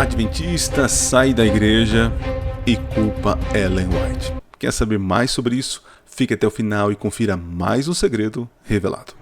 Adventista sai da igreja e culpa Ellen White. Quer saber mais sobre isso? Fique até o final e confira mais um segredo revelado.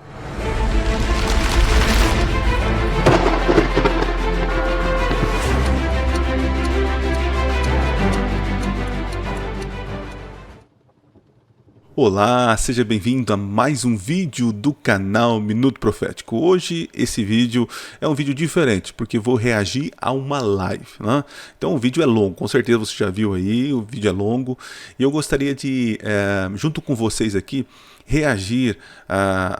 Olá, seja bem-vindo a mais um vídeo do canal Minuto Profético. Hoje esse vídeo é um vídeo diferente, porque vou reagir a uma live, né? Então o vídeo é longo, com certeza você já viu aí, o vídeo é longo. E eu gostaria de, junto com vocês aqui, reagir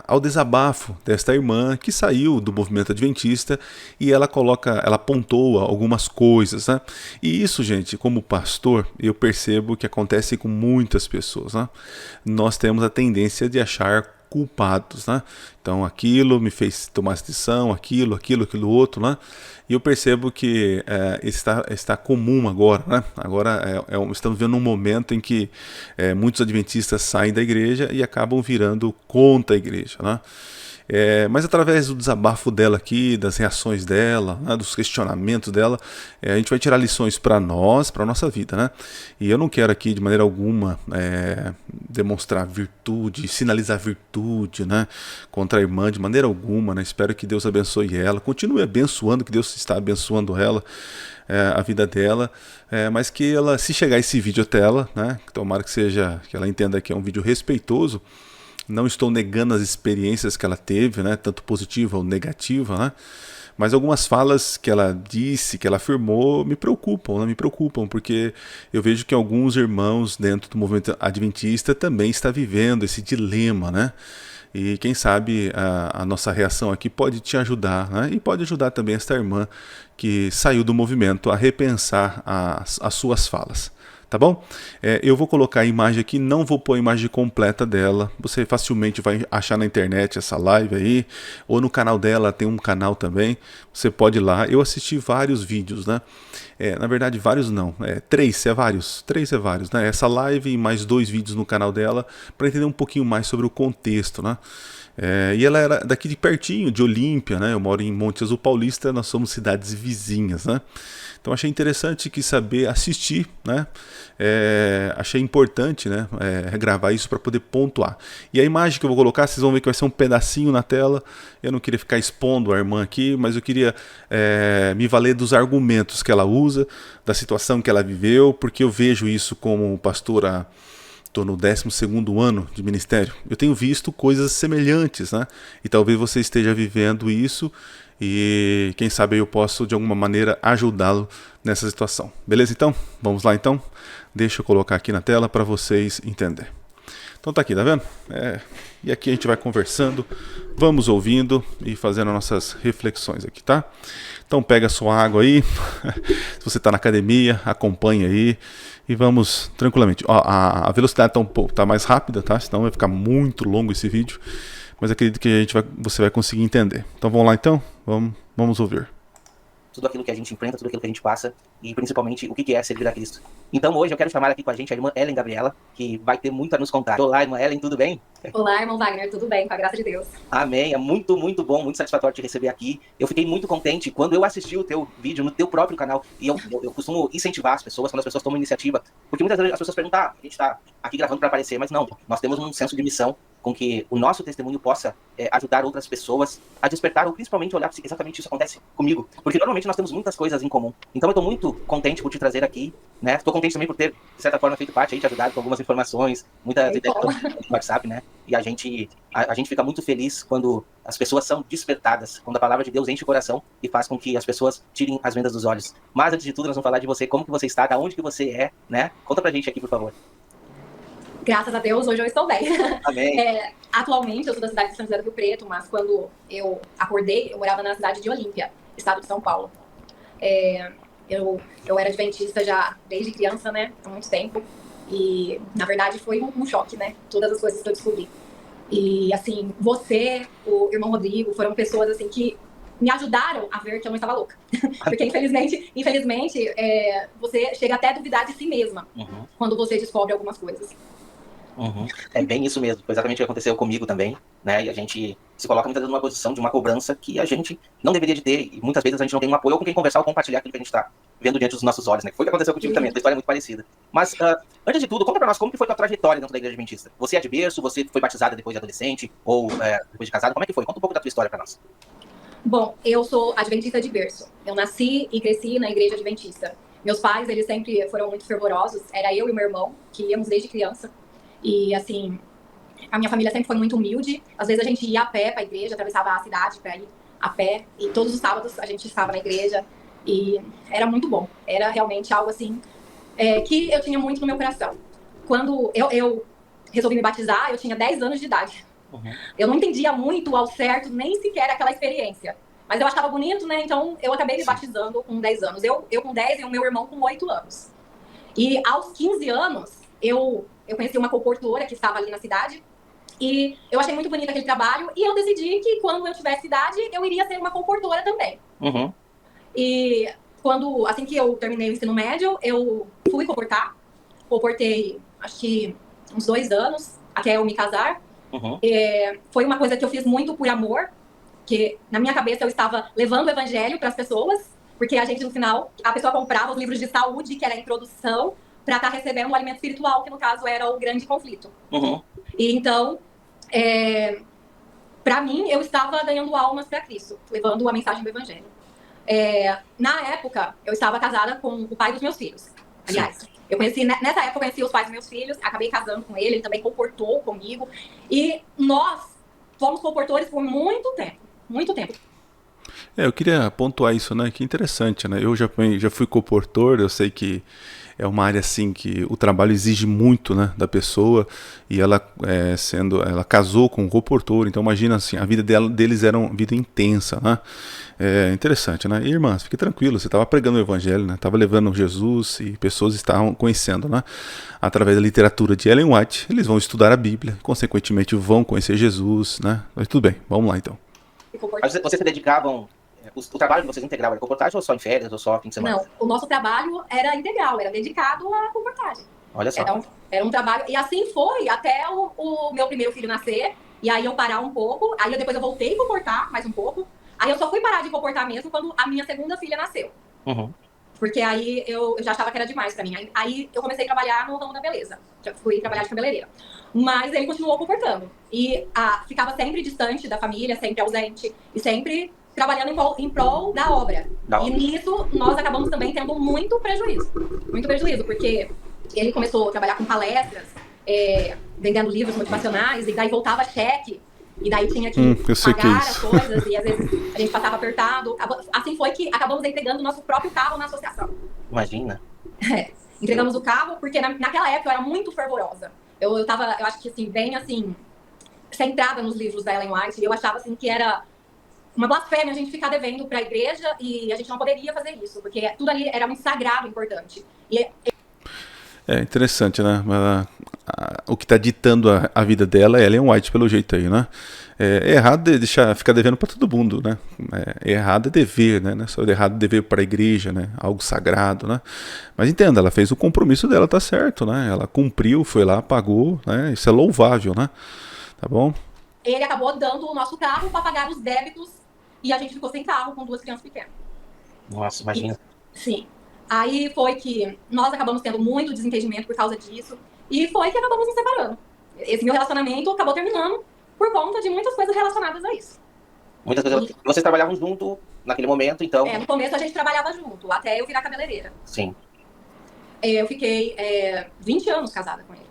ao desabafo desta irmã que saiu do movimento adventista e ela pontua algumas coisas, né? E isso, gente, como pastor, eu percebo que acontece com muitas pessoas, né? Nós temos a tendência de achar culpados, né? Então aquilo me fez tomar essa decisão, aquilo outro, né? E eu percebo que está comum agora, né? Agora estamos vendo um momento em que muitos adventistas saem da igreja e acabam virando contra a igreja, né? Mas através do desabafo dela aqui, das reações dela, né, dos questionamentos dela, a gente vai tirar lições para nós, para a nossa vida, né? E eu não quero aqui de maneira alguma demonstrar virtude, sinalizar virtude, né, contra a irmã, de maneira alguma, né? Espero que Deus abençoe ela, continue abençoando, que Deus está abençoando ela, a vida dela, mas que ela, se chegar esse vídeo até ela, né, tomara que ela entenda que é um vídeo respeitoso. Não estou negando as experiências que ela teve, né, tanto positiva ou negativa, né, mas algumas falas que ela disse, que ela afirmou, me preocupam, né, porque eu vejo que alguns irmãos dentro do movimento adventista também estão vivendo esse dilema, né, e quem sabe a nossa reação aqui pode te ajudar, né, e pode ajudar também esta irmã que saiu do movimento a repensar as suas falas. Tá bom? Eu vou colocar a imagem aqui, não vou pôr a imagem completa dela. Você facilmente vai achar na internet essa live aí, ou no canal dela, tem um canal também. Você pode ir lá. Eu assisti vários vídeos, né? Na verdade, vários não. Três é vários, né? Essa live e mais 2 vídeos no canal dela, para entender um pouquinho mais sobre o contexto, né? E ela era daqui de pertinho, de Olímpia, né? Eu moro em Monte Azul Paulista, nós somos cidades vizinhas, né? Então achei interessante que saber assistir, né? Achei importante, né, gravar isso para poder pontuar. E a imagem que eu vou colocar, vocês vão ver que vai ser um pedacinho na tela. Eu não queria ficar expondo a irmã aqui, mas eu queria me valer dos argumentos que ela usa, da situação que ela viveu, porque eu vejo isso como pastora. Estou no 12º ano de ministério. Eu tenho visto coisas semelhantes, né? E talvez você esteja vivendo isso e quem sabe eu posso de alguma maneira ajudá-lo nessa situação. Beleza então? Vamos lá então? Deixa eu colocar aqui na tela para vocês entenderem. Então tá aqui, tá vendo? E aqui a gente vai conversando, vamos ouvindo e fazendo nossas reflexões aqui, tá? Então pega a sua água aí, se você está na academia, acompanha aí e vamos tranquilamente. Ó, a velocidade tá mais rápida, tá? Senão vai ficar muito longo esse vídeo, mas acredito que você vai conseguir entender. Então vamos lá então, vamos ouvir. Tudo aquilo que a gente enfrenta, tudo aquilo que a gente passa e principalmente o que é servir a Cristo. Então hoje eu quero chamar aqui com a gente a irmã Ellen Gabriela, que vai ter muito a nos contar. Olá, irmã Ellen, tudo bem? Olá, irmão Wagner, tudo bem, com a graça de Deus. Amém, é muito bom, muito satisfatório te receber aqui. Eu fiquei muito contente quando eu assisti o teu vídeo no teu próprio canal. E eu costumo incentivar as pessoas, quando as pessoas tomam iniciativa, porque muitas vezes as pessoas perguntam, a gente está aqui gravando para aparecer, mas não, nós temos um senso de missão com que o nosso testemunho possa ajudar outras pessoas a despertar ou principalmente olhar se exatamente isso acontece comigo. Porque normalmente nós temos muitas coisas em comum. Então eu estou muito contente por te trazer aqui, né? Estou contente também por ter, de certa forma, feito parte aí, te ajudado com algumas informações, muitas ideias no WhatsApp, né? E a gente fica muito feliz quando as pessoas são despertadas, quando a palavra de Deus enche o coração e faz com que as pessoas tirem as vendas dos olhos. Mas antes de tudo, nós vamos falar de você, como que você está, da onde que você é, né? Conta pra gente aqui, por favor. Graças a Deus, hoje eu estou bem. Amém. Atualmente, eu sou da cidade de São José do Rio Preto, mas quando eu acordei, eu morava na cidade de Olímpia, estado de São Paulo. Eu era adventista já desde criança, né? Há muito tempo. E, na verdade, foi um choque, né? Todas as coisas que eu descobri. E, assim, você, o irmão Rodrigo, foram pessoas, assim, que me ajudaram a ver que eu não estava louca. Porque, infelizmente, você chega até a duvidar de si mesma quando você descobre algumas coisas. É bem isso mesmo, foi exatamente o que aconteceu comigo também, né? E a gente se coloca muitas vezes numa posição de uma cobrança que a gente não deveria de ter, e muitas vezes a gente não tem um apoio ou com quem conversar ou compartilhar aquilo que a gente está vendo diante dos nossos olhos, né? Foi o que aconteceu contigo também, a tua história é muito parecida. Mas, antes de tudo, conta pra nós como que foi tua trajetória dentro da Igreja Adventista. Você é de berço, você foi batizada depois de adolescente, ou depois de casado, como é que foi? Conta um pouco da tua história pra nós. Bom, eu sou adventista de berço. Eu nasci e cresci na Igreja Adventista. Meus pais, eles sempre foram muito fervorosos. Era eu e meu irmão, que íamos desde criança. E, assim, a minha família sempre foi muito humilde. Às vezes a gente ia a pé para a igreja, atravessava a cidade para ir a pé. E todos os sábados a gente estava na igreja. E era muito bom. Era realmente algo, assim, que eu tinha muito no meu coração. Quando eu resolvi me batizar, eu tinha 10 anos de idade. Uhum. Eu não entendia muito ao certo, nem sequer aquela experiência. Mas eu achava bonito, né? Então eu acabei me batizando com 10 anos. Eu com 10 e o meu irmão com 8 anos. E aos 15 anos, eu conheci uma comportora que estava ali na cidade. E eu achei muito bonito aquele trabalho. E eu decidi que quando eu tivesse idade, eu iria ser uma comportora também. Uhum. E assim que eu terminei o ensino médio, eu fui comportar. Comportei, acho que uns 2 anos, até eu me casar. Uhum. Foi uma coisa que eu fiz muito por amor, que na minha cabeça eu estava levando o evangelho para as pessoas, porque a gente, no final, a pessoa comprava os livros de saúde, que era a introdução, para estar recebendo o alimento espiritual, que no caso era o grande conflito. Uhum. E então, para mim, eu estava ganhando almas para Cristo, levando a mensagem do evangelho. Na época, eu estava casada com o pai dos meus filhos. Aliás, nessa época eu conheci os pais dos meus filhos, acabei casando com ele também comportou comigo. E nós fomos comportores por muito tempo. Muito tempo. Eu queria pontuar isso, né? Que interessante, né? Eu já fui comportor, eu sei que é uma área assim que o trabalho exige muito, né, da pessoa, e ela ela casou com um comportor, então imagina assim, a vida deles era uma vida intensa, né? É interessante, né? E, irmãs, fique tranquilo, você estava pregando o evangelho, né? Estava levando Jesus e pessoas estavam conhecendo, né? Através da literatura de Ellen White, eles vão estudar a Bíblia, consequentemente vão conhecer Jesus, né? Mas tudo bem, vamos lá então. Mas vocês se dedicavam, o trabalho de vocês integrava a comportagem ou só em férias ou só fim de semana? Não, o nosso trabalho era integral, era dedicado à comportagem. Olha só. Era um trabalho, e assim foi até o meu primeiro filho nascer, e aí eu parar um pouco, aí depois eu voltei a comportar mais um pouco, aí eu só fui parar de comportar mesmo quando a minha segunda filha nasceu. Uhum. Porque aí eu já achava que era demais pra mim. Aí eu comecei a trabalhar no ramo da beleza. Já fui trabalhar de cabeleireira. Mas ele continuou comportando. E ficava sempre distante da família, sempre ausente. E sempre trabalhando em prol da obra. E nisso, nós acabamos também tendo muito prejuízo. Muito prejuízo, porque ele começou a trabalhar com palestras, vendendo livros motivacionais, e daí voltava cheque. E daí tinha que pagar as coisas, e às vezes a gente passava apertado. Assim foi que acabamos entregando o nosso próprio carro na associação. Imagina. Entregamos o carro, porque naquela época eu era muito fervorosa. Eu acho que assim, bem assim, centrada nos livros da Ellen White, e eu achava assim que era uma blasfêmia a gente ficar devendo para a igreja, e a gente não poderia fazer isso, porque tudo ali era muito sagrado, importante. É interessante, né? O que está ditando a vida dela é Ellen White, pelo jeito aí, né? É errado ficar devendo para todo mundo, né? É errado é dever, né? Não é só errado dever para a igreja, né? Algo sagrado, né? Mas entenda, ela fez o compromisso dela, tá certo, né? Ela cumpriu, foi lá, pagou, né? Isso é louvável, né? Tá bom? Ele acabou dando o nosso carro para pagar os débitos e a gente ficou sem carro com 2 crianças pequenas. Nossa, imagina. Sim. Aí foi que nós acabamos tendo muito desentendimento por causa disso. E foi que acabamos nos separando. Esse meu relacionamento acabou terminando por conta de muitas coisas relacionadas a isso. Muitas coisas. Vocês trabalhavam junto naquele momento, então? No começo a gente trabalhava junto, até eu virar cabeleireira. Sim. Eu fiquei 20 anos casada com ele.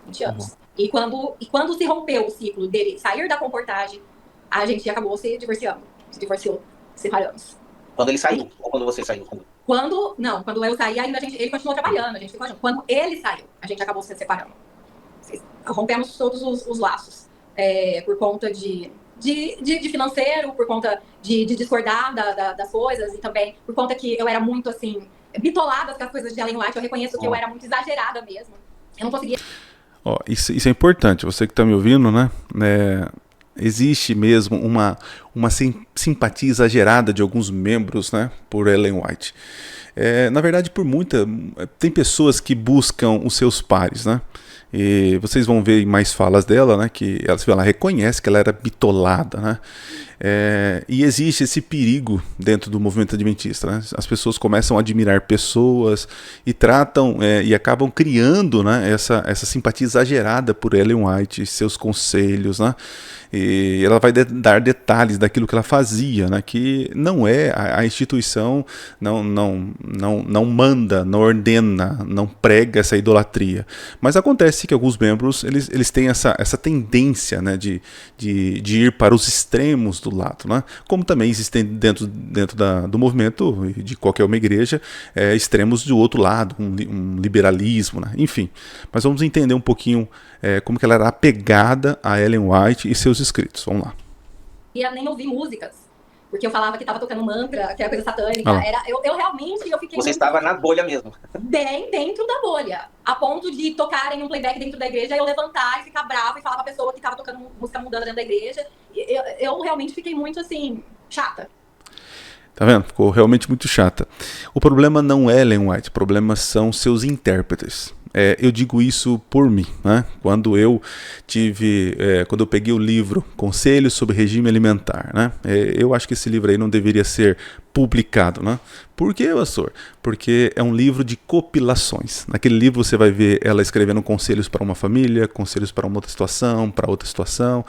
20 anos. Uhum. E quando se rompeu o ciclo dele sair da comportagem, a gente acabou se divorciando. Se divorciou, separamos. Quando ele saiu? Ou quando você saiu? Quando eu saí, ainda ele continuou trabalhando, a gente ficou junto. Quando ele saiu, a gente acabou se separando. Rompemos todos os laços. Por conta de financeiro, por conta de discordar das coisas, e também por conta que eu era muito, assim, bitolada com as coisas de Ellen White. Eu reconheço que eu era muito exagerada mesmo. Eu não conseguia... Isso é importante, você que está me ouvindo, né? Existe mesmo uma simpatia exagerada de alguns membros, né, por Ellen White. Na verdade, tem pessoas que buscam os seus pares, né? E vocês vão ver mais falas dela, né? Que ela reconhece que ela era bitolada, né? E existe esse perigo dentro do movimento adventista, né? As pessoas começam a admirar pessoas e tratam e acabam criando, né, essa simpatia exagerada por Ellen White, seus conselhos, né? E ela vai dar detalhes daquilo que ela fazia, né? Que não é a instituição, não manda, não ordena, não prega essa idolatria. Mas acontece que alguns membros eles têm essa tendência, né, de ir para os extremos do lado, né? Como também existem dentro do movimento de qualquer uma igreja extremos do outro lado, um liberalismo, né? Enfim. Mas vamos entender um pouquinho como que ela era apegada a Ellen White e seus escritos. Vamos lá. E nem ouvir músicas, porque eu falava que estava tocando mantra, que era coisa satânica. Eu realmente fiquei. Você estava na bolha mesmo. Bem dentro da bolha, a ponto de tocarem um playback dentro da igreja, eu levantar e ficar brava e falar pra pessoa que estava tocando música mundana dentro da igreja. Eu realmente fiquei muito assim, chata. Tá vendo? Ficou realmente muito chata. O problema não é Ellen White, o problema são seus intérpretes. Eu digo isso por mim, né? Quando eu peguei o livro Conselhos sobre Regime Alimentar, né? Eu acho que esse livro aí não deveria ser publicado, né? Por quê, pastor? Porque é um livro de compilações. Naquele livro você vai ver ela escrevendo conselhos para uma família, conselhos para uma outra situação, para outra situação,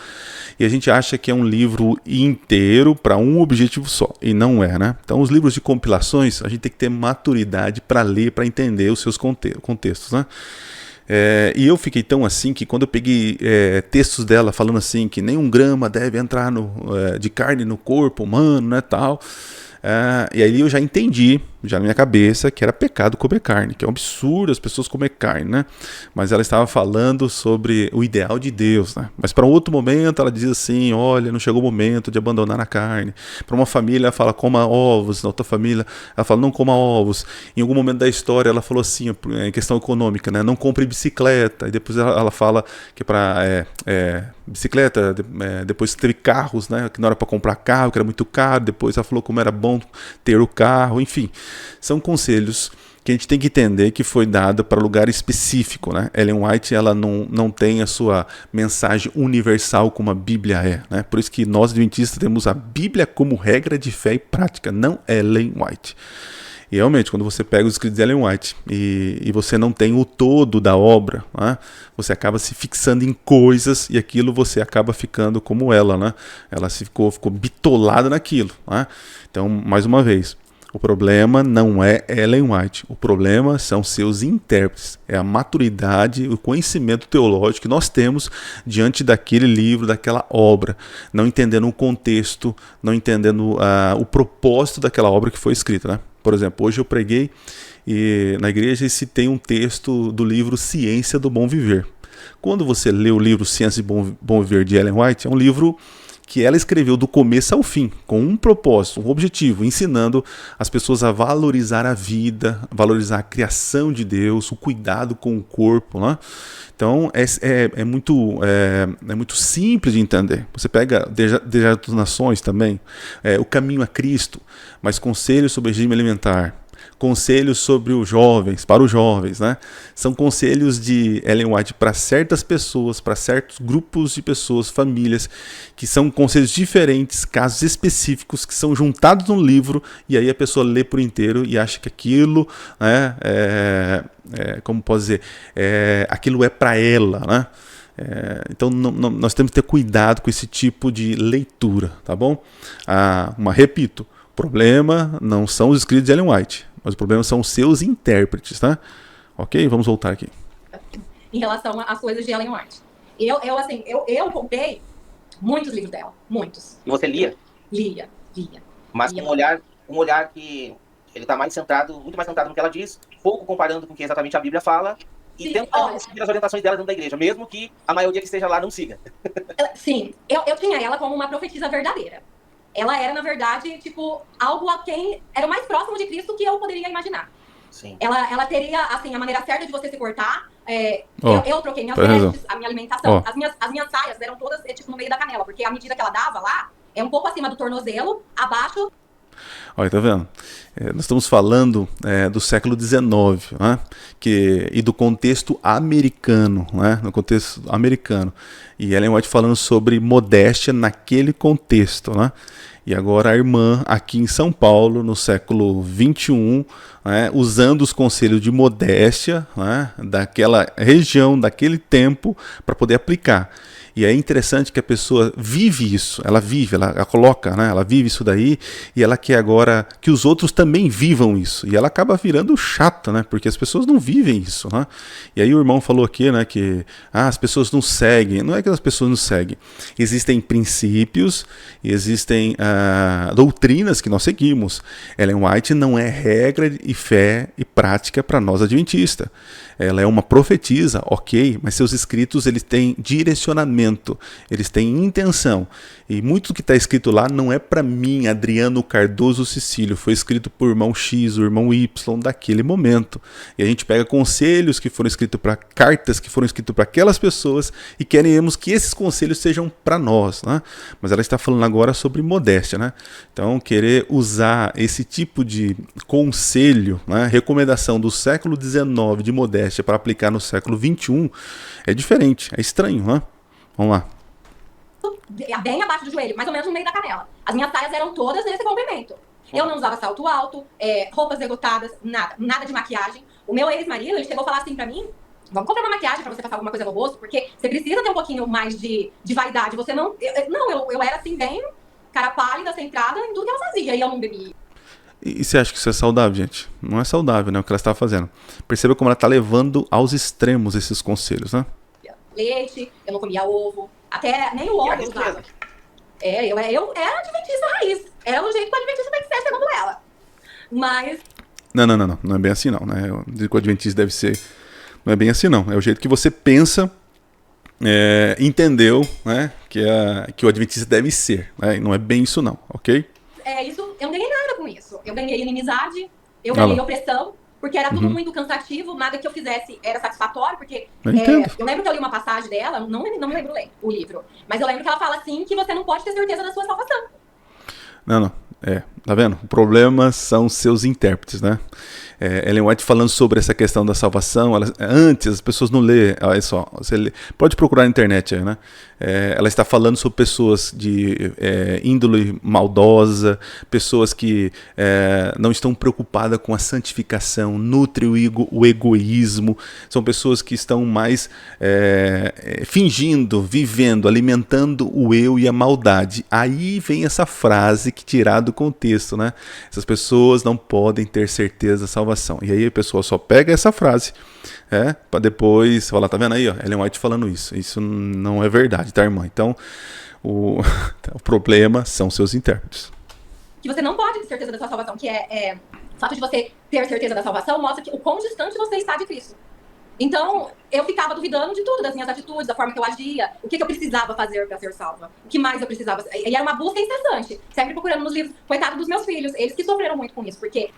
e a gente acha que é um livro inteiro para um objetivo só, e não é, né? Então os livros de compilações, a gente tem que ter maturidade para ler, para entender os seus contextos, né? E eu fiquei tão assim que quando eu peguei textos dela falando assim que nem 1 grama deve entrar de carne no corpo humano, né, tal. E aí eu já entendi, já na minha cabeça, que era pecado comer carne, que é um absurdo as pessoas comer carne, né? Mas ela estava falando sobre o ideal de Deus, né? Mas para um outro momento ela diz assim, olha, não chegou o momento de abandonar a carne. Para uma família ela fala, coma ovos, na outra família ela fala, não coma ovos. Em algum momento da história ela falou assim, em questão econômica, né? Não compre bicicleta. E depois ela fala que para bicicleta, depois teve carros, né? Que não era para comprar carro, que era muito caro. Depois ela falou como era bom ter o carro, enfim. São conselhos que a gente tem que entender que foi dado para lugar específico, né? Ellen White, ela não tem a sua mensagem universal como a Bíblia é, né? Por isso que nós adventistas temos a Bíblia como regra de fé e prática, não Ellen White. E realmente, quando você pega os escritos de Ellen White e você não tem o todo da obra, né, você acaba se fixando em coisas e aquilo você acaba ficando como ela, né? Ela ficou bitolada naquilo, né? Então, mais uma vez, o problema não é Ellen White, o problema são seus intérpretes, é a maturidade, o conhecimento teológico que nós temos diante daquele livro, daquela obra, não entendendo o contexto, não entendendo o propósito daquela obra que foi escrita, né? Por exemplo, hoje eu preguei na igreja e citei um texto do livro Ciência do Bom Viver. Quando você lê o livro Ciência do Bom Viver de Ellen White, é um livro que ela escreveu do começo ao fim, com um propósito, um objetivo, ensinando as pessoas a valorizar a vida, valorizar a criação de Deus, o cuidado com o corpo, né? Então é muito simples de entender. Você pega Desejo das Nações também, O Caminho a Cristo, mas conselhos sobre regime alimentar, conselhos sobre para os jovens, né? São conselhos de Ellen White para certas pessoas, para certos grupos de pessoas, famílias, que são conselhos diferentes, casos específicos que são juntados num livro e aí a pessoa lê por inteiro e acha que aquilo, né, como posso dizer, aquilo é para ela, né? Então nós temos que ter cuidado com esse tipo de leitura, tá bom? Repito, o problema não são os escritos de Ellen White, mas o problema são os seus intérpretes, tá? Ok? Vamos voltar aqui. Em relação às coisas de Ellen White. Eu comprei muitos livros dela, muitos. E você lia? Lia. Mas com um olhar que ele está muito mais centrado no que ela diz, pouco comparando com o que exatamente a Bíblia fala, e tentando seguir as orientações dela dentro da igreja, mesmo que a maioria que esteja lá não siga. Sim, eu tinha ela como uma profetisa verdadeira. Ela era, na verdade, algo a quem era o mais próximo de Cristo que eu poderia imaginar. Sim. Ela teria, assim, a maneira certa de você se cortar. Eu troquei minhas vestes, a minha alimentação. As minhas saias eram todas, no meio da canela, porque à medida que ela dava lá, é um pouco acima do tornozelo, abaixo. Olha, tá vendo? Nós estamos falando do século XIX, né? E do contexto americano, né? No contexto americano. E Ellen White falando sobre modéstia naquele contexto, né? E agora a irmã aqui em São Paulo, no século XXI, né, usando os conselhos de modéstia, né, daquela região, daquele tempo, para poder aplicar. E é interessante que a pessoa vive isso, ela coloca, né, ela vive isso daí, e ela quer agora que os outros também vivam isso. E ela acaba virando chata, né, porque as pessoas não vivem isso, né? E aí o irmão falou aqui, né, que as pessoas não seguem. Não é que as pessoas não seguem. Existem princípios, existem doutrinas que nós seguimos. Ellen White não é regra e fé e prática para nós adventistas. Ela é uma profetisa, ok, mas seus escritos eles têm direcionamento, eles têm intenção. E muito do que está escrito lá não é para mim, Adriano Cardoso Cecílio, foi escrito por irmão X, o irmão Y daquele momento. E a gente pega conselhos que foram escritos para cartas que foram escritas para aquelas pessoas e queremos que esses conselhos sejam para nós, né? Mas ela está falando agora sobre modéstia, né? Então, querer usar esse tipo de conselho, né, recomendação do século XIX de modéstia para aplicar no século XXI é diferente, é estranho, né? Vamos lá. Bem abaixo do joelho, mais ou menos no meio da canela. As minhas saias eram todas nesse comprimento. Eu não usava salto alto, roupas degotadas, nada de maquiagem. O meu ex-marido, ele chegou a falar assim pra mim: vamos comprar uma maquiagem pra você passar alguma coisa no rosto, porque você precisa ter um pouquinho mais de vaidade. Você não... Eu era assim, bem cara pálida, centrada em tudo que ela fazia, e eu não bebia. E você acha que isso é saudável, gente? Não é saudável, né, o que ela está fazendo. Perceba como ela está levando aos extremos esses conselhos, né? Leite, eu não comia ovo, até nem o ovo eu usava. Eu era adventista raiz. Era o jeito que o adventista tem que ser, segundo ela. Mas... Não é bem assim não, né? Eu digo que o adventista deve ser... Não é bem assim não, é o jeito que você pensa, entendeu, né? Que o adventista deve ser, né? Não é bem isso não, ok? Isso, eu não ganhei nada com isso. Eu ganhei inimizade, eu ganhei opressão, porque era tudo muito cansativo, nada que eu fizesse era satisfatório, porque eu lembro que eu li uma passagem dela, não me lembro ler o livro, mas eu lembro que ela fala assim, que você não pode ter certeza da sua salvação. Não, tá vendo? O problema são seus intérpretes, né? Ellen White falando sobre essa questão da salvação, antes as pessoas não lê, olha só, você pode procurar na internet aí, né? Ela está falando sobre pessoas de índole maldosa, pessoas que não estão preocupadas com a santificação, nutrem o egoísmo, são pessoas que estão mais fingindo, vivendo, alimentando o eu e a maldade. Aí vem essa frase que tirar do contexto, né? Essas pessoas não podem ter certeza da salvação. E aí a pessoa só pega essa frase para depois falar, tá vendo aí, ó, Ellen White falando isso. Isso não é verdade, tá, irmã? Então, o problema são seus intérpretes. Que você não pode ter certeza da sua salvação, que o fato de você ter certeza da salvação mostra o quão distante você está de Cristo. Então, eu ficava duvidando de tudo, das minhas atitudes, da forma que eu agia, o que eu precisava fazer para ser salva, o que mais eu precisava. E era uma busca incessante, sempre procurando nos livros. Coitado dos meus filhos, eles que sofreram muito com isso, porque...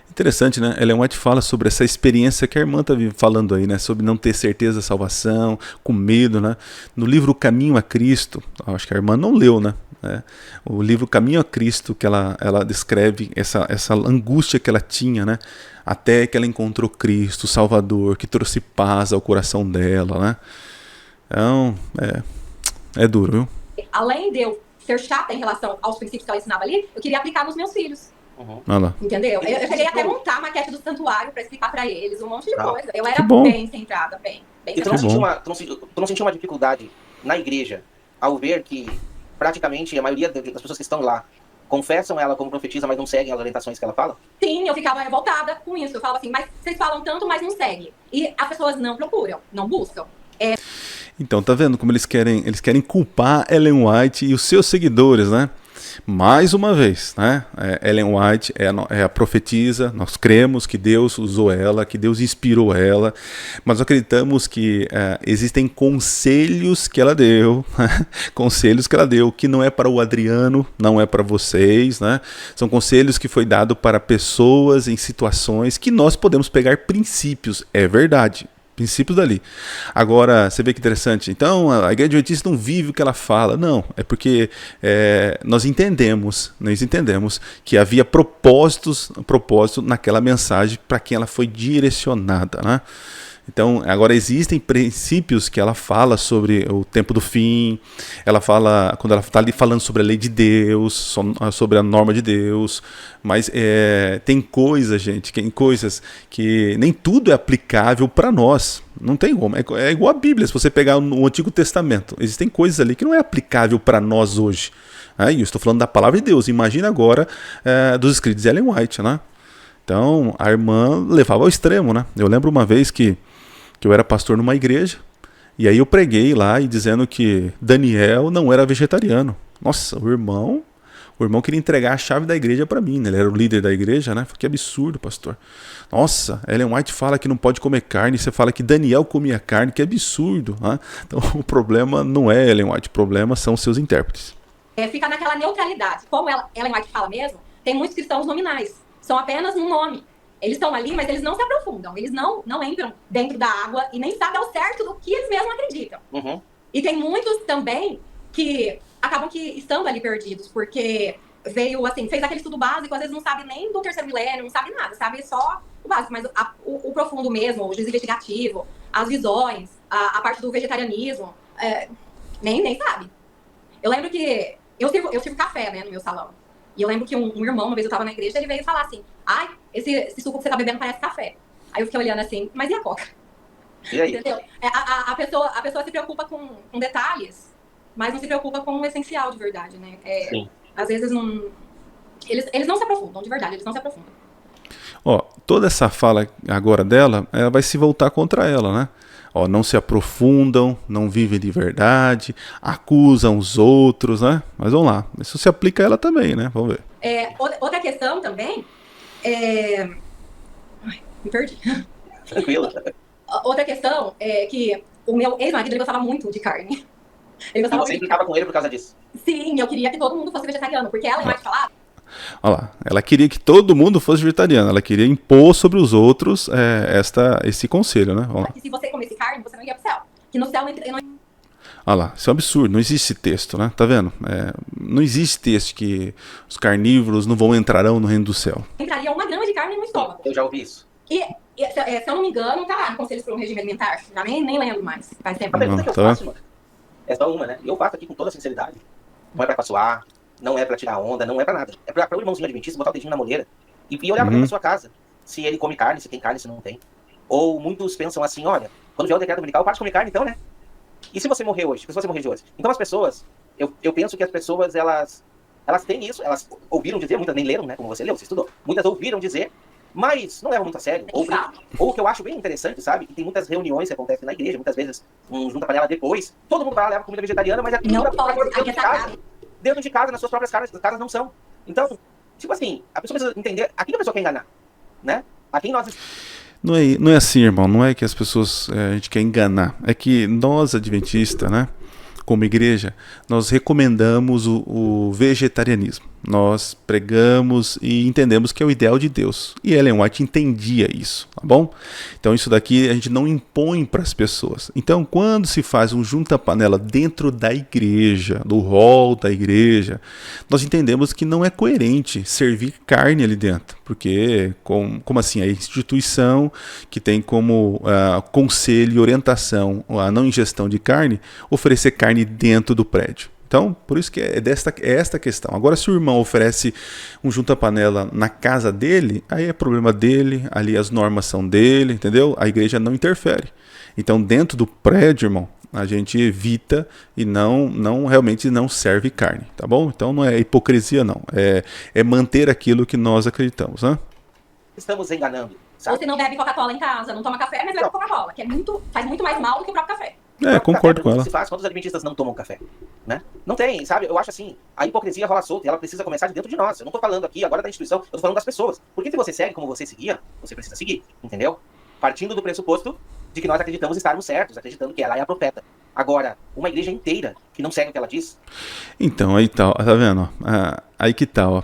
Interessante, né? Ellen White fala sobre essa experiência que a irmã está falando aí, né? Sobre não ter certeza da salvação, com medo, né? No livro Caminho a Cristo, acho que a irmã não leu, né? O livro Caminho a Cristo, que ela descreve essa angústia que ela tinha, né? Até que ela encontrou Cristo, o Salvador, que trouxe paz ao coração dela, né? Então, é duro, viu? Além de eu ser chata em relação aos princípios que ela ensinava ali, eu queria aplicar nos meus filhos. Entendeu? Eu cheguei até a montar a maquete do santuário pra explicar pra eles um monte de coisa. Eu era bem centrada, bem E tu não sentiu uma dificuldade na igreja ao ver que praticamente a maioria das pessoas que estão lá confessam ela como profetisa, mas não seguem as orientações que ela fala? Sim, eu ficava revoltada com isso. Eu falava assim, mas vocês falam tanto, mas não seguem. E as pessoas não procuram, não buscam. Então, tá vendo como eles querem culpar Ellen White e os seus seguidores, né? Mais uma vez, né? Ellen White é a profetisa, nós cremos que Deus usou ela, que Deus inspirou ela, mas acreditamos que existem conselhos que ela deu, que não é para o Adriano, não é para vocês, né? São conselhos que foi dado para pessoas em situações que nós podemos pegar princípios, é verdade. princípios dali. Agora, você vê que interessante. Então, a igreja adventista não vive o que ela fala. Não, é porque nós entendemos que havia propósito naquela mensagem para quem ela foi direcionada, né? Então, agora existem princípios que ela fala sobre o tempo do fim, ela fala, quando ela está ali falando sobre a lei de Deus, sobre a norma de Deus, mas tem coisas, gente, tem coisas que nem tudo é aplicável para nós, não tem como, é igual a Bíblia, se você pegar no Antigo Testamento, existem coisas ali que não é aplicável para nós hoje, né? E eu estou falando da palavra de Deus, imagina agora dos escritos de Ellen White, né? Então, a irmã levava ao extremo, né? Eu lembro uma vez que eu era pastor numa igreja, e aí eu preguei lá e dizendo que Daniel não era vegetariano. Nossa, o irmão queria entregar a chave da igreja para mim, né? Ele era o líder da igreja, né? Que absurdo, pastor. Nossa, Ellen White fala que não pode comer carne, você fala que Daniel comia carne, que absurdo, né? Então o problema não é Ellen White, o problema são seus intérpretes. Fica naquela neutralidade. Como Ellen White fala mesmo, tem muitos cristãos nominais, são apenas um nome. Eles estão ali, mas eles não se aprofundam. Eles não entram dentro da água e nem sabem ao certo do que eles mesmos acreditam. Uhum. E tem muitos também que acabam que estando ali perdidos, porque veio, assim, fez aquele estudo básico, às vezes não sabe nem do terceiro milênio, não sabe nada, sabe só o básico, mas o profundo mesmo, o juízo investigativo, as visões, a parte do vegetarianismo, nem sabe. Eu lembro que eu sirvo café, né, no meu salão. E eu lembro que um irmão, uma vez eu tava na igreja, ele veio falar assim, ai, esse suco que você tá bebendo parece café. Aí eu fiquei olhando assim, mas e a coca? E aí? Entendeu? A pessoa se preocupa com detalhes, mas não se preocupa com o essencial de verdade, né? Sim. Às vezes não... Eles não se aprofundam, de verdade, eles não se aprofundam. Ó, toda essa fala agora dela, ela vai se voltar contra ela, né? Ó, não se aprofundam, não vivem de verdade, acusam os outros, né? Mas vamos lá, isso se aplica a ela também, né? Vamos ver. Outra questão também Ai, me perdi. Tranquilo. Outra questão é que o meu ex-marido, ele gostava muito de carne. Ele E gostava você muito de implicava com ele por causa disso? Sim, eu queria que todo mundo fosse vegetariano, porque ela mais falava. Olha lá, ela queria que todo mundo fosse vegetariano, ela queria impor sobre os outros esse conselho, né? Vamos lá. Que se você comesse carne, você não ia pro céu. Que no céu não Olha lá, isso é um absurdo, não existe texto, né? Tá vendo? Não existe texto que os carnívoros não entrarão no reino do céu. entraria 1 grama de carne no estômago. Eu já ouvi isso. E se eu não me engano, tá lá no Conselhos para um Regime Alimentar. Já nem lembro mais. Faz tempo. A pergunta que eu tá. faço, mano, é só uma, né? E eu faço aqui com toda sinceridade. Não é pra caçoar, não é pra tirar onda, não é pra nada. É pra o irmãozinho adventista botar o dedinho na moleira e olhar pra dentro da sua casa. Se ele come carne, se tem carne, se não tem. Ou muitos pensam assim, olha, quando vier o decreto dominical, para de comer carne então, né? E se você morrer hoje? Se você morrer de hoje? Então as pessoas, eu penso que as pessoas, elas têm isso, elas ouviram dizer, muitas nem leram, né? Como você leu, você estudou. Muitas ouviram dizer, mas não levam muito a sério. Ou o que eu acho bem interessante, sabe? Que tem muitas reuniões que acontecem na igreja, muitas vezes junta panela depois, todo mundo vai lá, leva comida vegetariana, mas não pode, dentro de casa. Dentro de casa, nas suas próprias casas, as casas não são. Então, tipo assim, a pessoa precisa entender a quem a pessoa quer enganar, né? A quem nós... Não é assim, irmão, não é que as pessoas, a gente quer enganar, é que nós adventistas, né, como igreja, nós recomendamos o vegetarianismo, nós pregamos e entendemos que é o ideal de Deus, e Ellen White entendia isso, tá bom? Então isso daqui a gente não impõe para as pessoas. Então quando se faz um junta-panela dentro da igreja, do hall da igreja, nós entendemos que não é coerente servir carne ali dentro, porque como assim, a instituição que tem como conselho e orientação a não ingestão de carne, oferecer carne dentro do prédio. Então, por isso que é esta questão. Agora, se o irmão oferece um junta-panela na casa dele, aí é problema dele, ali as normas são dele, entendeu? A igreja não interfere. Então, dentro do prédio, irmão, a gente evita e realmente não serve carne, tá bom? Então, não é hipocrisia, não. É manter aquilo que nós acreditamos, né? Estamos enganando, Ou sabe? você não bebe Coca-Cola em casa, não toma café, mas bebe Coca-Cola, que faz muito mais mal do que o próprio café. Concordo com ela. Se faz, quantos adventistas não tomam café? Né? Não tem, sabe? Eu acho assim, a hipocrisia rola solta e ela precisa começar de dentro de nós. Eu não tô falando aqui agora da instituição, eu tô falando das pessoas. Porque se você segue como você seguia, você precisa seguir, entendeu? Partindo do pressuposto de que nós acreditamos estarmos certos, acreditando que ela é a profeta. Agora, uma igreja inteira que não segue o que ela diz... Então, aí tá vendo? Aí que tá, ó.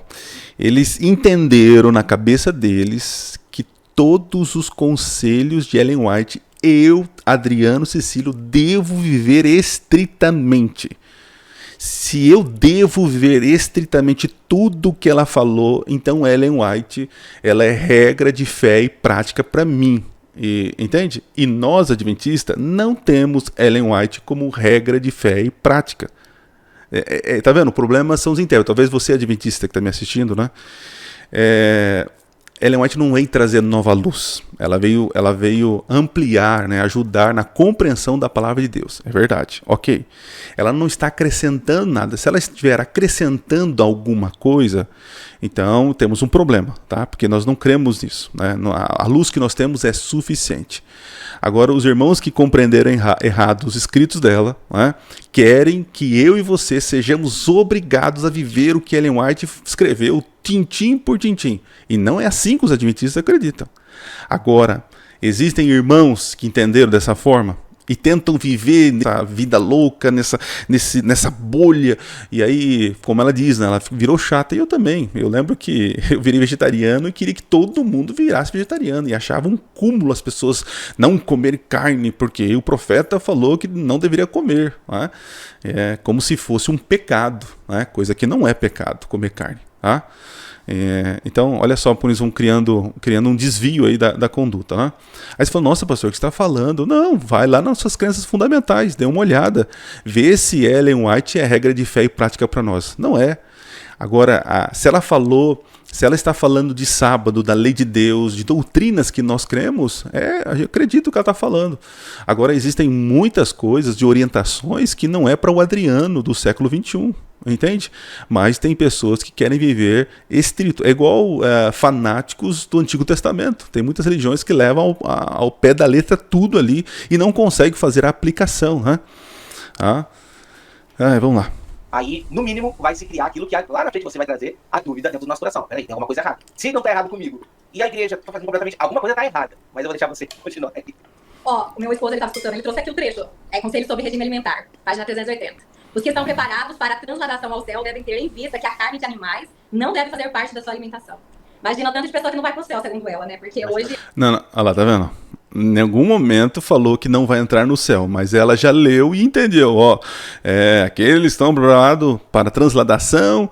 Eles entenderam na cabeça deles que todos os conselhos de Ellen White eu, Adriano Cecílio, devo viver estritamente. Se eu devo viver estritamente tudo que ela falou, então Ellen White, ela é regra de fé e prática para mim. Entende? E nós, adventistas, não temos Ellen White como regra de fé e prática. Tá vendo? O problema são os intérpretes. Talvez você, adventista, que está me assistindo, né? Ellen White não veio trazer nova luz. Ela veio ampliar, né, ajudar na compreensão da palavra de Deus. É verdade, ok. Ela não está acrescentando nada. Se ela estiver acrescentando alguma coisa, então temos um problema, tá? Porque nós não cremos nisso, né? A luz que nós temos é suficiente. Agora, os irmãos que compreenderam errado os escritos dela, né, querem que eu e você sejamos obrigados a viver o que Ellen White escreveu, tintim por tintim. E não é assim que os adventistas acreditam. Agora, existem irmãos que entenderam dessa forma e tentam viver nessa vida louca, nessa bolha. E aí, como ela diz, né, ela virou chata. E eu também. Eu lembro que eu virei vegetariano e queria que todo mundo virasse vegetariano. E achava um cúmulo as pessoas não comerem carne, porque o profeta falou que não deveria comer. Né? É como se fosse um pecado, né? Coisa que não é pecado, comer carne. Tá? Então, olha só, por isso vão criando um desvio aí da conduta, né? Aí você fala, nossa, pastor, o que você está falando? Não, vai lá nas suas crenças fundamentais, dê uma olhada, vê se Ellen White é regra de fé e prática para nós. Não é. Agora, se ela está falando de sábado, da lei de Deus, de doutrinas que nós cremos, eu acredito que ela está falando. Agora, existem muitas coisas de orientações que não é para o Adriano do século XXI. Entende? Mas tem pessoas que querem viver estrito. É igual fanáticos do Antigo Testamento. Tem muitas religiões que levam ao pé da letra tudo ali e não conseguem fazer a aplicação. Né? Vamos lá. Aí, no mínimo, vai se criar aquilo que lá na frente você vai trazer a dúvida dentro do nosso coração. Peraí, tem alguma coisa errada. Se não tá errado comigo e a igreja tá fazendo completamente... Alguma coisa tá errada. Mas eu vou deixar você continuar aí. O meu esposo, ele tava escutando, ele trouxe aqui o trecho. Conselho sobre regime alimentar, página 380. Os que estão preparados para a transladação ao céu devem ter em vista que a carne de animais não deve fazer parte da sua alimentação. Imagina o tanto de pessoa que não vai pro céu, segundo ela, né? Porque hoje... Não, olha lá, tá vendo? Em algum momento falou que não vai entrar no céu, mas ela já leu e entendeu. Aqueles estão preparados para a transladação,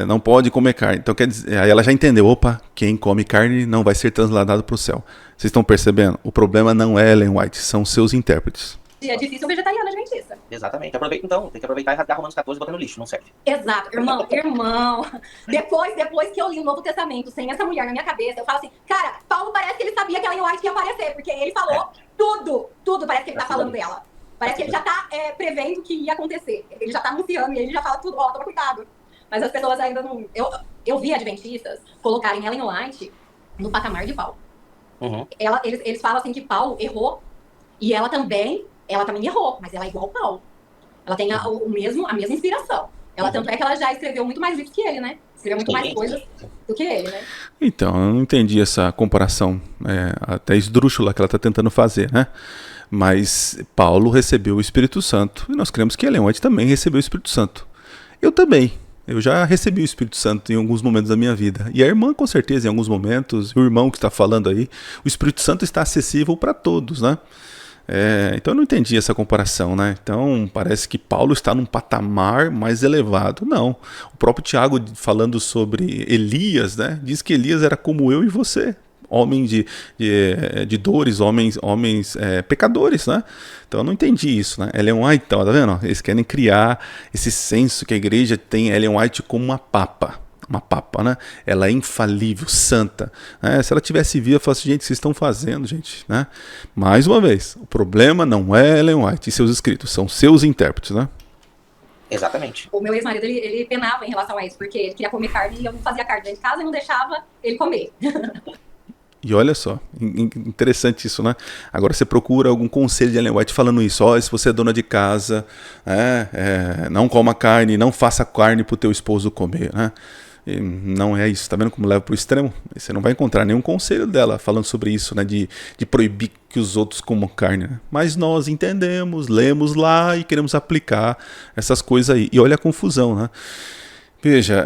não pode comer carne. Então, quer dizer, aí ela já entendeu, quem come carne não vai ser transladado para o céu. Vocês estão percebendo? O problema não é Ellen White, são seus intérpretes. É difícil um vegetariano adventista. Exatamente. Aproveita então. Tem que aproveitar e rasgar Romanos 14 e botar no lixo. Não serve. Exato. Irmão. Depois que eu li o Novo Testamento, sem essa mulher na minha cabeça, eu falo assim, cara, Paulo parece que ele sabia que Ellen White ia aparecer, porque ele falou tudo parece que ele tá falando dela. Parece que ele já tá prevendo o que ia acontecer. Ele já tá anunciando e ele já fala tudo, toma cuidado. Mas as pessoas ainda não... Eu vi adventistas colocarem Ellen White no patamar de Paulo. Uhum. Eles falam assim que Paulo errou e ela também errou, mas ela é igual ao Paulo. Ela tem a mesma inspiração. Tanto é que ela já escreveu muito mais livros que ele, né? Escreveu muito mais coisas do que ele, né? Então, eu não entendi essa comparação até esdrúxula que ela está tentando fazer, né? Mas Paulo recebeu o Espírito Santo e nós cremos que Ellen White também recebeu o Espírito Santo. Eu também. Eu já recebi o Espírito Santo em alguns momentos da minha vida. E a irmã, com certeza, em alguns momentos, o irmão que está falando aí, o Espírito Santo está acessível para todos, né? Então eu não entendi essa comparação, né? Então parece que Paulo está num patamar mais elevado. Não. O próprio Tiago, falando sobre Elias, né, diz que Elias era como eu e você. Homem de dores, homens pecadores, né? Então eu não entendi isso, né? Ellen White, então, tá vendo? Eles querem criar esse senso que a igreja tem Ellen White como uma papa, né? Ela é infalível, santa. Né? Se ela tivesse viva, eu falasse, gente, o que vocês estão fazendo, gente? Né? Mais uma vez, o problema não é Ellen White e seus escritos, são seus intérpretes, né? Exatamente. O meu ex-marido, ele penava em relação a isso, porque ele queria comer carne e eu não fazia carne dentro de casa e não deixava ele comer. E olha só, interessante isso, né? Agora você procura algum conselho de Ellen White falando isso. Se você é dona de casa, não coma carne, não faça carne para o teu esposo comer, né? E não é isso, tá vendo como leva para o extremo? Você não vai encontrar nenhum conselho dela falando sobre isso, né? De proibir que os outros comam carne, né? Mas nós entendemos, lemos lá e queremos aplicar essas coisas aí. E olha a confusão, né? Veja,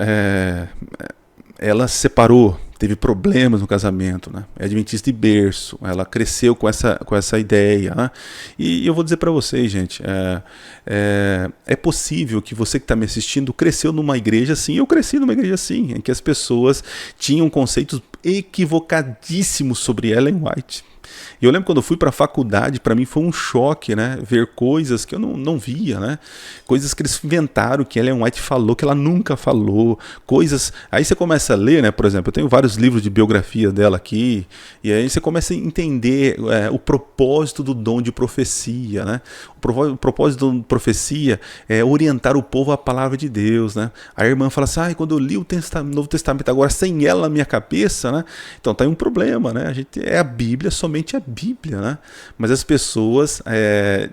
ela separou teve problemas no casamento, né? É adventista de berço, ela cresceu com essa ideia, né? E eu vou dizer para vocês, gente, é possível que você que está me assistindo cresceu numa igreja assim, eu cresci numa igreja assim, em que as pessoas tinham conceitos equivocadíssimos sobre Ellen White. E eu lembro quando eu fui para a faculdade, para mim foi um choque, né? Ver coisas que eu não via, né? Coisas que eles inventaram, que Ellen White falou, que ela nunca falou, coisas... Aí você começa a ler, né? Por exemplo, eu tenho vários livros de biografia dela aqui, e aí você começa a entender o propósito do dom de profecia, né? O propósito da profecia é orientar o povo à palavra de Deus, né? A irmã fala assim, quando eu li o Novo Testamento agora sem ela na minha cabeça, né? Então tá aí um problema, né? A Bíblia, somente a Bíblia, né? Mas as pessoas,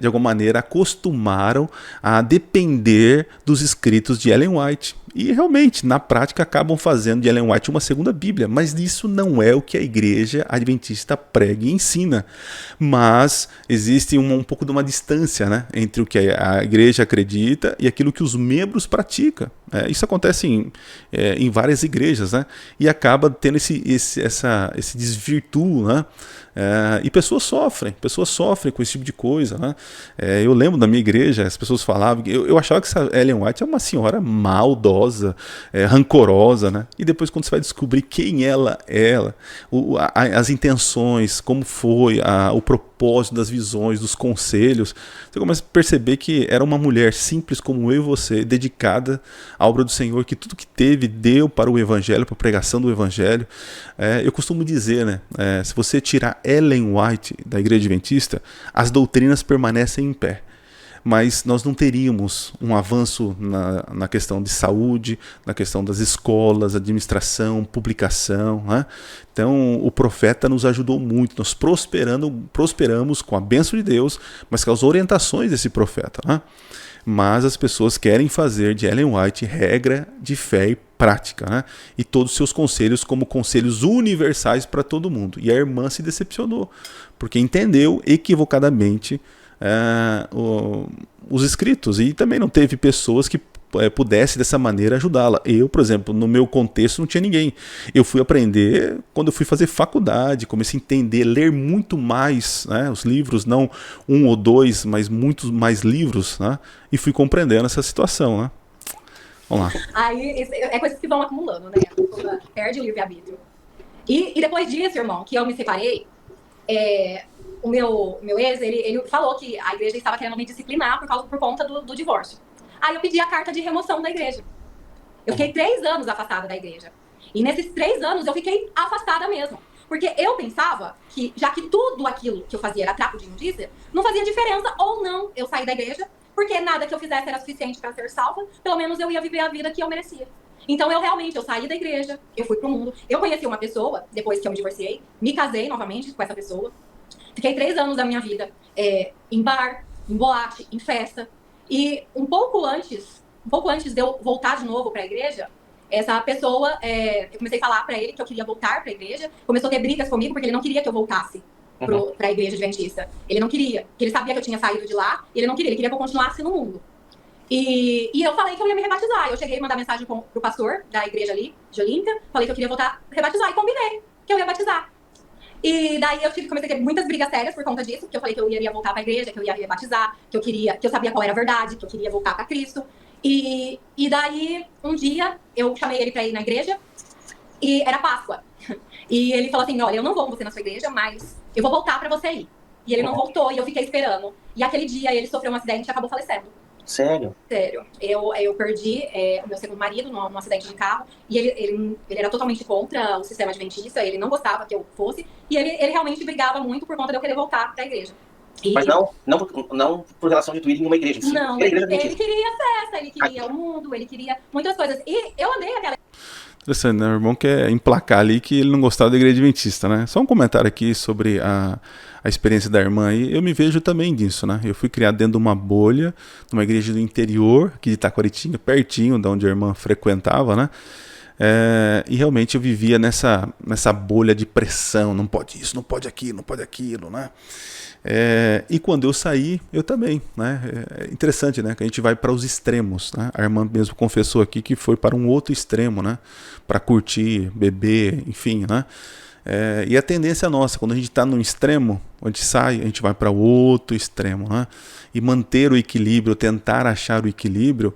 de alguma maneira, acostumaram a depender dos escritos de Ellen White. E realmente, na prática, acabam fazendo de Ellen White uma segunda Bíblia. Mas isso não é o que a igreja adventista prega e ensina. Mas existe um pouco de uma distância, né, entre o que a igreja acredita e aquilo que os membros praticam. Isso acontece em várias igrejas, né? E acaba tendo esse desvirtuo, né? E pessoas sofrem com esse tipo de coisa, né? Eu lembro da minha igreja, as pessoas falavam, eu achava que essa Ellen White é uma senhora maldosa, rancorosa, né? E depois quando você vai descobrir quem ela é, as intenções, como foi o propósito das visões, dos conselhos, você começa a perceber que era uma mulher simples como eu e você, dedicada à obra do Senhor, que tudo que teve deu para o evangelho, para a pregação do evangelho. Eu costumo dizer, né, se você tirar Ellen White da igreja adventista, as doutrinas permanecem em pé. Mas nós não teríamos um avanço na questão de saúde, na questão das escolas, administração, publicação, né? Então o profeta nos ajudou muito, nós prosperamos com a bênção de Deus, mas com as orientações desse profeta, né? Mas as pessoas querem fazer de Ellen White regra de fé e prática, né? E todos os seus conselhos como conselhos universais para todo mundo. E a irmã se decepcionou, porque entendeu equivocadamente os escritos, e também não teve pessoas que pudesse dessa maneira ajudá-la. Eu, por exemplo, no meu contexto não tinha ninguém. Eu fui aprender quando eu fui fazer faculdade, comecei a entender, ler muito mais, né, os livros, não um ou dois, mas muitos mais livros, né, e fui compreendendo essa situação, né. Vamos lá. Aí é coisas que vão acumulando, né? A pessoa perde o livre-arbítrio. E depois disso, irmão, que eu me separei, o meu ex, ele falou que a igreja estava querendo me disciplinar por conta do divórcio. Aí eu pedi a carta de remoção da igreja. Eu fiquei 3 anos afastada da igreja. E nesses 3 anos eu fiquei afastada mesmo. Porque eu pensava que, já que tudo aquilo que eu fazia era trapo de imundícia, não fazia diferença ou não eu sair da igreja, porque nada que eu fizesse era suficiente para ser salva, pelo menos eu ia viver a vida que eu merecia. Então eu saí da igreja, eu fui pro mundo, eu conheci uma pessoa, depois que eu me divorciei, me casei novamente com essa pessoa, fiquei 3 anos da minha vida em bar, em boate, em festa, e um pouco antes de eu voltar de novo para a igreja, essa pessoa, eu comecei a falar para ele que eu queria voltar para a igreja, começou a ter brigas comigo porque ele não queria que eu voltasse para a igreja adventista. Ele não queria, porque ele sabia que eu tinha saído de lá, e ele queria que eu continuasse no mundo. E eu falei que eu ia me rebatizar. Eu cheguei a mandar mensagem pro pastor da igreja ali, de Olímpia, falei que eu queria voltar a rebatizar, e combinei que eu ia batizar. E daí comecei a ter muitas brigas sérias por conta disso, porque eu falei que eu iria voltar pra igreja, que eu ia rebatizar, que eu sabia qual era a verdade, que eu queria voltar pra Cristo. E daí, um dia, eu chamei ele pra ir na igreja, e era Páscoa. E ele falou assim, olha, eu não vou com você na sua igreja, mas eu vou voltar pra você ir. E ele não voltou, e eu fiquei esperando. E aquele dia, ele sofreu um acidente e acabou falecendo. Sério? Sério. Eu perdi o meu segundo marido num acidente de carro, e ele era totalmente contra o sistema adventista, ele não gostava que eu fosse, e ele realmente brigava muito por conta de eu querer voltar pra igreja. Mas não por relação de tu ir em uma igreja. Sim. Não, ele queria festa, ele queria o mundo, ele queria muitas coisas. E eu andei aquela... Interessante, né? O irmão quer emplacar ali que ele não gostava da igreja adventista, né? Só um comentário aqui sobre a experiência da irmã aí. Eu me vejo também disso, né? Eu fui criado dentro de uma bolha, numa igreja do interior, aqui de Itaquaritinga, pertinho de onde a irmã frequentava, né? E realmente eu vivia nessa bolha de pressão, não pode isso, não pode aquilo, não pode aquilo, né? E quando eu saí, eu também, né? É interessante, né? Que a gente vai para os extremos, né? A irmã mesmo confessou aqui que foi para um outro extremo, né? Para curtir, beber, enfim, né? E a tendência nossa, quando a gente está num extremo, a gente sai, a gente vai para o outro extremo, né? E manter o equilíbrio, tentar achar o equilíbrio,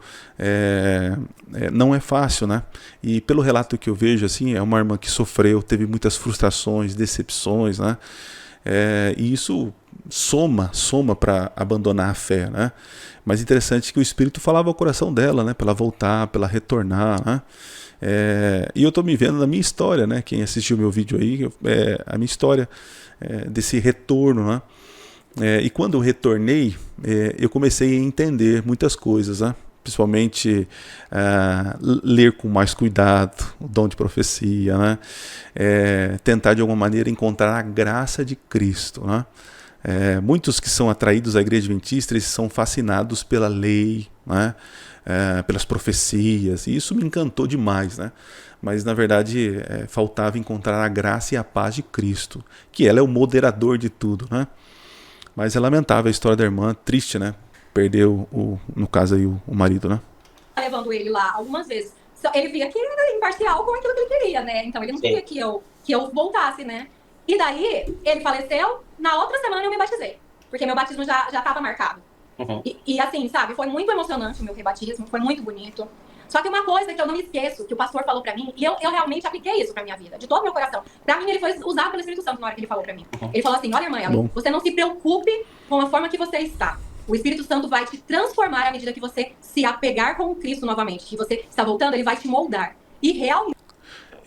não é fácil, né? E pelo relato que eu vejo, assim, é uma irmã que sofreu, teve muitas frustrações, decepções, né? E isso soma para abandonar a fé, né? Mas interessante que o Espírito falava ao coração dela, né? Para ela voltar, para ela retornar, né? E eu estou me vendo na minha história, né? Quem assistiu meu vídeo aí, a minha história desse retorno, né? E quando eu retornei, eu comecei a entender muitas coisas, né? Principalmente ler com mais cuidado o dom de profecia, né? Tentar de alguma maneira encontrar a graça de Cristo, né? Muitos que são atraídos à igreja adventista, eles são fascinados pela lei, né? Pelas profecias, e isso me encantou demais, né? Mas na verdade faltava encontrar a graça e a paz de Cristo, que ela é o moderador de tudo, né? Mas é lamentável a história da irmã, triste, né? Perdeu, no caso aí, o marido, né? Levando ele lá algumas vezes. Ele via que era imparcial com aquilo que ele queria, né? Então ele não queria que eu voltasse, né? E daí, ele faleceu, na outra semana eu me batizei. Porque meu batismo já estava marcado. Uhum. E assim, sabe, foi muito emocionante o meu rebatismo, foi muito bonito. Só que uma coisa que eu não me esqueço, que o pastor falou pra mim, e eu realmente apliquei isso pra minha vida, de todo o meu coração. Pra mim, ele foi usado pelo Espírito Santo na hora que ele falou pra mim. Uhum. Ele falou assim, olha, irmã, você não se preocupe com a forma que você está. O Espírito Santo vai te transformar à medida que você se apegar com Cristo novamente. Que você está voltando, ele vai te moldar. E realmente...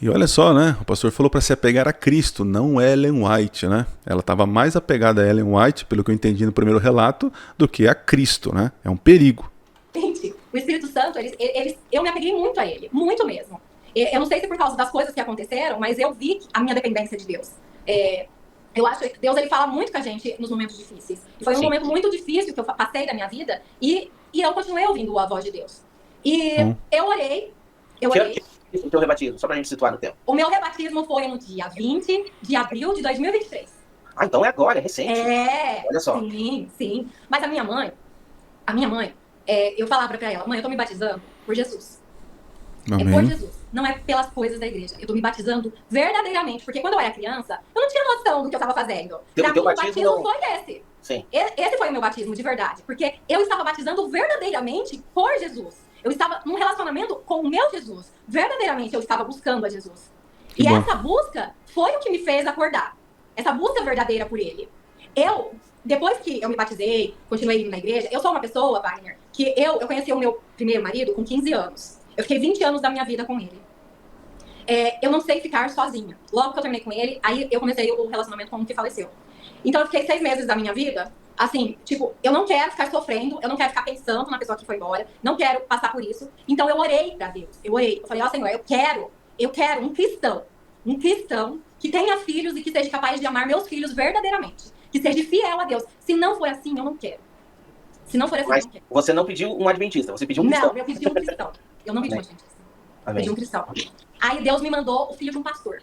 E olha só, né? O pastor falou para se apegar a Cristo, não Ellen White, né? Ela estava mais apegada a Ellen White, pelo que eu entendi no primeiro relato, do que a Cristo, né? É um perigo. Gente, o Espírito Santo, eu me apeguei muito a ele, muito mesmo. Eu não sei se por causa das coisas que aconteceram, mas eu vi a minha dependência de Deus. Eu acho que Deus, ele fala muito com a gente nos momentos difíceis. E foi um momento muito difícil que eu passei da minha vida, e eu continuei ouvindo a voz de Deus. E eu orei. O teu rebatismo, só pra gente situar no tempo. O meu rebatismo foi no dia 20 de abril de 2023. Ah, então é agora, é recente. Olha só. Sim. Mas a minha mãe, eu falava pra ela, mãe, eu tô me batizando por Jesus. Amém. É por Jesus, não é pelas coisas da igreja. Eu tô me batizando verdadeiramente, porque quando eu era criança, eu não tinha noção do que eu estava fazendo. Pra mim, o batismo foi esse. Sim. Esse foi o meu batismo de verdade, porque eu estava batizando verdadeiramente por Jesus. Eu estava num relacionamento com o meu Jesus. Verdadeiramente eu estava buscando a Jesus. E essa busca foi o que me fez acordar. Essa busca verdadeira por ele. Depois que eu me batizei, continuei indo na igreja, eu sou uma pessoa, Wagner, que eu conheci o meu primeiro marido com 15 anos. Eu fiquei 20 anos da minha vida com ele. Eu não sei ficar sozinha. Logo que eu terminei com ele, aí eu comecei o relacionamento com um que faleceu. Então eu fiquei 6 meses da minha vida, assim, tipo, eu não quero ficar sofrendo, eu não quero ficar pensando na pessoa que foi embora, não quero passar por isso. Então eu orei pra Deus, eu falei, ó Senhor, eu quero um cristão que tenha filhos e que seja capaz de amar meus filhos verdadeiramente, que seja fiel a Deus. Se não for assim, eu não quero. Se não for assim, mas eu não quero. Você não pediu um adventista, você pediu um cristão. Não, eu pedi um cristão. Eu não pedi um adventista. Amém. Eu pedi um cristão. Aí Deus me mandou o filho de um pastor.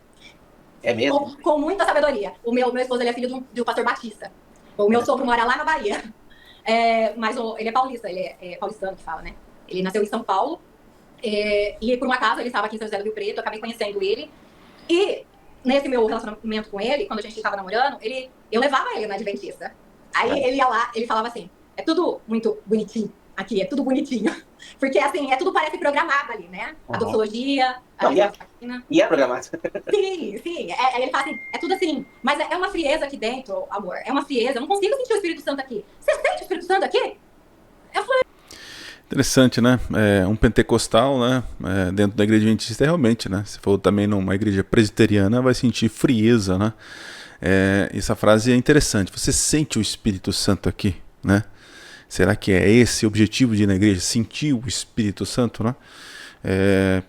É mesmo? Com muita sabedoria. O meu esposo, ele é filho de um pastor batista. O meu sogro mora lá na Bahia. Mas ele é paulista, ele é paulistano que fala, né? Ele nasceu em São Paulo. E por um acaso ele estava aqui em São José do Rio Preto, eu acabei conhecendo ele. E nesse meu relacionamento com ele, quando a gente estava namorando, eu levava ele na Adventista. Aí ele ia lá, ele falava assim, é tudo muito bonitinho aqui, é tudo bonitinho. Porque assim, tudo parece programado ali, né? A doxologia, E é programado. Sim. Aí ele fala assim, é tudo assim, mas é uma frieza aqui dentro, amor. É uma frieza, eu não consigo sentir o Espírito Santo aqui. Você sente o Espírito Santo aqui? Eu falei... Interessante, né? Um pentecostal, né? Dentro da igreja adventista, realmente, né? Se for também numa igreja presbiteriana, vai sentir frieza, né? Essa frase é interessante. Você sente o Espírito Santo aqui, né? Será que é esse o objetivo de ir na igreja? Sentir o Espírito Santo, né?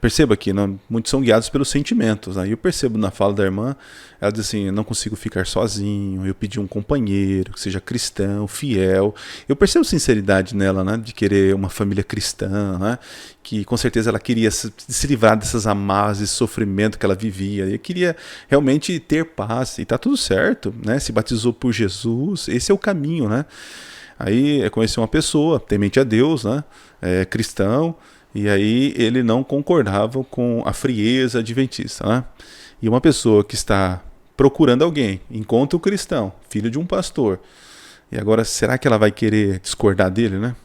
Perceba que muitos são guiados pelos sentimentos. Aí eu percebo na fala da irmã, ela diz assim: eu não consigo ficar sozinho, eu pedi um companheiro que seja cristão, fiel. Eu percebo sinceridade nela, né, de querer uma família cristã, né, que com certeza ela queria se livrar dessas amarras, desse sofrimento que ela vivia. Eu queria realmente ter paz, e tá tudo certo, né, se batizou por Jesus, esse é o caminho, né. Aí conheceu uma pessoa temente a Deus, né, cristão. E aí ele não concordava com a frieza adventista, né? E uma pessoa que está procurando alguém, encontra o cristão, filho de um pastor, e agora será que ela vai querer discordar dele, né?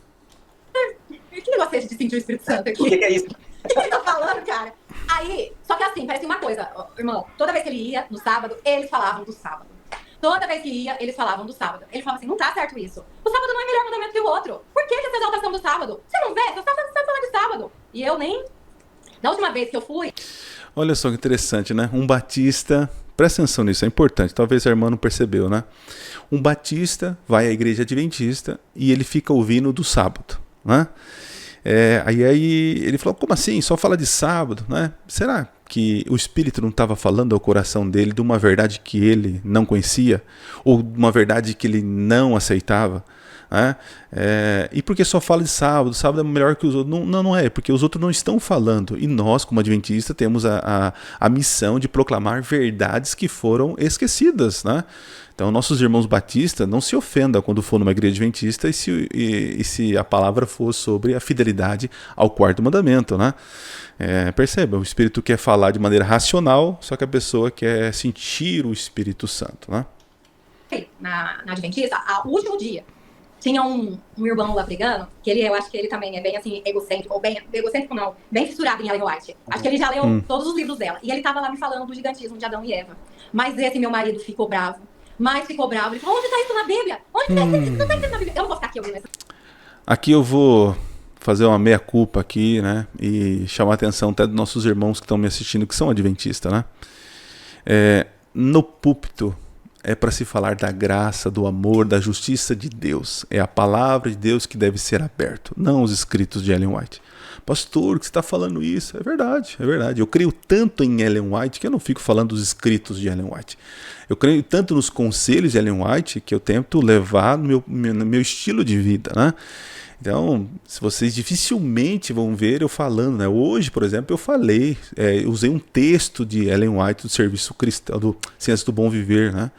Que negócio é esse de sentir o Espírito Santo aqui? O que é isso? O que ele tá falando, cara? Aí, só que assim, parece uma coisa, irmão, toda vez que ele ia no sábado, eles falavam do sábado. Toda vez que ia, eles falavam do sábado. Ele falava assim, não tá certo isso. O sábado não é melhor mandamento que o outro. Por que essa exaltação do sábado? Você não vê? Você tá falando de sábado. E eu nem... Da última vez que eu fui... Olha só que interessante, né? Um batista... Presta atenção nisso, é importante. Talvez a irmã não percebeu, né? Um batista vai à igreja adventista e ele fica ouvindo do sábado, né? Aí ele falou, como assim? Só fala de sábado, né? Será que o Espírito não estava falando ao coração dele de uma verdade que ele não conhecia? Ou de uma verdade que ele não aceitava? Né? E porque só fala de sábado? Sábado é melhor que os outros? Não é, porque os outros não estão falando. E nós, como adventistas, temos a missão de proclamar verdades que foram esquecidas, né? Então, nossos irmãos batistas, não se ofendam quando for numa igreja adventista e se a palavra for sobre a fidelidade ao quarto mandamento, né? Perceba, o Espírito quer falar de maneira racional, só que a pessoa quer sentir o Espírito Santo, né? Na Adventista, o último dia, tinha um irmão lá pregando, que eu acho que ele também é bem assim, egocêntrico, ou bem egocêntrico não, bem fissurado em Ellen White. Acho que ele já leu todos os livros dela. E ele tava lá me falando do gigantismo de Adão e Eva. Mas esse meu marido ficou bravo. Mas ficou bravo. Ele falou, onde tá isso na Bíblia? Onde tá isso? Não tá isso na Bíblia. Eu não vou ficar aqui ouvindo isso. Aqui eu vou fazer uma meia-culpa aqui, né? E chamar a atenção até dos nossos irmãos que estão me assistindo, que são adventistas, né? No púlpito é para se falar da graça, do amor, da justiça de Deus. É a palavra de Deus que deve ser aberto, não os escritos de Ellen White. Pastor, que você está falando isso? É verdade, é verdade. Eu creio tanto em Ellen White que eu não fico falando dos escritos de Ellen White. Eu creio tanto nos conselhos de Ellen White que eu tento levar no meu estilo de vida, né? Então, se vocês dificilmente vão ver eu falando, né? Hoje, por exemplo, eu falei, usei um texto de Ellen White do Serviço Cristão, do Ciência do Bom Viver, né?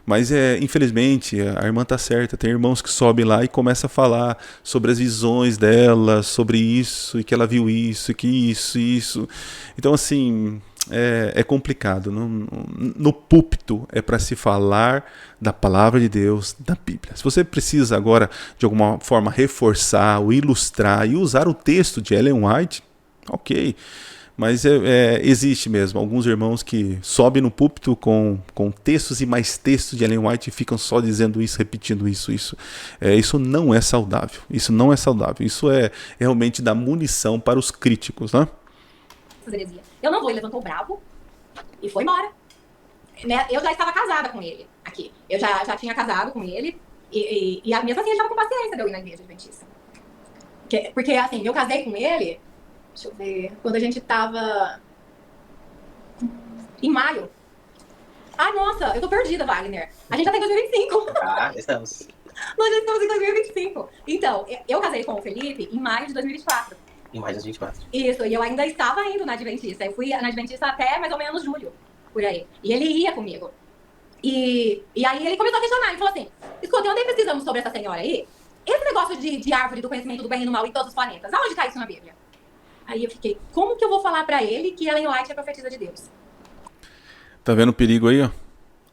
Mas, infelizmente, a irmã tá certa. Tem irmãos que sobem lá e começam a falar sobre as visões dela, sobre isso, e que ela viu isso, e que isso. Então, assim, é complicado. No púlpito é para se falar da palavra de Deus, da Bíblia. Se você precisa agora, de alguma forma, reforçar ou ilustrar e usar o texto de Ellen White, ok. Mas existe mesmo alguns irmãos que sobem no púlpito com textos e mais textos de Ellen White e ficam só dizendo isso, repetindo isso. Isso não é saudável. Isso não é saudável. Isso é realmente dar munição para os críticos, né? Eu não vou, ele levantou bravo e foi embora. Né? Eu já estava casada com ele aqui. Eu já tinha casado com ele e mesmo assim ele estava com paciência de eu ir na igreja adventista. Porque assim, eu casei com ele... Deixa eu ver. Quando a gente tava... Em maio. Ah, nossa, eu tô perdida, Wagner. A gente já tá em 2025. Ah, estamos. Nós já estamos em 2025. Então, eu casei com o Felipe em maio de 2024. Em maio de 2024. Isso, e eu ainda estava indo na Adventista. Eu fui na Adventista até mais ou menos julho, por aí. E ele ia comigo. E aí ele começou a questionar. Ele falou assim, escuta, onde precisamos sobre essa senhora aí? Esse negócio de árvore do conhecimento do bem e do mal em todos os planetas, aonde tá isso na Bíblia? Aí eu fiquei, como que eu vou falar pra ele que Ellen White é profetisa de Deus? Tá vendo o perigo aí, ó?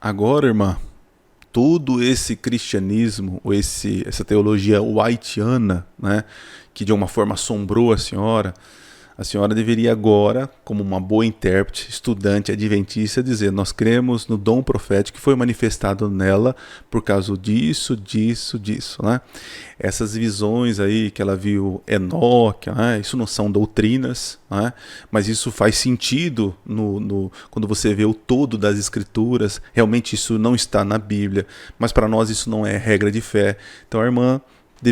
Agora, irmã, todo esse cristianismo, ou essa teologia whiteana, né, que de uma forma assombrou a senhora deveria agora, como uma boa intérprete, estudante adventista, dizer, nós cremos no dom profético que foi manifestado nela por causa disso, né? Essas visões aí que ela viu Enoque, né? Isso não são doutrinas, né? Mas isso faz sentido quando você vê o todo das escrituras. Realmente isso não está na Bíblia, mas para nós isso não é regra de fé. Então a irmã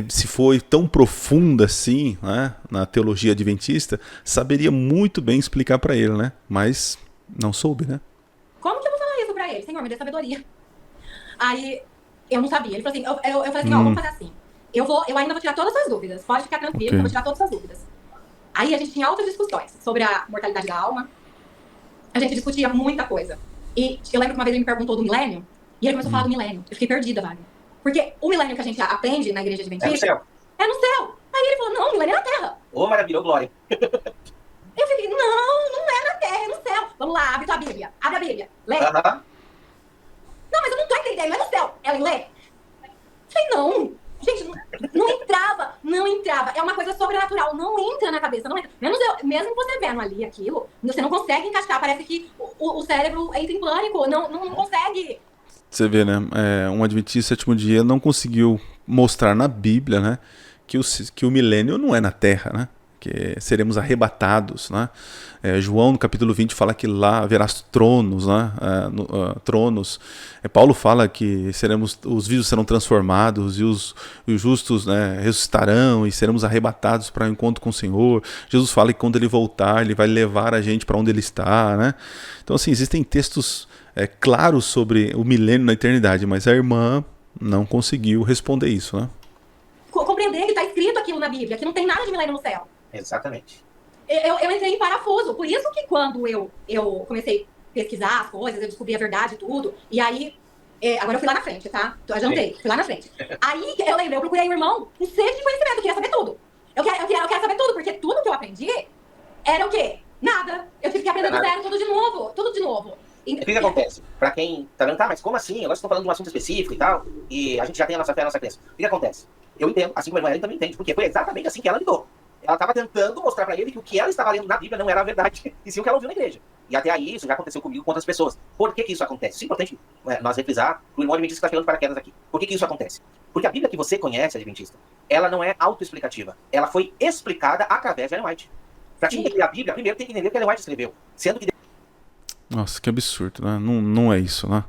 se foi tão profunda assim, né, na teologia adventista, saberia muito bem explicar para ele, né? Mas não soube, né? Como que eu vou falar isso pra ele? Senhor, me dê sabedoria. Aí, eu não sabia. Ele falou assim, eu falei assim, ó, vamos fazer assim. Eu ainda vou tirar todas as dúvidas. Pode ficar tranquilo, Ok. eu vou tirar todas as dúvidas. Aí a gente tinha altas discussões sobre a mortalidade da alma. A gente discutia muita coisa. E eu lembro que uma vez ele me perguntou do milênio, e ele começou a falar do milênio. Eu fiquei perdida, Wagner. Porque o milênio que a gente aprende na igreja É no adventista céu. é no céu. Aí ele falou, não, o milênio é na terra. Ô, maravilha, ô, glória. Eu fiquei, não é na terra, é no céu. Vamos lá, abre tua Bíblia. Abre a Bíblia. Lê. Aham. Não, mas eu não tô entendendo, é no céu. Ela lê. Falei, não. Gente, não entrava, não entrava. É uma coisa sobrenatural, não entra na cabeça, não entra. Mesmo você vendo ali aquilo, você não consegue encaixar, parece que o cérebro entra em pânico, não consegue. Você vê, né? Um adventista sétimo dia não conseguiu mostrar na Bíblia, né, que o milênio não é na Terra, né? Que seremos arrebatados, né? João no capítulo 20 fala que lá haverá tronos, né? Tronos. Paulo fala que os vivos serão transformados e os justos, né, ressuscitarão e seremos arrebatados para o encontro com o Senhor. Jesus fala que quando ele voltar, ele vai levar a gente para onde ele está, né? Então, assim, existem textos claros sobre o milênio na eternidade, mas a irmã não conseguiu responder isso, né? Compreender que está escrito aquilo na Bíblia, que não tem nada de milênio no céu. Exatamente. Eu entrei em parafuso. Por isso que quando eu comecei a pesquisar as coisas, eu descobri a verdade e tudo. E aí, agora eu fui lá na frente, tá? Eu adiantei, fui lá na frente. Aí eu lembrei, eu procurei o irmão, um sede de conhecimento, eu queria saber tudo. Eu quero saber tudo, porque tudo que eu aprendi era o quê? Nada. Eu tive que aprender do zero, tudo de novo. O que acontece? Pra quem tá vendo, tá, mas como assim? Agora vocês estão falando de um assunto específico e tal, e a gente já tem a nossa fé, a nossa crença. O que acontece? Eu entendo, assim como a irmã Ellen também entende, porque foi exatamente assim que ela lidou. Ela estava tentando mostrar pra ele que o que ela estava lendo na Bíblia não era a verdade, e sim o que ela ouviu na igreja. E até aí isso já aconteceu comigo com outras pessoas. Por que isso acontece? Isso é importante nós refrisar, o irmão adventista que está chegando de paraquedas aqui. Por que isso acontece? Porque a Bíblia que você conhece, adventista, ela não é autoexplicativa. Ela foi explicada através de Ellen White. Pra te entender a Bíblia, primeiro tem que entender o que Ellen White escreveu. Sendo que Nossa, que absurdo, né? Não é isso, né?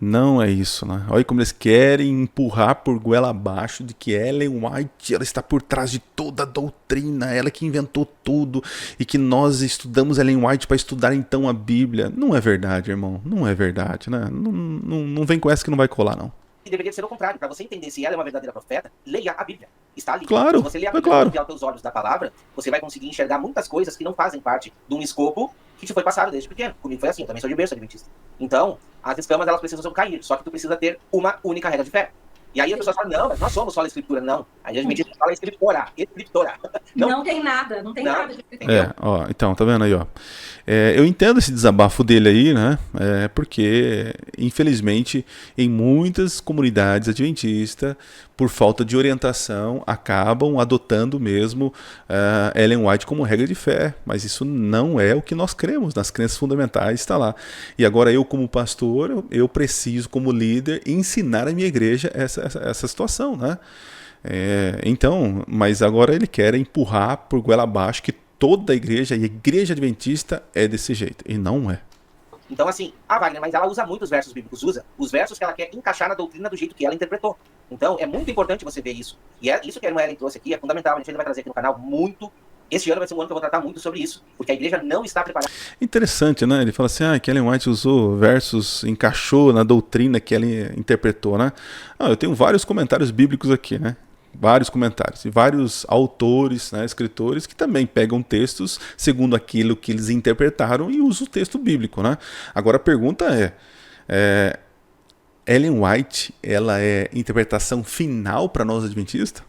Não é isso, né? Olha como eles querem empurrar por goela abaixo de que Ellen White, ela está por trás de toda a doutrina, ela que inventou tudo e que nós estudamos Ellen White para estudar então a Bíblia. Não é verdade, irmão. Não é verdade, né? Não vem com essa que não vai colar, não. deveria ser o contrário. Para você entender se ela é uma verdadeira profeta, leia a Bíblia. Está ali. Claro, se você ler a Bíblia claro. e ampliar os teus olhos da palavra, você vai conseguir enxergar muitas coisas que não fazem parte de um escopo que te foi passado desde pequeno. Comigo foi assim, eu também sou de berço adventista. Então, as escamas, elas precisam cair, só que tu precisa ter uma única regra de fé. E aí as pessoas falam, não, mas nós somos só a escritura. Não, aí a gente fala escritora. Não tem nada, não tem nada de escritura. Ó, então, tá vendo aí, ó. Eu entendo esse desabafo dele aí, né? Porque, infelizmente, em muitas comunidades adventistas, por falta de orientação, acabam adotando mesmo Ellen White como regra de fé. Mas isso não é o que nós cremos, nas crenças fundamentais está lá. E agora eu, como pastor, eu preciso, como líder, ensinar a minha igreja essa situação, né? Então, mas agora ele quer empurrar por goela abaixo que toda a igreja, e a igreja adventista é desse jeito, e não é. Então, assim, a Wagner, mas ela usa muito os versos bíblicos, usa os versos que ela quer encaixar na doutrina do jeito que ela interpretou. Então, é muito importante você ver isso. E é isso que a irmã Ellen trouxe aqui, é fundamental, a gente ainda vai trazer aqui no canal muito. Este ano vai ser um ano que eu vou tratar muito sobre isso, porque a igreja não está preparada. Interessante, né? Ele fala assim, que Ellen White usou versos, encaixou na doutrina que ela interpretou, né? Eu tenho vários comentários bíblicos aqui, né? Vários comentários e vários autores, né, escritores que também pegam textos segundo aquilo que eles interpretaram e usam o texto bíblico, né? Agora a pergunta Ellen White, ela é interpretação final para nós adventistas?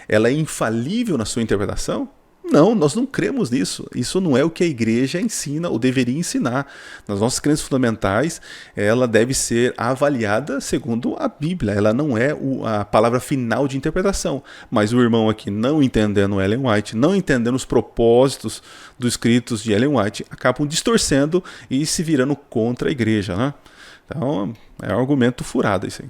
Ela é infalível na sua interpretação? Não, nós não cremos nisso. Isso não é o que a igreja ensina ou deveria ensinar. Nas nossas crenças fundamentais, ela deve ser avaliada segundo a Bíblia. Ela não é a palavra final de interpretação. Mas o irmão aqui, não entendendo Ellen White, não entendendo os propósitos dos escritos de Ellen White, acabam distorcendo e se virando contra a igreja, né? Então, é um argumento furado isso aí.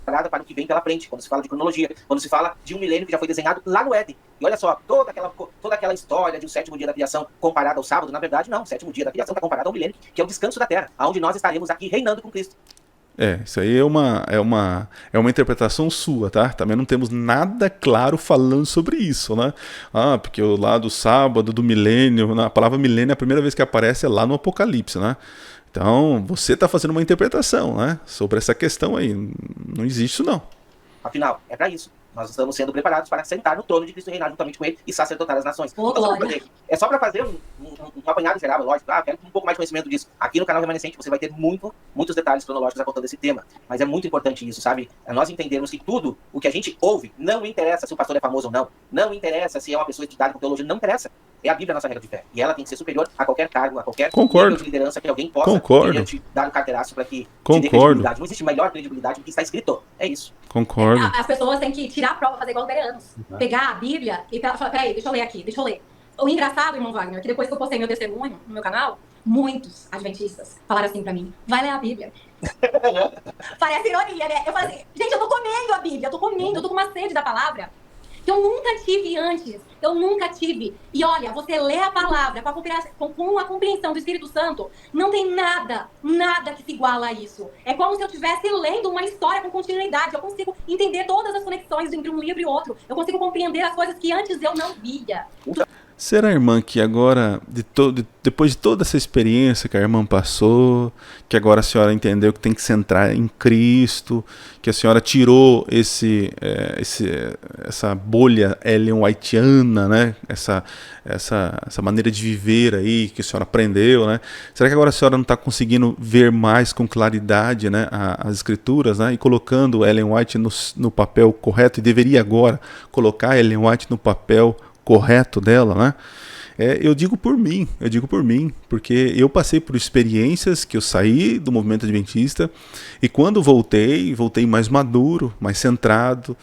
Para o que vem pela frente, quando se fala de cronologia, quando se fala de um milênio que já foi desenhado lá no Éden. E olha só, toda aquela história de um sétimo dia da criação comparado ao sábado, na verdade não, o sétimo dia da criação está comparado ao milênio, que é o descanso da terra, onde nós estaremos aqui reinando com Cristo. Isso aí é uma interpretação sua, tá? Também não temos nada claro falando sobre isso, né? Porque o lá do sábado, do milênio, a palavra milênio, a primeira vez que aparece é lá no Apocalipse, né? Então, você está fazendo uma interpretação, né? Sobre essa questão aí. Não existe isso, não. Afinal, é para isso. Nós estamos sendo preparados para sentar no trono de Cristo e reinar juntamente com ele e sacerdotar as nações. É só para fazer um apanhado geral, lógico. Quero um pouco mais de conhecimento disso. Aqui no canal Remanescente você vai ter muitos detalhes cronológicos apontando esse tema. Mas é muito importante isso, sabe? É nós entendermos que tudo o que a gente ouve, não interessa se o pastor é famoso ou não. Não interessa se é uma pessoa estudada com teologia, não interessa. É a Bíblia a nossa regra de fé. E ela tem que ser superior a qualquer cargo, a qualquer nível de liderança que alguém possa querer te dar um carteiraço para que te dê credibilidade. Não existe maior credibilidade do que está escrito. É isso. Concordo. As pessoas têm que tirar a prova, fazer igual os bereanos. Pegar a Bíblia e falar, peraí, deixa eu ler aqui, deixa eu ler. O engraçado, irmão Wagner, que depois que eu postei meu testemunho no meu canal, muitos adventistas falaram assim pra mim, vai ler a Bíblia. Parece ironia, né? Eu falei assim, gente, eu tô comendo a Bíblia, eu tô com uma sede da palavra que eu nunca tive antes, eu nunca tive. E olha, você lê a palavra com a compreensão do Espírito Santo, não tem nada que se iguala a isso. É como se eu estivesse lendo uma história com continuidade, eu consigo entender todas as conexões entre um livro e outro, eu consigo compreender as coisas que antes eu não via. Será, irmã, que agora, depois de toda essa experiência que a irmã passou, que agora a senhora entendeu que tem que centrar em Cristo, que a senhora tirou essa bolha Ellen Whiteana, né? Essa maneira de viver aí que a senhora aprendeu, né? Será que agora a senhora não está conseguindo ver mais com claridade, né, as escrituras, né? E colocando Ellen White no papel correto, e deveria agora colocar Ellen White no papel correto dela, né? Eu digo por mim, porque eu passei por experiências que eu saí do movimento adventista e quando voltei mais maduro, mais centrado,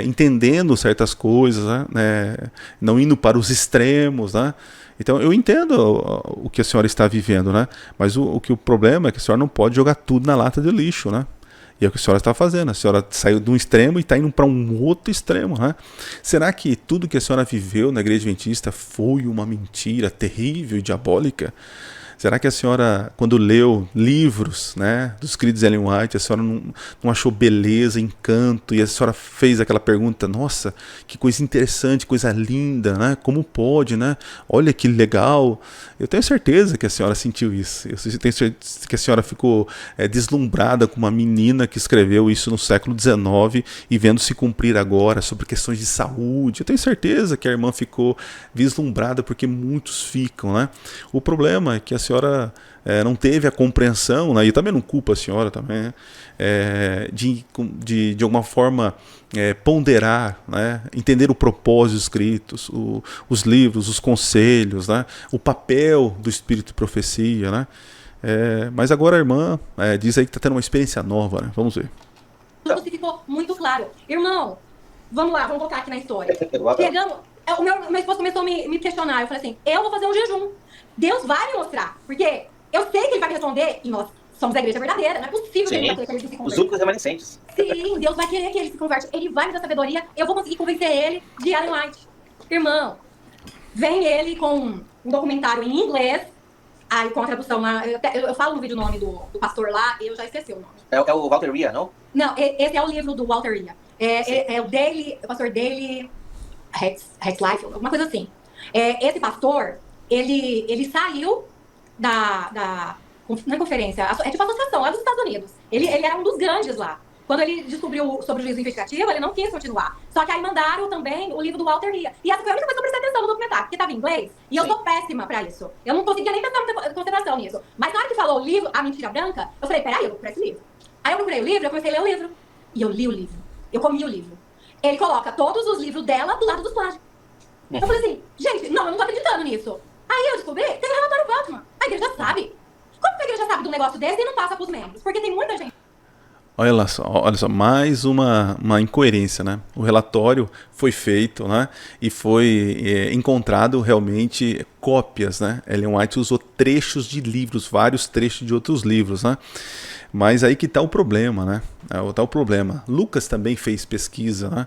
entendendo certas coisas, né? Não indo para os extremos, né? Então eu entendo o que a senhora está vivendo, né? Mas o problema é que a senhora não pode jogar tudo na lata de lixo, né? E é o que a senhora está fazendo. A senhora saiu de um extremo e está indo para um outro extremo, né? Será que tudo que a senhora viveu na igreja adventista foi uma mentira terrível e diabólica? Será que a senhora, quando leu livros, né, dos queridos Ellen White, a senhora não achou beleza, encanto, e a senhora fez aquela pergunta, nossa, que coisa interessante, coisa linda, né? Como pode, né? Olha que legal. Eu tenho certeza que a senhora sentiu isso. Eu tenho certeza que a senhora ficou deslumbrada com uma menina que escreveu isso no século XIX e vendo se cumprir agora sobre questões de saúde. Eu tenho certeza que a irmã ficou vislumbrada, porque muitos ficam, né? O problema é que a senhora não teve a compreensão, né? E eu também não culpo a senhora também, né? De alguma forma ponderar, né? Entender o propósito escritos, os livros, os conselhos, né? O papel do Espírito de Profecia, né? Mas agora a irmã diz aí que está tendo uma experiência nova, né? Vamos ver. Tudo ficou muito claro. Irmão, vamos lá, vamos voltar aqui na história. Chegamos, o meu esposo começou a me questionar. Eu falei assim, eu vou fazer um jejum. Deus vai me mostrar. Porque eu sei que ele vai me responder, e nós somos a igreja verdadeira, não é possível que ele vai querer que ele se converta. Os únicos remanescentes. Sim, Deus vai querer que ele se converte. Ele vai me dar sabedoria, eu vou conseguir convencer ele de Ellen White. Irmão, vem ele com um documentário em inglês, aí com a tradução lá, eu falo no vídeo o nome do pastor lá, eu já esqueci o nome. É o Walter Ria, não? Não, esse é o livro do Walter Ria. O pastor Daily Life, alguma coisa assim. Esse pastor, ele saiu não é conferência, é tipo associação lá dos Estados Unidos. Ele era um dos grandes lá. Quando ele descobriu sobre o juízo investigativo, ele não quis continuar. Só que aí mandaram também o livro do Walter Ria. E essa foi a única coisa que eu prestei atenção no documentário, porque estava em inglês, e eu sou péssima pra isso. Eu não conseguia nem prestar consideração nisso. Mas na hora que falou o livro, A Mentira Branca, eu falei, peraí, eu vou procurar esse livro. Aí eu procurei o livro, eu comecei a ler o livro. E eu li o livro. Eu comi o livro. Ele coloca todos os livros dela do lado dos plágios. Eu falei assim, gente, não, eu não tô acreditando nisso. Aí eu descobri, tem um relatório Batman. A igreja sabe. Como que a igreja sabe de um negócio desse e não passa pros membros? Porque tem muita gente. Olha só, mais uma incoerência, né? O relatório foi feito, né? E foi encontrado realmente cópias, né? Ellen White usou trechos de livros, vários trechos de outros livros, né? Mas aí que está o problema, né? Tá o problema. Lucas também fez pesquisa, né?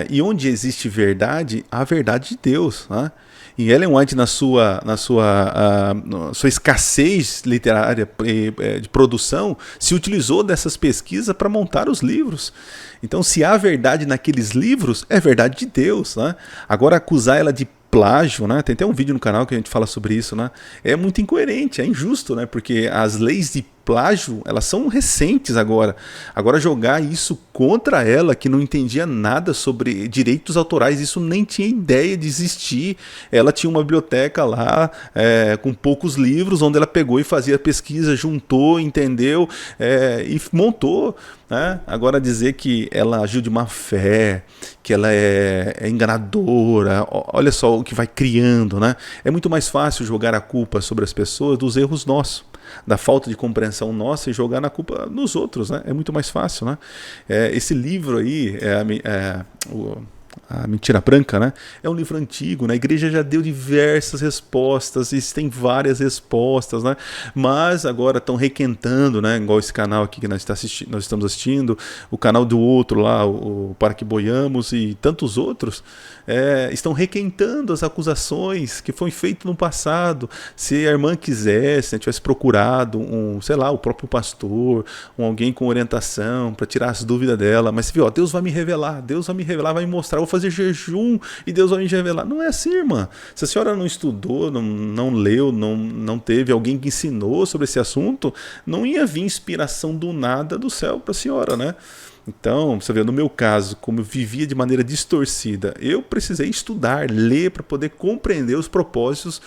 E onde existe verdade, há verdade de Deus, né? E Ellen White, na sua escassez literária de produção, se utilizou dessas pesquisas para montar os livros. Então, se há verdade naqueles livros, é verdade de Deus, né? Agora, acusar ela de plágio, né? Tem até um vídeo no canal que a gente fala sobre isso, né? É muito incoerente, é injusto, né? Porque as leis de plágio, elas são recentes agora. Agora jogar isso contra ela, que não entendia nada sobre direitos autorais, isso nem tinha ideia de existir. Ela tinha uma biblioteca lá, com poucos livros, onde ela pegou e fazia pesquisa, juntou, entendeu, e montou. Né? Agora dizer que ela agiu de má fé, que ela é enganadora, olha só o que vai criando, né? É muito mais fácil jogar a culpa sobre as pessoas dos erros nossos, da falta de compreensão nossa, e jogar na culpa nos outros, né? É muito mais fácil, né? Esse livro aí, A Mentira Branca, né? É um livro antigo, né? A igreja já deu diversas respostas, existem várias respostas, né? Mas agora estão requentando, né? Igual esse canal aqui que nós estamos assistindo, o canal do outro lá, o Para Que Boiamos e tantos outros, estão requentando as acusações que foram feitas no passado. Se a irmã quisesse, né, tivesse procurado sei lá, o próprio pastor, alguém com orientação para tirar as dúvidas dela, mas você viu, ó, Deus vai me revelar, vai me mostrar, eu vou fazer jejum e Deus vai me revelar. Não é assim, irmã. Se a senhora não estudou, não leu, não teve alguém que ensinou sobre esse assunto, não ia vir inspiração do nada do céu para a senhora, né? Então, você vê, no meu caso, como eu vivia de maneira distorcida, eu precisei estudar, ler, para poder compreender os propósitos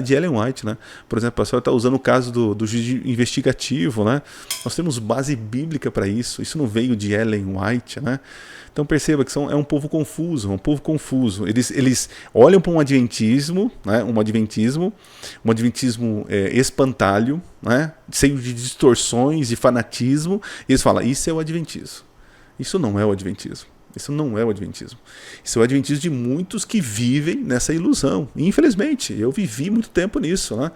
de Ellen White, né? Por exemplo, a senhora está usando o caso do juiz investigativo, né? Nós temos base bíblica para isso. Isso não veio de Ellen White, né? Então perceba que é um povo confuso, Eles olham para um adventismo, né? Um adventismo espantalho, né? Cheio de distorções e fanatismo, e eles falam, isso é o adventismo. Isso não é o adventismo. Isso não é o adventismo. Isso é o adventismo de muitos que vivem nessa ilusão. E, infelizmente, eu vivi muito tempo nisso, né?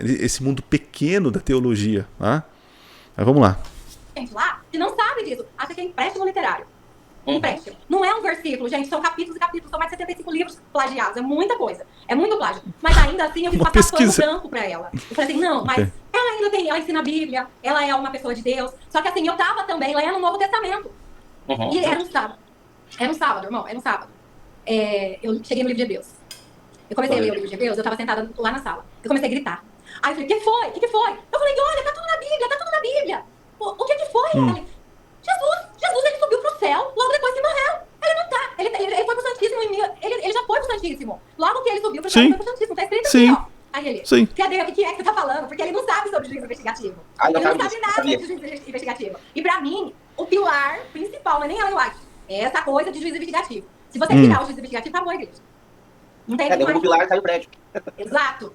Esse mundo pequeno da teologia. Tá? Mas vamos lá. Gente lá que não sabe disso, acha que é empréstimo literário. Empréstimo. Não é um versículo, gente, são capítulos e capítulos, são mais de 75 livros plagiados, é muita coisa, é muito plágio. Mas ainda assim eu quis passar pano branco pra ela. Eu falei assim, não, mas ela ensina a Bíblia, ela é uma pessoa de Deus. Só que assim, eu tava também lendo o Novo Testamento. E era um sábado. Era um sábado, irmão, era um sábado. Eu cheguei no livro de Hebreus. Eu comecei a ler o livro de Hebreus, eu tava sentada lá na sala. Eu comecei a gritar. Aí eu falei, o que foi? O que foi? Eu falei, olha, tá tudo na Bíblia, tá tudo na Bíblia. O que foi, Ellen? Jesus, ele subiu pro céu, logo depois que morreu. Ele não tá. Ele foi pro Santíssimo. Ele já foi pro Santíssimo. Logo que ele subiu pro céu, ele foi pro Santíssimo. Tá escrito aqui, ó. Aí ele, cadê? O que é que você tá falando? Porque ele não sabe sobre juízo investigativo. Ele não sabe nada sobre juízo investigativo. E pra mim, o pilar principal, não é nem Ellen White, é essa coisa de juízo investigativo. Se você tirar o juízo investigativo, acabou a igreja. Não tem derruba o pilar, cai o prédio. Exato.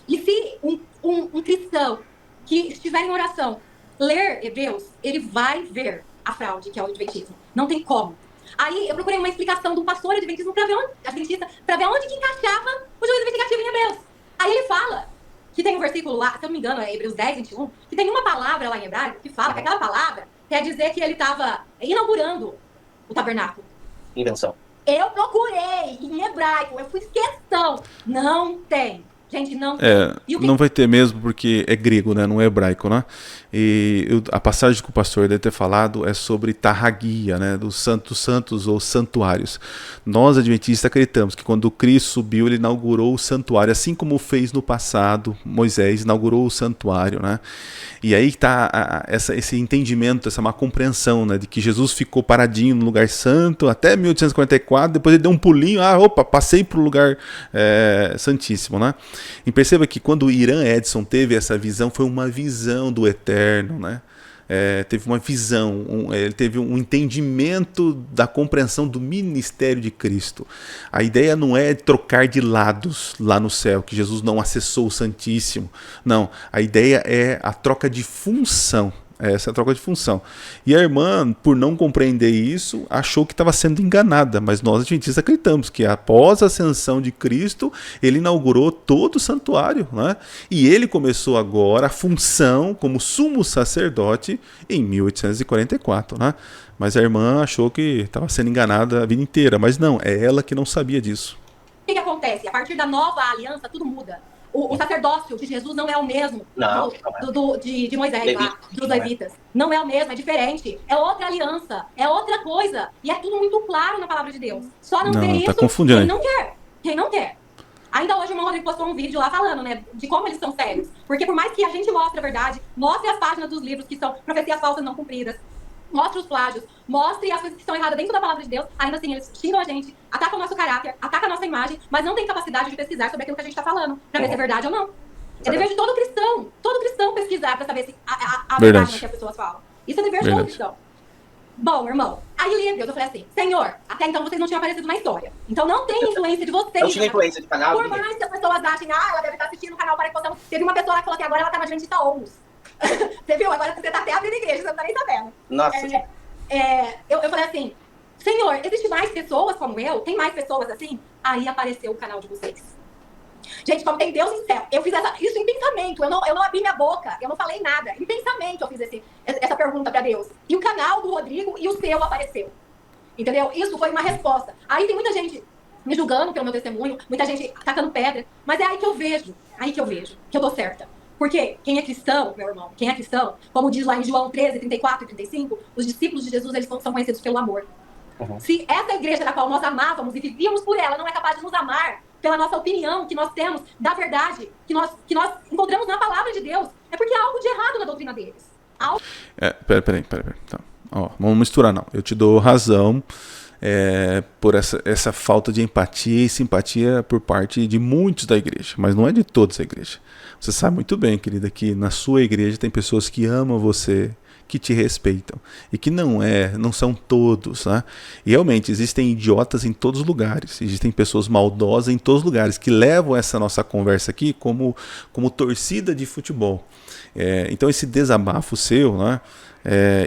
E se um cristão que estiver em oração ler Hebreus, ele vai ver a fraude que é o adventismo. Não tem como. Aí eu procurei uma explicação de um pastor adventista para ver onde que encaixava o juízo investigativo em Hebreus. Aí ele fala que tem um versículo lá, se eu não me engano, é Hebreus 10, 21, que tem uma palavra lá em hebraico que fala que aquela palavra quer dizer que ele estava inaugurando o tabernáculo. Invenção. Eu procurei em hebraico, eu fiz questão. Não tem. Gente, não. Não vai ter mesmo, porque é grego, né? Não é hebraico, né? E a passagem que o pastor deve ter falado é sobre Tarraguia, né? Dos santos ou santuários. Nós, adventistas, acreditamos que quando Cristo subiu, ele inaugurou o santuário, assim como fez no passado, Moisés inaugurou o santuário, né? E aí está esse entendimento, essa má compreensão, né? De que Jesus ficou paradinho no lugar santo até 1844, depois ele deu um pulinho, passei para o lugar santíssimo, né? E perceba que quando o Irã Edson teve essa visão, foi uma visão do eterno, né? Teve uma visão, ele teve um entendimento da compreensão do ministério de Cristo. A ideia não é trocar de lados lá no céu, que Jesus não acessou o Santíssimo. Não, a ideia é a troca de função. Essa é a troca de função. E a irmã, por não compreender isso, achou que estava sendo enganada, mas nós adventistas acreditamos que após a ascensão de Cristo, ele inaugurou todo o santuário, né? E ele começou agora a função como sumo sacerdote em 1844, né? Mas a irmã achou que estava sendo enganada a vida inteira, mas não, é ela que não sabia disso. O que acontece? A partir da nova aliança, tudo muda. O sacerdócio de Jesus não é o mesmo de Moisés, lá, dos levitas. Não é o mesmo, é diferente. É outra aliança, é outra coisa. E é tudo muito claro na palavra de Deus. Só não vê isso confundindo. quem não quer. Quem não quer. Ainda hoje o irmão Rodrigo postou um vídeo lá falando, né, de como eles são sérios. Porque por mais que a gente mostre a verdade, mostre as páginas dos livros que são profecias falsas não cumpridas, mostre os plágios, mostre as coisas que estão erradas dentro da palavra de Deus, ainda assim eles xingam a gente, atacam o nosso caráter, atacam a nossa imagem, mas não tem capacidade de pesquisar sobre aquilo que a gente está falando, para ver se é verdade ou não. É dever de todo cristão pesquisar para saber se a verdade que as pessoas falam. Isso é dever de todo cristão. Bom, irmão, aí li Deus, eu falei assim, Senhor, até então vocês não tinham aparecido na história, então não tem influência de vocês. Não tinha influência de canal. Por mais que as pessoas achem, ela deve estar assistindo o canal para que possamos... Teve uma pessoa lá que falou que agora ela tá na Adventista ONUS. Você viu? Agora você tá até abrindo igreja, você não tá nem sabendo. Nossa. Eu falei assim, Senhor, existe mais pessoas como eu? Tem mais pessoas assim? Aí apareceu o canal de vocês. Gente, como tem Deus em céu, eu fiz isso em pensamento, eu não abri minha boca, eu não falei nada. Em pensamento eu fiz essa pergunta pra Deus. E o canal do Rodrigo e o seu apareceu. Entendeu? Isso foi uma resposta. Aí tem muita gente me julgando pelo meu testemunho, muita gente atacando pedra, mas é aí que eu vejo que eu tô certa. Porque quem é cristão, meu irmão, quem é cristão, como diz lá em João 13, 34 e 35, os discípulos de Jesus, eles são conhecidos pelo amor. Uhum. Se essa igreja da qual nós amávamos e vivíamos por ela não é capaz de nos amar pela nossa opinião que nós temos da verdade, que nós encontramos na palavra de Deus, é porque há algo de errado na doutrina deles. Peraí. Então, vamos misturar não. Eu te dou razão por essa falta de empatia e simpatia por parte de muitos da igreja, mas não é de todos a igreja. Você sabe muito bem, querida, que na sua igreja tem pessoas que amam você, que te respeitam, e que não são todos, né? E realmente existem idiotas em todos os lugares, existem pessoas maldosas em todos os lugares, que levam essa nossa conversa aqui como torcida de futebol. Então esse desabafo seu, né?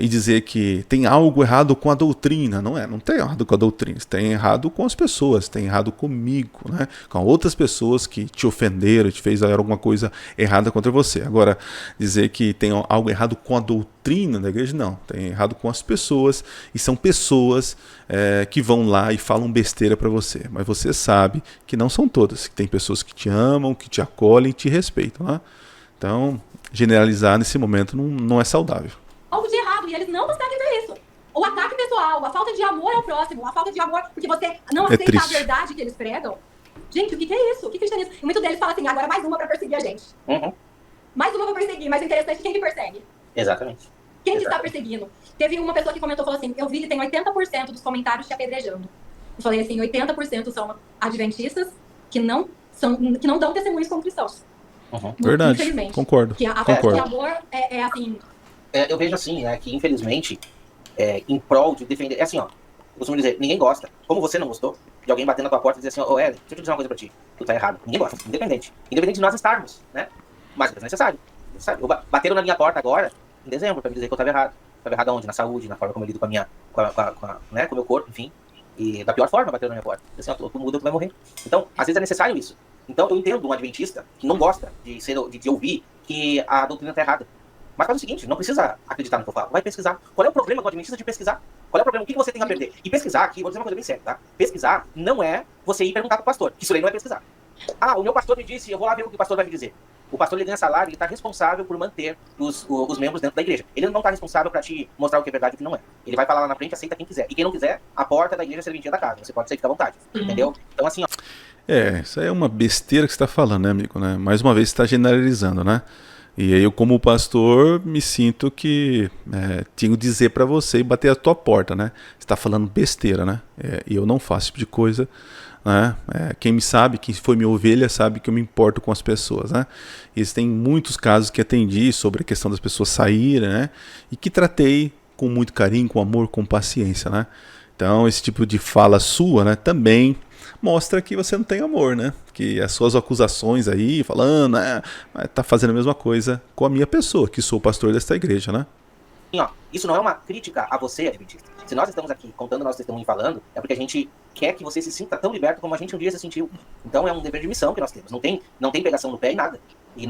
E dizer que tem algo errado com a doutrina, não tem errado com a doutrina, tem errado com as pessoas, tem errado comigo, né? Com outras pessoas que te ofenderam, te fez alguma coisa errada contra você. Agora, dizer que tem algo errado com a doutrina da igreja, não, tem errado com as pessoas, e são pessoas que vão lá e falam besteira para você, mas você sabe que não são todas, que tem pessoas que te amam, que te acolhem e te respeitam, né? Então, generalizar nesse momento não é saudável. Algo de errado, e eles não conseguem ver isso. O ataque pessoal, a falta de amor ao próximo, a falta de amor porque você não aceita a verdade que eles pregam. Gente, o que é isso? O que é cristianismo? E muitos deles falam assim, agora mais uma pra perseguir a gente. Uhum. Mais uma pra perseguir, mas o interessante é quem que persegue. Exatamente. Quem que está perseguindo? Teve uma pessoa que comentou, falou assim, eu vi que tem 80% dos comentários te apedrejando. Eu falei assim, 80% são adventistas que não dão testemunhos como cristãos. Uhum. Verdade, infelizmente. Concordo. Que a falta de amor é assim... eu vejo assim, que infelizmente, em prol de defender... É assim, eu costumo dizer, ninguém gosta. Como você não gostou de alguém bater na tua porta e dizer assim, Ellen, deixa eu te dizer uma coisa pra ti. Tu tá errado. Ninguém gosta, independente. Independente de nós estarmos, né? Mas é necessário. Bateram na minha porta agora, em dezembro, pra me dizer que eu tava errado. Tava errado aonde? Na saúde, na forma como eu lido com o meu corpo, enfim. E da pior forma bateram na minha porta. Assim, tu muda, tu vai morrer. Então, às vezes é necessário isso. Então, eu entendo um adventista que não gosta de ouvir que a doutrina tá errada. Mas faz o seguinte, não precisa acreditar no que eu falo, vai pesquisar. Qual é o problema do adventista de pesquisar? Qual é o problema? O que você tem a perder? E pesquisar aqui, vou dizer uma coisa bem séria, tá? Pesquisar não é você ir perguntar pro pastor, que isso aí não é pesquisar. O meu pastor me disse, eu vou lá ver o que o pastor vai me dizer. O pastor, ele ganha salário, ele está responsável por manter os membros dentro da igreja. Ele não está responsável para te mostrar o que é verdade e o que não é. Ele vai falar lá na frente, aceita quem quiser. E quem não quiser, a porta da igreja é serventia da casa. Você pode sair, fica à vontade. Entendeu? Então, assim, isso aí é uma besteira que você está falando, né, amigo? Né? Mais uma vez, você está generalizando, né? E aí eu, como pastor, me sinto que tenho que dizer para você e bater a tua porta, né? Você está falando besteira, né? E eu não faço esse tipo de coisa, né? Quem me sabe, quem foi minha ovelha, sabe que eu me importo com as pessoas, né? Existem muitos casos que atendi sobre a questão das pessoas saírem, né? E que tratei com muito carinho, com amor, com paciência, né? Então, esse tipo de fala sua, né, também mostra que você não tem amor, né? Que as suas acusações aí, falando, tá fazendo a mesma coisa com a minha pessoa, que sou o pastor desta igreja, né? ó, isso não é uma crítica a você, adventista. Se nós estamos aqui contando nosso testemunho e falando, é porque a gente quer que você se sinta tão liberto como a gente um dia se sentiu. Então é um dever de missão que nós temos. Não tem pegação no pé e nada. E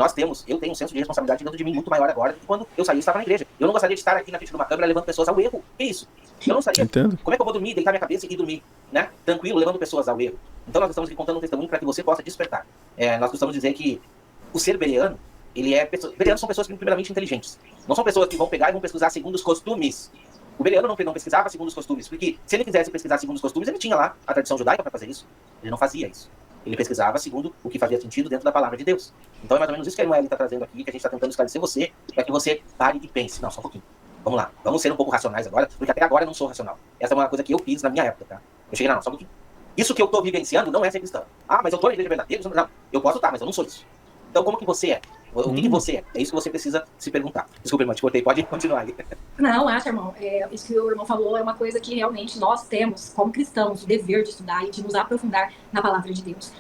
eu tenho um senso de responsabilidade dentro de mim muito maior agora do que quando eu saí e estava na igreja. Eu não gostaria de estar aqui na frente de uma câmera levando pessoas ao erro. Que isso? Eu não sabia. Entendo. Como é que eu vou dormir, deitar minha cabeça e dormir, né? Tranquilo, levando pessoas ao erro. Então nós estamos aqui contando um testemunho para que você possa despertar. Nós costumamos dizer que o ser bereano, bereanos são pessoas primeiramente inteligentes. Não são pessoas que vão pegar e vão pesquisar segundo os costumes. O bereano não pesquisava segundo os costumes, porque se ele quisesse pesquisar segundo os costumes, ele tinha lá a tradição judaica para fazer isso. Ele não fazia isso. Ele pesquisava segundo o que fazia sentido dentro da palavra de Deus. Então é mais ou menos isso que a Emanuele está trazendo aqui, que a gente está tentando esclarecer você, para que você pare e pense. Não, só um pouquinho. Vamos lá, vamos ser um pouco racionais agora, porque até agora eu não sou racional. Essa é uma coisa que eu fiz na minha época, tá? Eu cheguei, não, só um pouquinho. Isso que eu estou vivenciando não é ser cristão. Ah, mas eu estou na igreja verdadeira? Não, eu posso estar, mas eu não sou isso. Então como que você é? O que você é? É isso que você precisa se perguntar. Desculpa, irmão, te cortei. Pode continuar aí. Não, acho, irmão. Isso que o irmão falou é uma coisa que realmente nós temos, como cristãos, o dever de estudar e de nos aprofundar na palavra de Deus.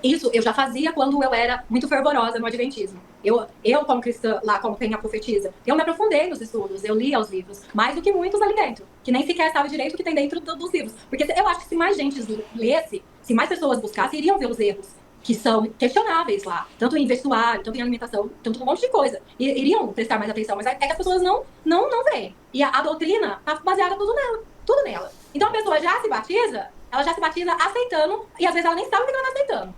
Isso eu já fazia quando eu era muito fervorosa no adventismo. Eu como cristã, lá como tem a profetisa, eu me aprofundei nos estudos, eu lia os livros, mais do que muitos ali dentro, que nem sequer sabem direito o que tem dentro dos livros. Porque eu acho que se mais gente lesse, se mais pessoas buscassem, iriam ver os erros que são questionáveis lá, tanto em vestuário, tanto em alimentação, tanto um monte de coisa. E iriam prestar mais atenção, mas é que as pessoas não veem. E a doutrina tá baseada tudo nela. Então a pessoa já se batiza, ela já se batiza aceitando, e às vezes ela nem sabe o que ela tá aceitando.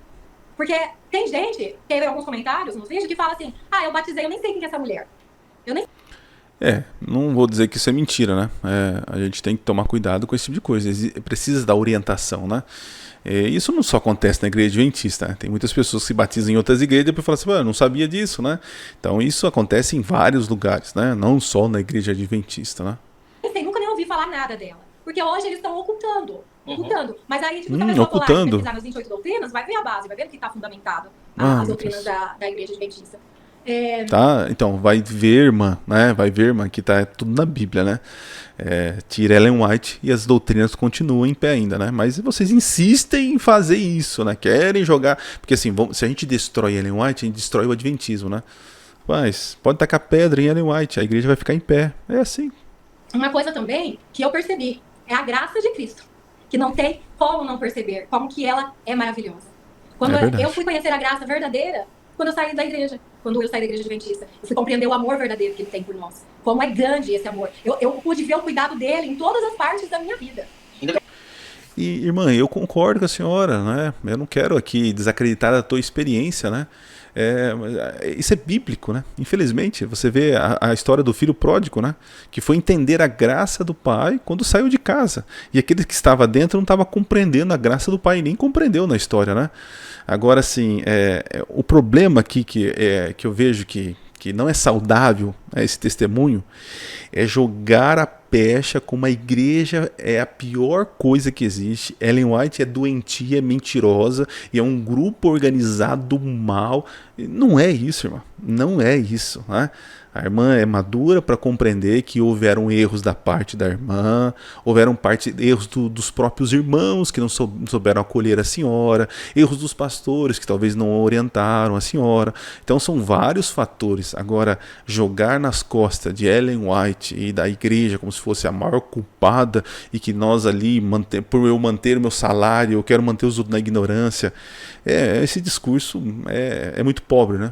Porque tem gente, teve alguns comentários nos vídeos, que fala assim, eu batizei, eu nem sei quem é essa mulher. Eu nem não vou dizer que isso é mentira, né? A gente tem que tomar cuidado com esse tipo de coisa. Precisa da orientação, né? Isso não só acontece na igreja adventista, né? Tem muitas pessoas que se batizam em outras igrejas e depois falam assim, eu não sabia disso, né? Então isso acontece em vários lugares, né? Não só na igreja adventista, né? Nunca nem ouvi falar nada dela. Porque hoje eles estão ocultando. Mas aí, tipo, ocultando. pesquisar nas 28 doutrinas, vai ver a base, vai ver o que está fundamentado as doutrinas da igreja adventista. Tá, então vai ver, irmã, né? Vai ver, irmã, que tá tudo na Bíblia, né? Tira Ellen White e as doutrinas continuam em pé ainda, né? Mas vocês insistem em fazer isso, né? Querem jogar, porque assim, se a gente destrói Ellen White, a gente destrói o adventismo, né? Mas pode tacar pedra em Ellen White, a igreja vai ficar em pé. É assim. Uma coisa também que eu percebi é a graça de Cristo, que não tem como não perceber, como que ela é maravilhosa. Quando eu fui conhecer a graça verdadeira, quando eu saí da igreja, adventista, eu fui compreender o amor verdadeiro que ele tem por nós. Como é grande esse amor. Eu pude ver o cuidado dele em todas as partes da minha vida. E, irmã, eu concordo com a senhora, né? Eu não quero aqui desacreditar a tua experiência, né? Isso é bíblico, né? Infelizmente, você vê a história do filho pródigo, né? Que foi entender a graça do pai quando saiu de casa. E aquele que estava dentro não estava compreendendo a graça do pai, nem compreendeu na história, né? Agora, assim, o problema aqui que eu vejo que não é saudável, esse testemunho, é jogar a pecha como a igreja é a pior coisa que existe. Ellen White é doentia, é mentirosa e é um grupo organizado do mal. Não é isso, irmão. Não é isso, né? A irmã é madura para compreender que houveram erros da parte da irmã, houveram erros dos próprios irmãos que não souberam acolher a senhora, erros dos pastores que talvez não orientaram a senhora. Então são vários fatores. Agora, jogar nas costas de Ellen White e da igreja como se fosse a maior culpada e que nós ali, por eu manter o meu salário, eu quero manter os outros na ignorância, esse discurso é muito pobre, né?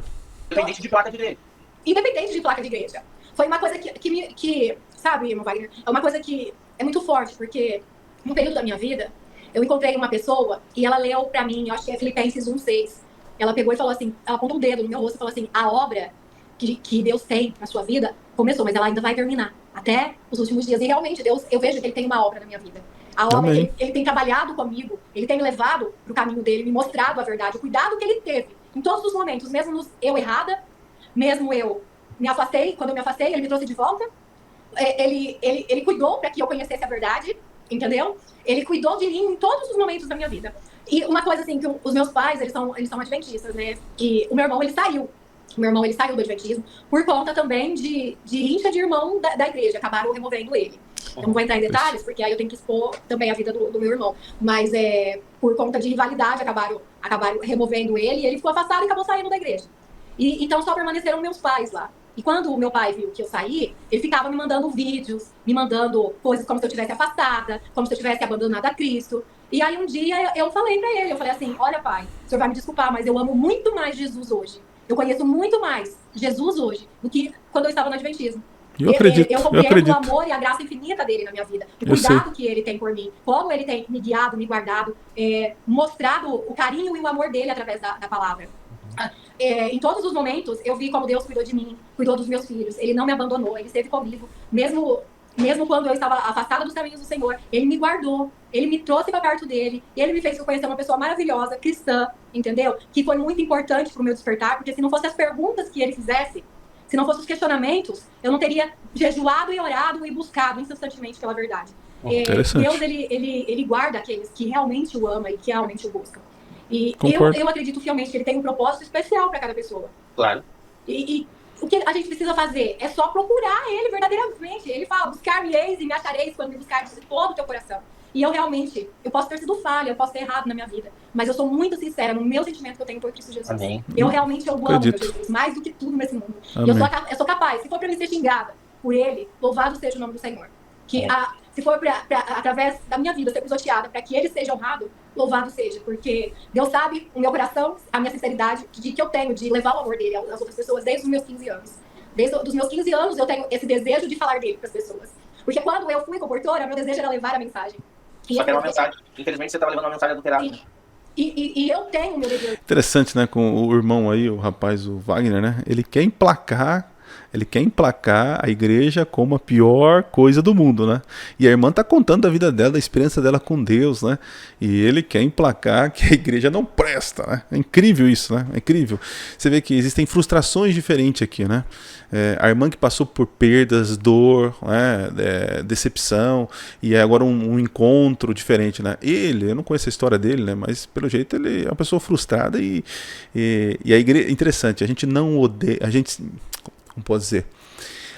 Independente de placa de igreja. Independente de placa de igreja. Foi uma coisa que sabe, irmão Wagner, é uma coisa que é muito forte, porque num período da minha vida, eu encontrei uma pessoa e ela leu pra mim, eu acho que é Filipenses 1:6. Ela pegou e falou assim, ela apontou um dedo no meu rosto e falou assim, a obra que Deus tem na sua vida começou, mas ela ainda vai terminar, até os últimos dias. E realmente, Deus, eu vejo que Ele tem uma obra na minha vida. A obra, ele tem trabalhado comigo, Ele tem me levado pro caminho dele, me mostrado a verdade, o cuidado que Ele teve em todos os momentos, mesmo eu errada, mesmo eu me afastei, quando eu me afastei, Ele me trouxe de volta. Ele cuidou para que eu conhecesse a verdade, entendeu? Ele cuidou de mim em todos os momentos da minha vida. E uma coisa assim, que os meus pais, eles são adventistas, né? E o meu irmão, ele saiu do adventismo por conta também de rincha de irmão da igreja. Acabaram removendo ele. Eu não vou entrar em detalhes, porque aí eu tenho que expor também a vida do meu irmão. Mas por conta de rivalidade, acabaram removendo ele, e ele ficou afastado e acabou saindo da igreja. Então só permaneceram meus pais lá. E quando o meu pai viu que eu saí, ele ficava me mandando vídeos, me mandando coisas como se eu tivesse afastada, como se eu tivesse abandonado a Cristo. E aí um dia eu falei pra ele, eu falei assim, olha pai, o senhor vai me desculpar, mas eu amo muito mais Jesus hoje. Eu conheço muito mais Jesus hoje do que quando eu estava no Adventismo. Eu acredito, eu compreendo o amor e a graça infinita dele na minha vida. O cuidado que ele tem por mim. Como ele tem me guiado, me guardado, mostrado o carinho e o amor dele através da palavra. Em todos os momentos, eu vi como Deus cuidou de mim, cuidou dos meus filhos. Ele não me abandonou, ele esteve comigo. Mesmo quando eu estava afastada dos caminhos do Senhor, ele me guardou. Ele me trouxe para perto dele. E ele me fez conhecer uma pessoa maravilhosa, cristã, entendeu? Que foi muito importante para o meu despertar, porque se não fossem as perguntas que ele fizesse, se não fossem os questionamentos, eu não teria jejuado e orado e buscado incessantemente pela verdade. Deus, ele guarda aqueles que realmente o amam e que realmente o buscam. E eu acredito fielmente que ele tem um propósito especial para cada pessoa. Claro. E o que a gente precisa fazer é só procurar ele verdadeiramente. Ele fala, buscar-me-eis e me achareis quando me buscardes de todo o teu coração. E eu posso ter sido falha, eu posso ter errado na minha vida, mas eu sou muito sincera no meu sentimento que eu tenho por Cristo Jesus. Amém. Eu amo meu Jesus, mais do que tudo nesse mundo. E eu sou capaz, se for para mim ser xingada por ele, louvado seja o nome do Senhor. Se for através da minha vida ser pisoteada, para que ele seja honrado, louvado seja. Porque Deus sabe o meu coração, a minha sinceridade que eu tenho de levar o amor dele às outras pessoas desde os meus 15 anos. Desde os meus 15 anos eu tenho esse desejo de falar dele para as pessoas. Porque quando eu fui comportora, meu desejo era levar a mensagem. Só que era uma mensagem. Infelizmente você estava levando uma mensagem adulterada. E eu tenho meu desejo. Interessante, né? Com o irmão aí, o rapaz, o Wagner, né? Ele quer emplacar a igreja como a pior coisa do mundo, né? E a irmã tá contando da vida dela, da experiência dela com Deus, né? E ele quer emplacar que a igreja não presta, né? É incrível isso, né? É incrível. Você vê que existem frustrações diferentes aqui, né? A irmã que passou por perdas, dor, né? Decepção, e é agora um encontro diferente, né? Eu não conheço a história dele, né? Mas pelo jeito ele é uma pessoa frustrada e a igreja, interessante, a gente não odeia, como pode dizer,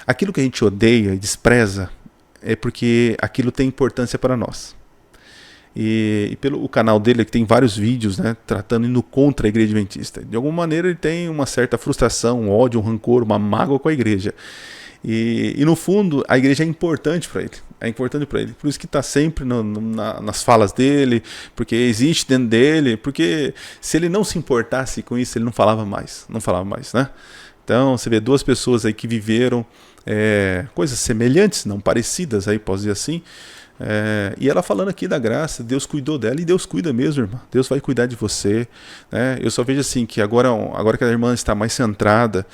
aquilo que a gente odeia e despreza é porque aquilo tem importância para nós. E pelo canal dele, que tem vários vídeos, né, indo contra a igreja adventista. De alguma maneira ele tem uma certa frustração, um ódio, um rancor, uma mágoa com a igreja. E no fundo a igreja é importante para ele. É importante para ele. Por isso que está sempre nas falas dele, porque existe dentro dele, porque se ele não se importasse com isso, ele não falava mais, né? Então, você vê duas pessoas aí que viveram coisas semelhantes, não parecidas, aí posso dizer assim, e ela falando aqui da graça, Deus cuidou dela, e Deus cuida mesmo, irmã. Deus vai cuidar de você, né? Eu só vejo assim, que agora que a irmã está mais centrada,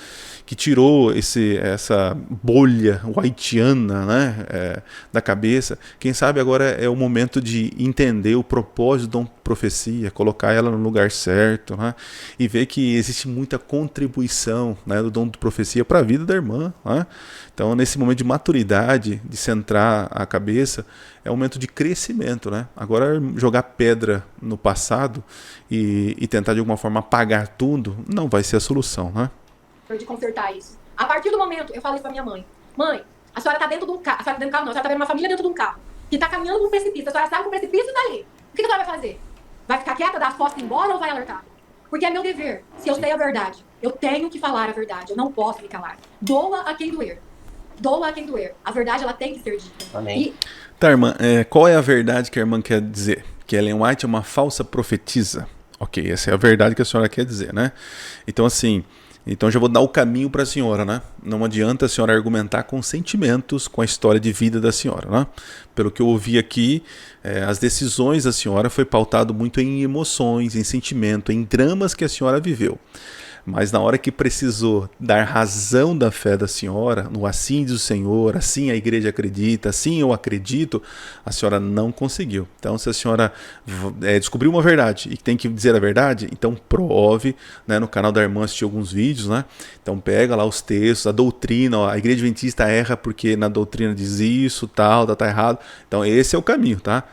que tirou essa bolha whiteana, né, da cabeça, quem sabe agora é o momento de entender o propósito do dom de profecia, colocar ela no lugar certo, né, e ver que existe muita contribuição, né, do dom de profecia para a vida da irmã, né? Então, nesse momento de maturidade, de centrar a cabeça, é um momento de crescimento, né? Agora, jogar pedra no passado e tentar de alguma forma apagar tudo, não vai ser a solução, né? De consertar isso. A partir do momento, eu falo isso pra minha mãe. Mãe, a senhora tá dentro de um carro. A senhora tá dentro de um carro, não. A senhora tá vendo uma família dentro de um carro. Que tá caminhando com um precipício. A senhora sabe que o precipício tá ali. O que a senhora vai fazer? Vai ficar quieta, dar as costas e ir embora ou vai alertar? Porque é meu dever. Se eu sei a verdade, eu tenho que falar a verdade. Eu não posso me calar. Doa a quem doer. Doa a quem doer. A verdade, ela tem que ser dita. Amém. Tá, irmã, qual é a verdade que a irmã quer dizer? Que Ellen White é uma falsa profetisa. Ok, essa é a verdade que a senhora quer dizer, né? Então, assim... Então já vou dar o caminho para a senhora, né? Não adianta a senhora argumentar com sentimentos, com a história de vida da senhora, né? Pelo que eu ouvi aqui, as decisões da senhora foi pautado muito em emoções, em sentimento, em dramas que a senhora viveu. Mas na hora que precisou dar razão da fé da senhora, no assim diz o Senhor, assim a igreja acredita, assim eu acredito, a senhora não conseguiu. Então, se a senhora descobriu uma verdade e tem que dizer a verdade, então prove, né? No canal da irmã assisti alguns vídeos, né? Então pega lá os textos, a doutrina, ó, a igreja adventista erra porque na doutrina diz isso, tal, tá errado. Então esse é o caminho, tá?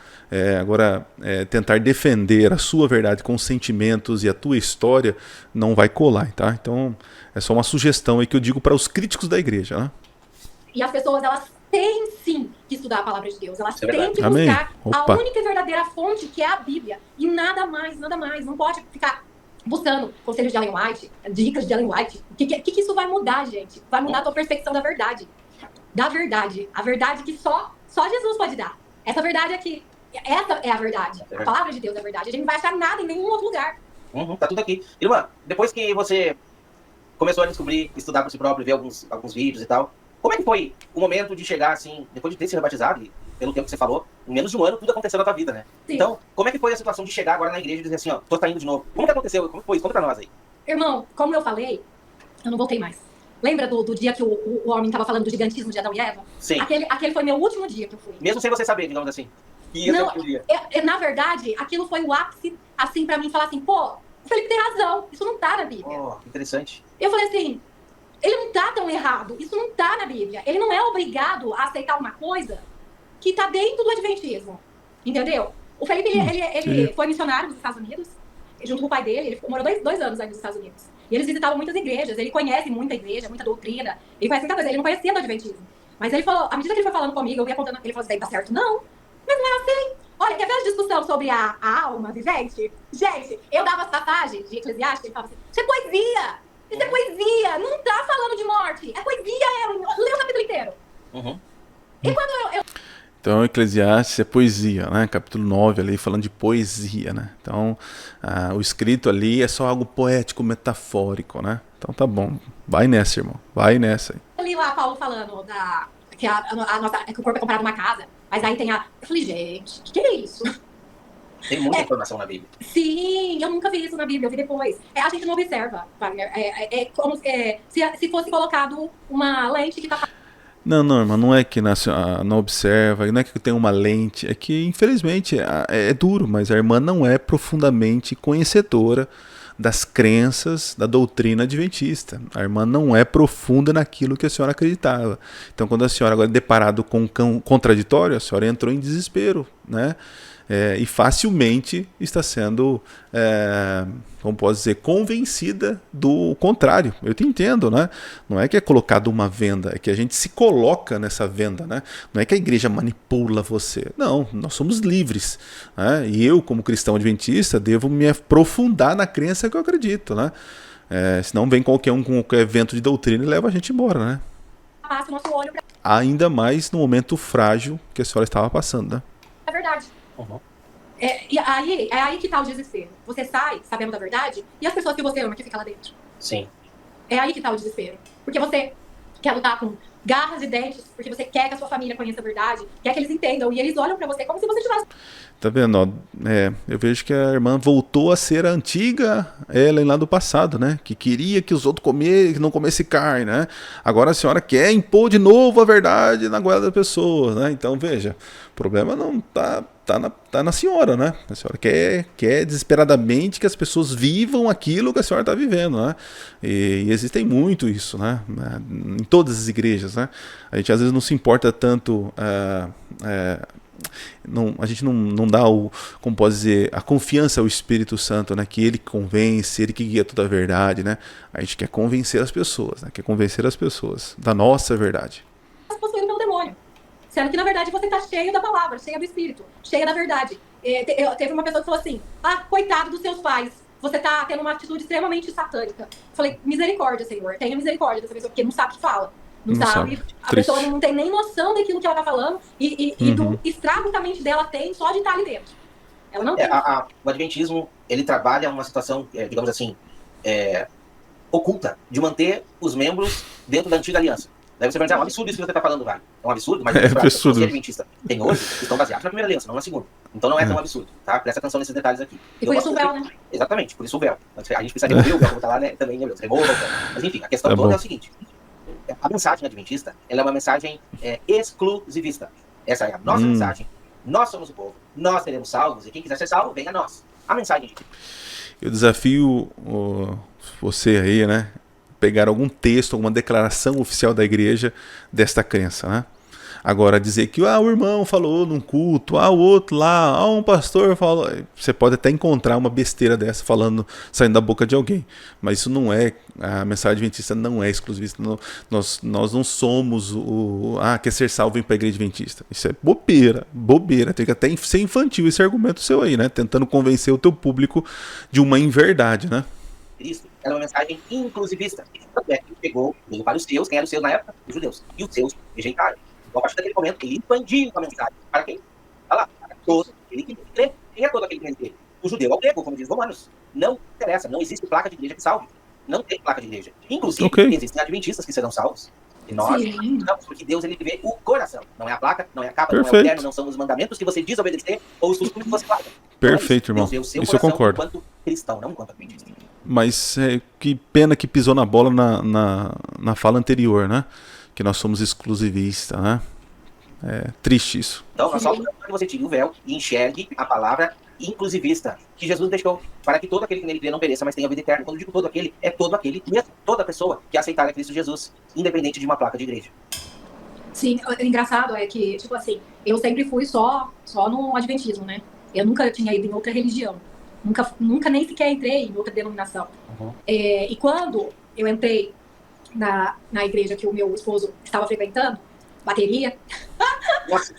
Agora, tentar defender a sua verdade com sentimentos e a tua história não vai colar, tá? Então, é só uma sugestão aí que eu digo para os críticos da igreja, né? E as pessoas, elas têm sim que estudar a palavra de Deus. Elas têm que Amém. buscar a única e verdadeira fonte, que é a Bíblia. E nada mais, nada mais. Não pode ficar buscando conselhos de Ellen White, dicas de Ellen White. O que isso vai mudar, gente? Vai mudar a tua percepção da verdade. Da verdade. A verdade que só Jesus pode dar. Essa verdade aqui. Essa é a verdade. A palavra de Deus é a verdade. A gente não vai achar nada em nenhum outro lugar. Tá tudo aqui. Irmã, depois que você começou a descobrir, estudar por si próprio, ver alguns vídeos e tal, como é que foi o momento de chegar, assim, depois de ter sido batizado, e pelo tempo que você falou, em menos de um ano, tudo aconteceu na tua vida, né? Sim. Então, como é que foi a situação de chegar agora na igreja e dizer assim, ó, tô saindo de novo? Como que aconteceu? Como foi isso? Conta pra nós aí. Irmão, como eu falei, eu não voltei mais. Lembra do dia que o homem estava falando do gigantismo de Adão e Eva? Sim. Aquele foi meu último dia que eu fui. Mesmo sem você saber, digamos assim. Que não, na verdade, aquilo foi o ápice, assim, pra mim, falar assim, pô, o Felipe tem razão, isso não tá na Bíblia. Oh, interessante. Eu falei assim, ele não tá tão errado, isso não tá na Bíblia. Ele não é obrigado a aceitar uma coisa que tá dentro do adventismo, entendeu? O Felipe, ele foi missionário nos Estados Unidos, junto com o pai dele, ele morou dois anos aí nos Estados Unidos. E eles visitavam muitas igrejas, ele conhece muita igreja, muita doutrina, ele conhece muita coisa, ele não conhecia do adventismo. Mas ele falou, à medida que ele foi falando comigo, eu ia contando, ele falou assim, tá certo? Não, mas não é assim. Olha, quer ver a discussão sobre a alma vivente? Gente, eu dava as passagens de Eclesiastes, ele falava assim, isso é poesia, isso é poesia, não tá falando de morte, é poesia, lê o capítulo inteiro. E quando eu... Então, Eclesiastes é poesia, né? Capítulo 9 ali falando de poesia, né? Então, o escrito ali é só algo poético, metafórico, né? Então tá bom, vai nessa, irmão, vai nessa. Eu li lá Paulo falando que o corpo é comparado a uma casa, mas aí tem a... Eu falei, gente, o que é isso? Tem muita informação na Bíblia. Sim, eu nunca vi isso na Bíblia, eu vi depois. A gente não observa, Wagner. É como se fosse colocado uma lente que tá... Não, irmão, não é que não observa, não é que tem uma lente, é que, infelizmente, é duro, mas a irmã não é profundamente conhecedora das crenças da doutrina adventista. A irmã não é profunda naquilo que a senhora acreditava. Então, quando a senhora agora é deparado com um contraditório, a senhora entrou em desespero, né? E facilmente está sendo, como posso dizer, convencida do contrário. Eu te entendo, né? Não é que é colocado uma venda, é que a gente se coloca nessa venda, né? Não é que a igreja manipula você. Não, nós somos livres, né? E eu, como cristão adventista, devo me aprofundar na crença que eu acredito, né? Senão vem qualquer um com qualquer evento de doutrina e leva a gente embora, né? Passa o nosso olho pra... Ainda mais no momento frágil que a senhora estava passando, né? É verdade. E aí, é aí que tá o desespero. Você sai sabendo da verdade e as pessoas que você ama que ficam lá dentro. Sim. É aí que tá o desespero. Porque você quer lutar com garras e dentes, porque você quer que a sua família conheça a verdade, quer que eles entendam, e eles olham pra você como se você tivesse... Tá vendo? Eu vejo que a irmã voltou a ser a antiga Ellen lá do passado, né? Que queria que os outros não comessem carne, né? Agora a senhora quer impor de novo a verdade na goela da pessoa, né? Então, veja, o problema não tá na senhora, né? A senhora quer desesperadamente que as pessoas vivam aquilo que a senhora está vivendo, né? E existem muito isso, né? Em todas as igrejas, né? A gente às vezes não se importa tanto... a gente não dá como pode dizer, a confiança ao Espírito Santo, né? Que ele convence, ele que guia toda a verdade, né? A gente quer convencer as pessoas, né? Quer convencer as pessoas da nossa verdade. Possuído pelo demônio. Sendo que, na verdade, você está cheio da palavra, cheio do Espírito, cheio da verdade. Teve uma pessoa que falou assim, coitado dos seus pais, você está tendo uma atitude extremamente satânica. Eu falei, misericórdia, Senhor, tenha misericórdia dessa pessoa, porque não sabe o que fala. Não sabe. A pessoa não tem nem noção daquilo que ela está falando e do estrago que a mente dela tem só de estar ali dentro. Ela não tem. O Adventismo, ele trabalha uma situação, digamos assim, oculta, de manter os membros dentro da antiga aliança. Daí você vai dizer, é um absurdo isso que você está falando, vai. É um absurdo, mas os adventistas tem hoje, estão baseados na primeira aliança, não na segunda. Então não é tão absurdo, tá? Presta atenção nesses detalhes aqui. E por isso o véu, né? Exatamente, por isso o véu. A gente precisa remover o véu, como tá lá, né? Também, né? Remova o véu. Mas enfim, a questão toda é o seguinte. A mensagem adventista, ela é uma mensagem exclusivista. Essa é a nossa mensagem. Nós somos o povo, nós seremos salvos, e quem quiser ser salvo, venha a nós. A mensagem. Eu desafio você aí, né? Pegar algum texto, alguma declaração oficial da igreja desta crença, né? Agora, dizer que o irmão falou num culto, o outro lá, um pastor falou... Você pode até encontrar uma besteira dessa saindo da boca de alguém. Mas isso não é... A mensagem adventista não é exclusivista. Nós não somos quer ser salvo, vem para a igreja adventista. Isso é bobeira. Tem que até ser infantil esse argumento seu aí, né? Tentando convencer o teu público de uma inverdade, né? Cristo, ela é uma mensagem inclusivista. Tanto é que pegou, veio para os seus, quem eram os seus na época? Os judeus. E os seus rejeitaram. Então, a partir daquele momento, ele expandiu a mensagem. Para quem? Olha lá, para todo aquele que crê. Quem é todo aquele que crê? O judeu ao grego, como diz Romanos. Não interessa, não existe placa de igreja que salve. Não tem placa de igreja. Inclusive, existem adventistas que serão salvos. E nós não, porque Deus ele vê o coração. Não é a placa, não é a capa, não é o terno, não são os mandamentos que você desobedecer ou os costumes que você guarda. Perfeito, irmão. Isso eu concordo. Enquanto cristão, não enquanto adventista. Mas que pena que pisou na bola na fala anterior, né? Que nós somos exclusivistas, né? É triste isso. Então, nós só que você tire o véu e enxergue a palavra inclusivista, que Jesus deixou para que todo aquele que nele crê não pereça, mas tenha vida eterna. Quando eu digo todo aquele, é todo aquele mesmo, toda pessoa que aceitar a Cristo Jesus, independente de uma placa de igreja. Sim, o engraçado é que, tipo assim, eu sempre fui só no adventismo, né? Eu nunca tinha ido em outra religião. Nunca nem sequer entrei em outra denominação. E quando eu entrei na igreja que o meu esposo estava frequentando, bateria. Nossa.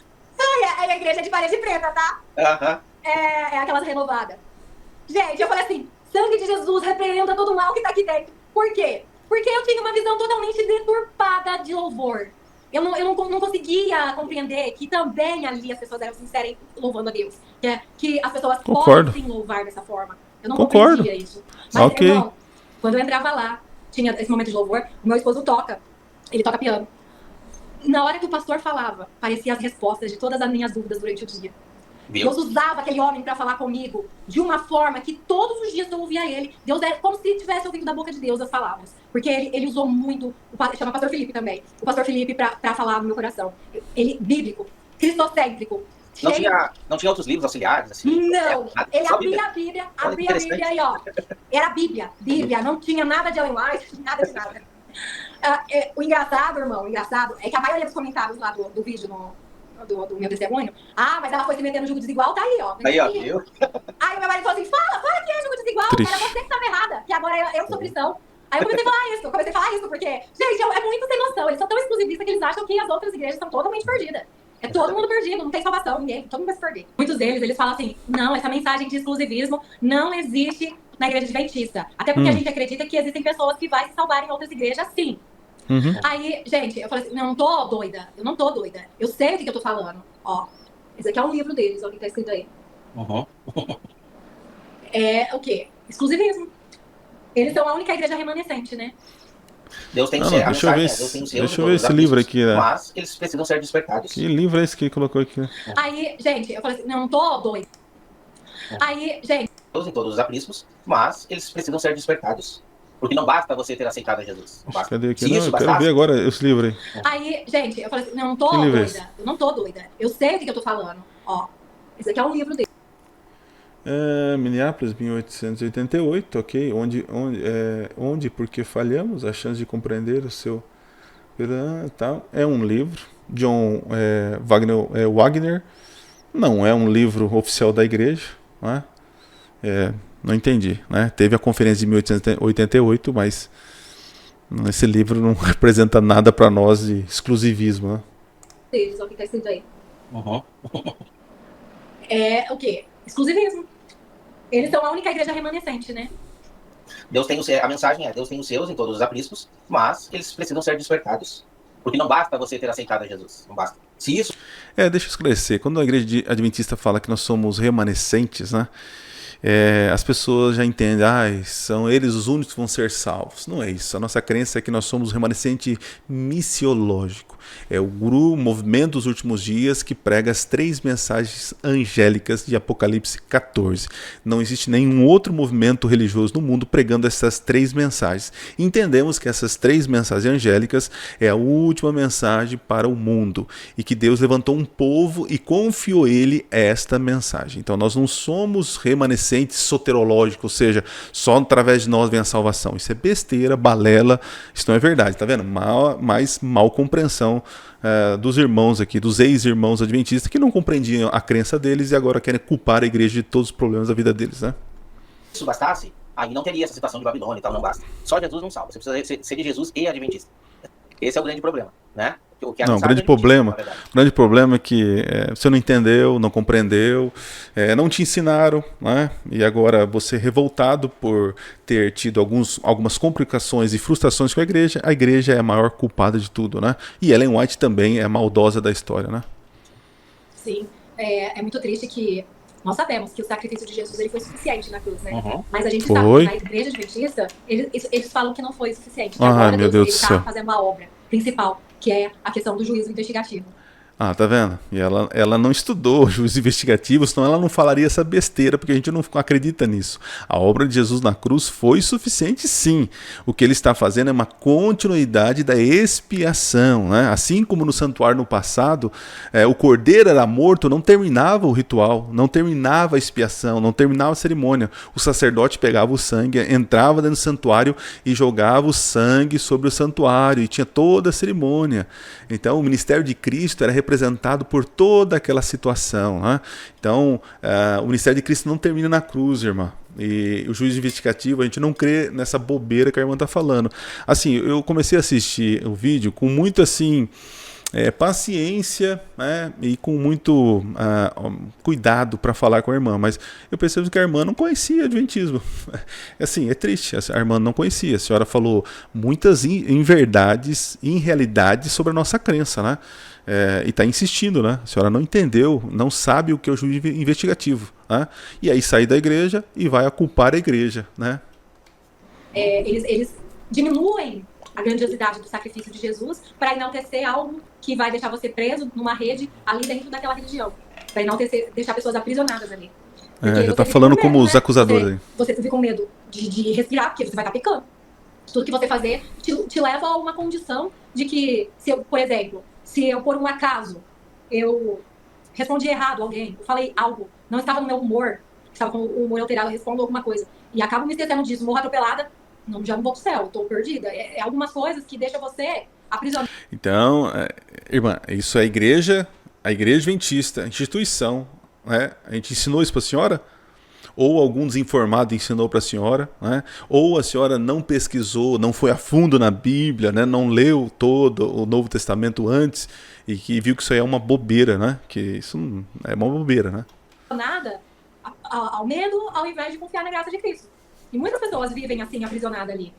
É a igreja de parede preta, tá? É aquelas renovadas. Gente, eu falei assim, sangue de Jesus, repreenda todo o mal que tá aqui dentro. Por quê? Porque eu tinha uma visão totalmente deturpada de louvor. Eu não conseguia compreender que também ali as pessoas eram sinceras louvando a Deus. Que as pessoas podem sim louvar dessa forma. Eu não compreendia isso. Mas, irmão, quando eu entrava lá, tinha esse momento de louvor, o meu esposo ele toca piano. Na hora que o pastor falava, parecia as respostas de todas as minhas dúvidas durante o dia. Deus usava aquele homem para falar comigo de uma forma que todos os dias eu ouvia ele. Deus era como se tivesse ouvido da boca de Deus as palavras. Porque ele usou muito, chama pastor Felipe também, o pastor Felipe para falar no meu coração. Ele, bíblico, cristocêntrico. Não tinha outros livros auxiliares? Assim? Não, ele abria a Bíblia aí, ó. Era Bíblia, não tinha nada de Ellen White, nada de nada. O engraçado, irmão, é que a maioria dos comentários lá do vídeo do meu testemunho, mas ela foi se meter no jogo desigual, tá aí, ó. Aí, ó, viu? Aí o meu marido falou assim, fala que é jogo desigual, era você que estava errada, que agora eu sou cristão. Aí eu comecei a falar isso, porque, gente, é muito sem noção, eles são tão exclusivistas que eles acham que as outras igrejas são totalmente perdidas. É todo mundo perdido, não tem salvação, todo mundo vai se perder. Muitos deles, eles falam assim, não, essa mensagem de exclusivismo não existe na igreja adventista. Até porque a gente acredita que existem pessoas que vão se salvar em outras igrejas, sim. Aí, gente, eu falei assim, eu não tô doida. Eu sei o que eu tô falando. Ó, esse aqui é um livro deles, olha o que tá escrito aí. É o quê? Exclusivismo. Eles são a única igreja remanescente, né? Deus tem deixa eu ver esse livro aqui, né? Mas eles precisam ser despertados. Que livro é esse que ele colocou aqui? Aí, gente, eu falei assim, não tô doida. Aí, gente... Em todos os apriscos, mas eles precisam ser despertados. Porque não basta você ter aceitado a Jesus. Não basta. Cadê aqui? Eu quero ver agora esse livro aí. Aí, gente, eu falei assim, não tô doida. Eu não tô doida. Eu sei o que eu tô falando. Ó, esse aqui é um livro dele. Minneapolis, 1888, ok. Onde porque falhamos, a chance de compreender o seu... Tal. É um livro. John Wagner. Não é um livro oficial da igreja, não é? Não entendi, né? Teve a conferência de 1888, mas esse livro não representa nada para nós de exclusivismo, né? Olha o que tá escrito aí. É o quê? Exclusivismo. Eles são a única igreja remanescente, né? A mensagem é, Deus tem os seus em todos os apriscos, mas eles precisam ser despertados. Porque não basta você ter aceitado a Jesus, não basta. Se isso... Deixa eu esclarecer, quando a igreja adventista fala que nós somos remanescentes, né? As pessoas já entendem, são eles os únicos que vão ser salvos. Não é isso. A nossa crença é que nós somos remanescente missiológico. É o movimento dos últimos dias que prega as 3 mensagens angélicas de Apocalipse 14. Não existe nenhum outro movimento religioso no mundo pregando essas 3 mensagens. Entendemos que essas 3 mensagens angélicas é a última mensagem para o mundo e que Deus levantou um povo e confiou ele esta mensagem. Então nós não somos remanescentes soterológicos, ou seja, só através de nós vem a salvação. Isso é besteira, balela, isso não é verdade, tá vendo? Mal compreensão dos irmãos aqui, dos ex-irmãos adventistas que não compreendiam a crença deles e agora querem culpar a igreja de todos os problemas da vida deles, né? Se isso bastasse, aí não teria essa situação de Babilônia e tal, não basta. Só Jesus não salva, você precisa ser de Jesus e adventista. Esse é o grande problema, né? O que a Não, o mensagem é limitíssima, na o verdade. grande problema é que você não entendeu, não compreendeu, não te ensinaram, né? E agora você revoltado por ter tido algumas complicações e frustrações com a igreja é a maior culpada de tudo, né? E Ellen White também é a maldosa da história, né? Sim, é muito triste que nós sabemos que o sacrifício de Jesus ele foi suficiente na cruz, né? Uhum. Mas a gente sabe que Foi? na igreja adventista, eles falam que não foi suficiente, que Ai, agora meu Deus Deus do está céu. fazendo a obra principal, que é a questão do juízo investigativo. Ah, tá vendo? E ela não estudou juízes investigativos, senão ela não falaria essa besteira, porque a gente não acredita nisso. A obra de Jesus na cruz foi suficiente, sim. O que ele está fazendo é uma continuidade da expiação, né? Assim como no santuário no passado, o cordeiro era morto, não terminava o ritual, não terminava a expiação, não terminava a cerimônia. O sacerdote pegava o sangue, entrava dentro do santuário e jogava o sangue sobre o santuário, e tinha toda a cerimônia. Então, o ministério de Cristo era representado por toda aquela situação, né? Então, o ministério de Cristo não termina na cruz, irmã. E o juízo investigativo, a gente não crê nessa bobeira que a irmã está falando. Assim, eu comecei a assistir o vídeo com muito assim paciência, né, e com muito cuidado para falar com a irmã, mas eu percebo que a irmã não conhecia Adventismo. Assim, é triste, a irmã não conhecia. A senhora falou muitas inverdades, irrealidades sobre a nossa crença, né? E está insistindo, né? A senhora não entendeu, não sabe o que é o juízo investigativo, né? E aí sai da igreja e vai a culpar a igreja, né? Eles diminuem a grandiosidade do sacrifício de Jesus para enaltecer algo que vai deixar você preso numa rede ali dentro daquela religião, para enaltecer, deixar pessoas aprisionadas ali. Já está falando medo, como os né? acusadores aí. Você fica com medo de respirar, porque você vai estar pecando. Tudo que você fazer te leva a uma condição de que, por exemplo, se eu por um acaso eu respondi errado a alguém, eu falei algo, não estava no meu humor, estava com o humor alterado, eu respondo alguma coisa, e acabo me esquecendo disso, morro atropelada, já não vou pro céu, estou perdida. Algumas coisas que deixam você aprisionada. Então, irmã, isso é a igreja adventista, a instituição, né? A gente ensinou isso para a senhora? Ou algum desinformado ensinou para a senhora, né? Ou a senhora não pesquisou, não foi a fundo na Bíblia, né? Não leu todo o Novo Testamento antes e que viu que isso aí é uma bobeira, né? Que isso é uma bobeira, né? Nada ao medo, ao invés de confiar na graça de Cristo. E muitas pessoas vivem assim, aprisionadas ali.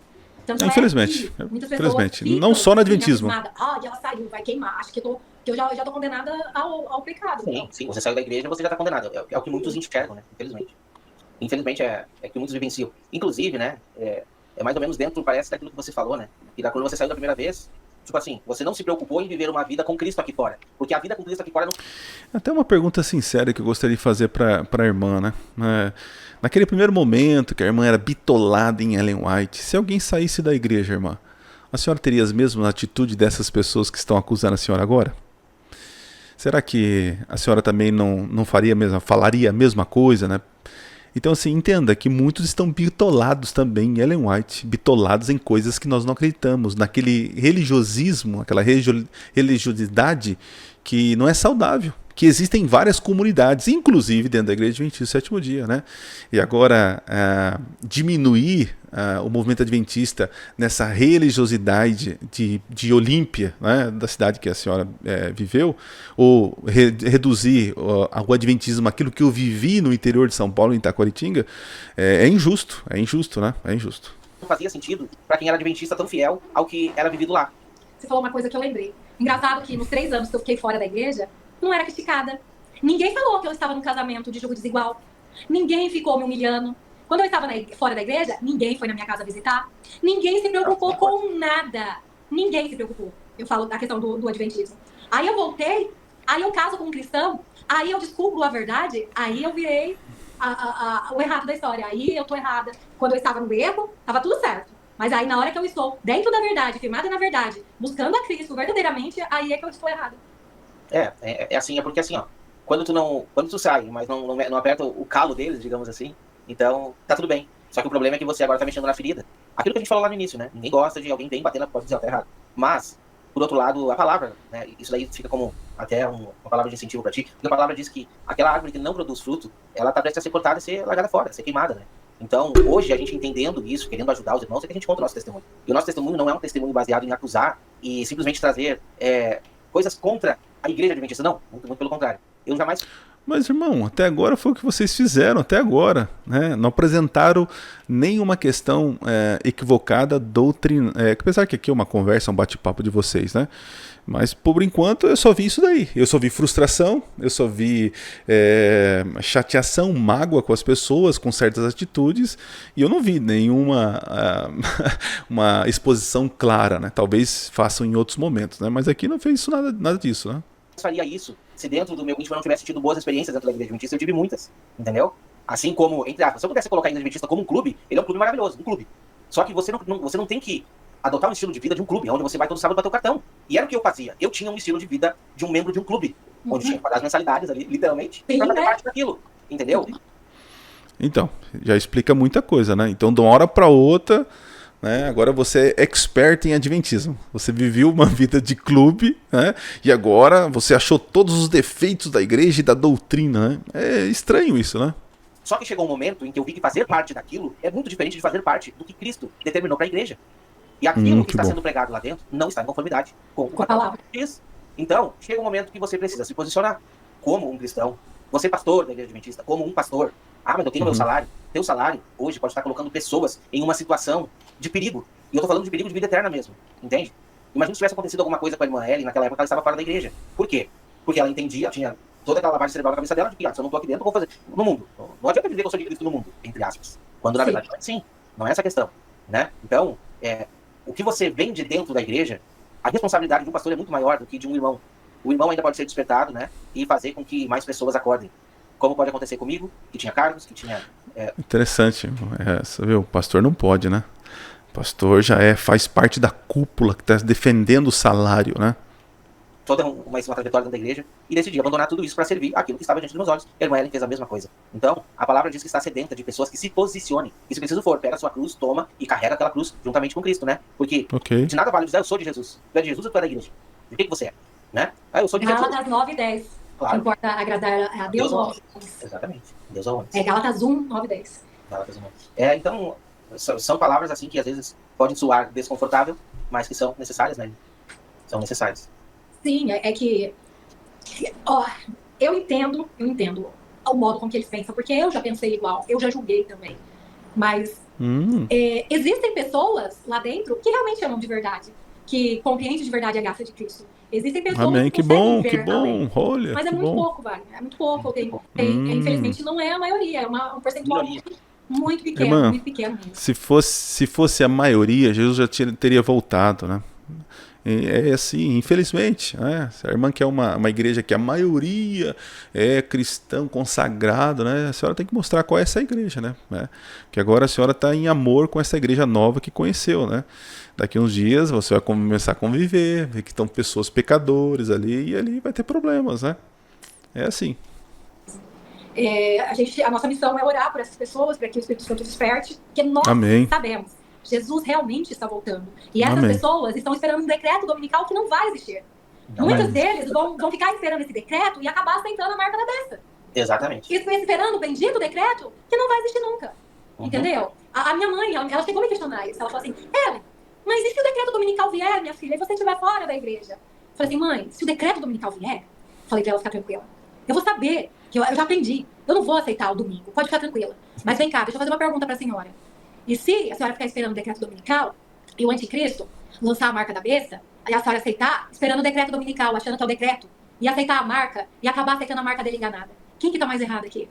Tanto infelizmente, que muitas pessoas infelizmente. Não só no Adventismo. E ela saiu, vai queimar. Acho que eu já tô condenada ao pecado. Sim, você saiu da igreja, você já está condenado. É o que muitos enxergam, né? Infelizmente. Infelizmente é que muitos vivenciam. Inclusive, né? É mais ou menos dentro, parece, daquilo que você falou, né? E da quando você saiu da primeira vez, tipo assim, você não se preocupou em viver uma vida com Cristo aqui fora. Porque a vida com Cristo aqui fora não... Até uma pergunta sincera que eu gostaria de fazer para a irmã, né? Naquele primeiro momento que a irmã era bitolada em Ellen White, se alguém saísse da igreja, irmã, a senhora teria as mesmas atitudes dessas pessoas que estão acusando a senhora agora? Será que a senhora também não falaria a mesma coisa, né? Então, assim, entenda que muitos estão bitolados também em Ellen White, bitolados em coisas que nós não acreditamos, naquele religiosismo, aquela religiosidade que não é saudável, que existem várias comunidades, inclusive dentro da Igreja Adventista do Sétimo Dia, né? E agora, diminuir o movimento adventista nessa religiosidade de Olímpia, né, da cidade que a senhora viveu, ou reduzir o adventismo aquilo que eu vivi no interior de São Paulo, em Itaquaritinga, é injusto, né? É injusto. Não fazia sentido para quem era adventista tão fiel ao que era vivido lá. Você falou uma coisa que eu lembrei. Engraçado que nos 3 anos que eu fiquei fora da igreja, não era criticada. Ninguém falou que eu estava num casamento de jogo desigual. Ninguém ficou me humilhando. Quando eu estava fora da igreja, ninguém foi na minha casa visitar. Ninguém se preocupou com nada. Ninguém se preocupou. Eu falo da questão do adventismo. Aí eu voltei, aí eu caso com um cristão, aí eu descubro a verdade, aí eu virei o errado da história. Aí eu tô errada. Quando eu estava no erro, estava tudo certo. Mas aí na hora que eu estou dentro da verdade, firmada na verdade, buscando a Cristo verdadeiramente, aí é que eu estou errada. É assim, é porque assim, ó, quando tu sai, mas não aperta o calo deles, digamos assim, então tá tudo bem. Só que o problema é que você agora tá mexendo na ferida. Aquilo que a gente falou lá no início, né? Ninguém gosta de alguém bem batendo na porta e dizer, ó, tá errado. Mas, por outro lado, a palavra, né? Isso daí fica como até uma palavra de incentivo pra ti. Porque a palavra diz que aquela árvore que não produz fruto, ela tá prestes a ser cortada e ser largada fora, ser queimada, né? Então, hoje, a gente entendendo isso, querendo ajudar os irmãos, é que a gente conta o nosso testemunho. E o nosso testemunho não é um testemunho baseado em acusar e simplesmente trazer coisas contra a igreja adventista, não. Muito pelo contrário. Eu jamais... Mas, irmão, até agora foi o que vocês fizeram, até agora, né? Não apresentaram nenhuma questão equivocada, doutrina. Apesar que aqui é uma conversa, um bate-papo de vocês, né? Mas, por enquanto, eu só vi isso daí. Eu só vi frustração, eu só vi chateação, mágoa com as pessoas, com certas atitudes, e eu não vi nenhuma uma exposição clara, né? Talvez façam em outros momentos, né? Mas aqui não fez isso, nada disso, né? faria isso se dentro do meu íntimo eu não tivesse tido boas experiências dentro da igreja adventista. Eu tive muitas, entendeu? Assim como, entre aspas, se eu pudesse colocar a igreja adventista como um clube, ele é um clube maravilhoso, um clube. Só que você não tem que adotar um estilo de vida de um clube, onde você vai todo sábado bater o cartão. E era o que eu fazia. Eu tinha um estilo de vida de um membro de um clube, onde tinha que pagar as mensalidades ali, literalmente, pra fazer parte daquilo, entendeu? Então, já explica muita coisa, né? Então, de uma hora para outra, né, agora você é expert em adventismo. Você viveu uma vida de clube, né? E agora você achou todos os defeitos da igreja e da doutrina, né? É estranho isso, né? Só que chegou um momento em que eu vi que fazer parte daquilo é muito diferente de fazer parte do que Cristo determinou para a igreja. E aquilo que está sendo pregado lá dentro não está em conformidade com a palavra que diz. Então, chega um momento que você precisa se posicionar como um cristão. Você, pastor da igreja adventista, como um pastor. Ah, mas eu tenho meu salário. Teu salário hoje pode estar colocando pessoas em uma situação de perigo. E eu tô falando de perigo de vida eterna mesmo. Entende? Imagina se tivesse acontecido alguma coisa com a irmã Ellen naquela época, ela estava fora da igreja. Por quê? Porque ela entendia, tinha toda aquela lavagem cerebral na cabeça dela de que, se eu não tô aqui dentro, eu vou fazer no mundo. Não adianta dizer que eu sou de Cristo no mundo, entre aspas. Quando na verdade, sim, não é essa a questão, né? Então, o que você vende dentro da igreja, a responsabilidade de um pastor é muito maior do que de um irmão. O irmão ainda pode ser despertado, né? E fazer com que mais pessoas acordem. Como pode acontecer comigo, que tinha cargos, que tinha... Interessante. Você viu? O pastor não pode, né? O pastor já faz parte da cúpula que está defendendo o salário, né? Toda uma trajetória dentro da igreja, e decidi abandonar tudo isso para servir aquilo que estava diante dos meus olhos. A irmã Ellen fez a mesma coisa. Então, a palavra diz que está sedenta de pessoas que se posicionem. E se preciso for, pega a sua cruz, toma e carrega aquela cruz juntamente com Cristo, né? Porque de nada vale dizer, eu sou de Jesus. Tu é de Jesus ou tu é da igreja? De que você é? Né? Eu sou de Jesus. Gálatas 9 e 10. Claro. Não importa agradar a Deus ou homens. Exatamente. Deus ou homens. Gálatas 1, 9 e 10. Gálatas 1. Então, são palavras assim que às vezes podem soar desconfortável, mas que são necessárias, né? São necessárias. Sim, é que... Ó, eu entendo o modo com que eles pensam, porque eu já pensei igual, eu já julguei também. Mas existem pessoas lá dentro que realmente amam de verdade, que compreendem de verdade a graça de Cristo. Existem pessoas que bom, ver, que bom, olha. Mas é muito pouco, Wagner, é muito pouco. Infelizmente não é a maioria, é um percentual muito pequeno, irmã, muito pequeno mesmo. Se fosse a maioria, Jesus já teria voltado, né? É assim, infelizmente, né? A irmã quer uma igreja que a maioria é cristão consagrado, né? A senhora tem que mostrar qual é essa igreja, né? Que agora a senhora está em amor com essa igreja nova que conheceu, né? Daqui uns dias você vai começar a conviver, ver que estão pessoas pecadores ali, e ali vai ter problemas, né? É assim. A nossa missão é orar por essas pessoas, para que o Espírito Santo desperte, porque nós sabemos. Jesus realmente está voltando. E essas pessoas estão esperando um decreto dominical que não vai existir. Muitos deles vão ficar esperando esse decreto e acabar aceitando a marca da besta. Exatamente. E esperando o bendito decreto que não vai existir nunca. Entendeu? A minha mãe, ela chegou a me questionar isso. Ela falou assim, mas e se o decreto dominical vier, minha filha, e você estiver fora da igreja? Eu falei assim, mãe, se o decreto dominical vier, falei pra ela ficar tranquila. Eu vou saber, que eu já aprendi. Eu não vou aceitar o domingo, pode ficar tranquila. Mas vem cá, deixa eu fazer uma pergunta pra senhora. E se a senhora ficar esperando o decreto dominical e o anticristo lançar a marca da besta, aí a senhora aceitar, esperando o decreto dominical, achando que é o decreto, e aceitar a marca, e acabar aceitando a marca dele enganada. Quem que tá mais errado aqui?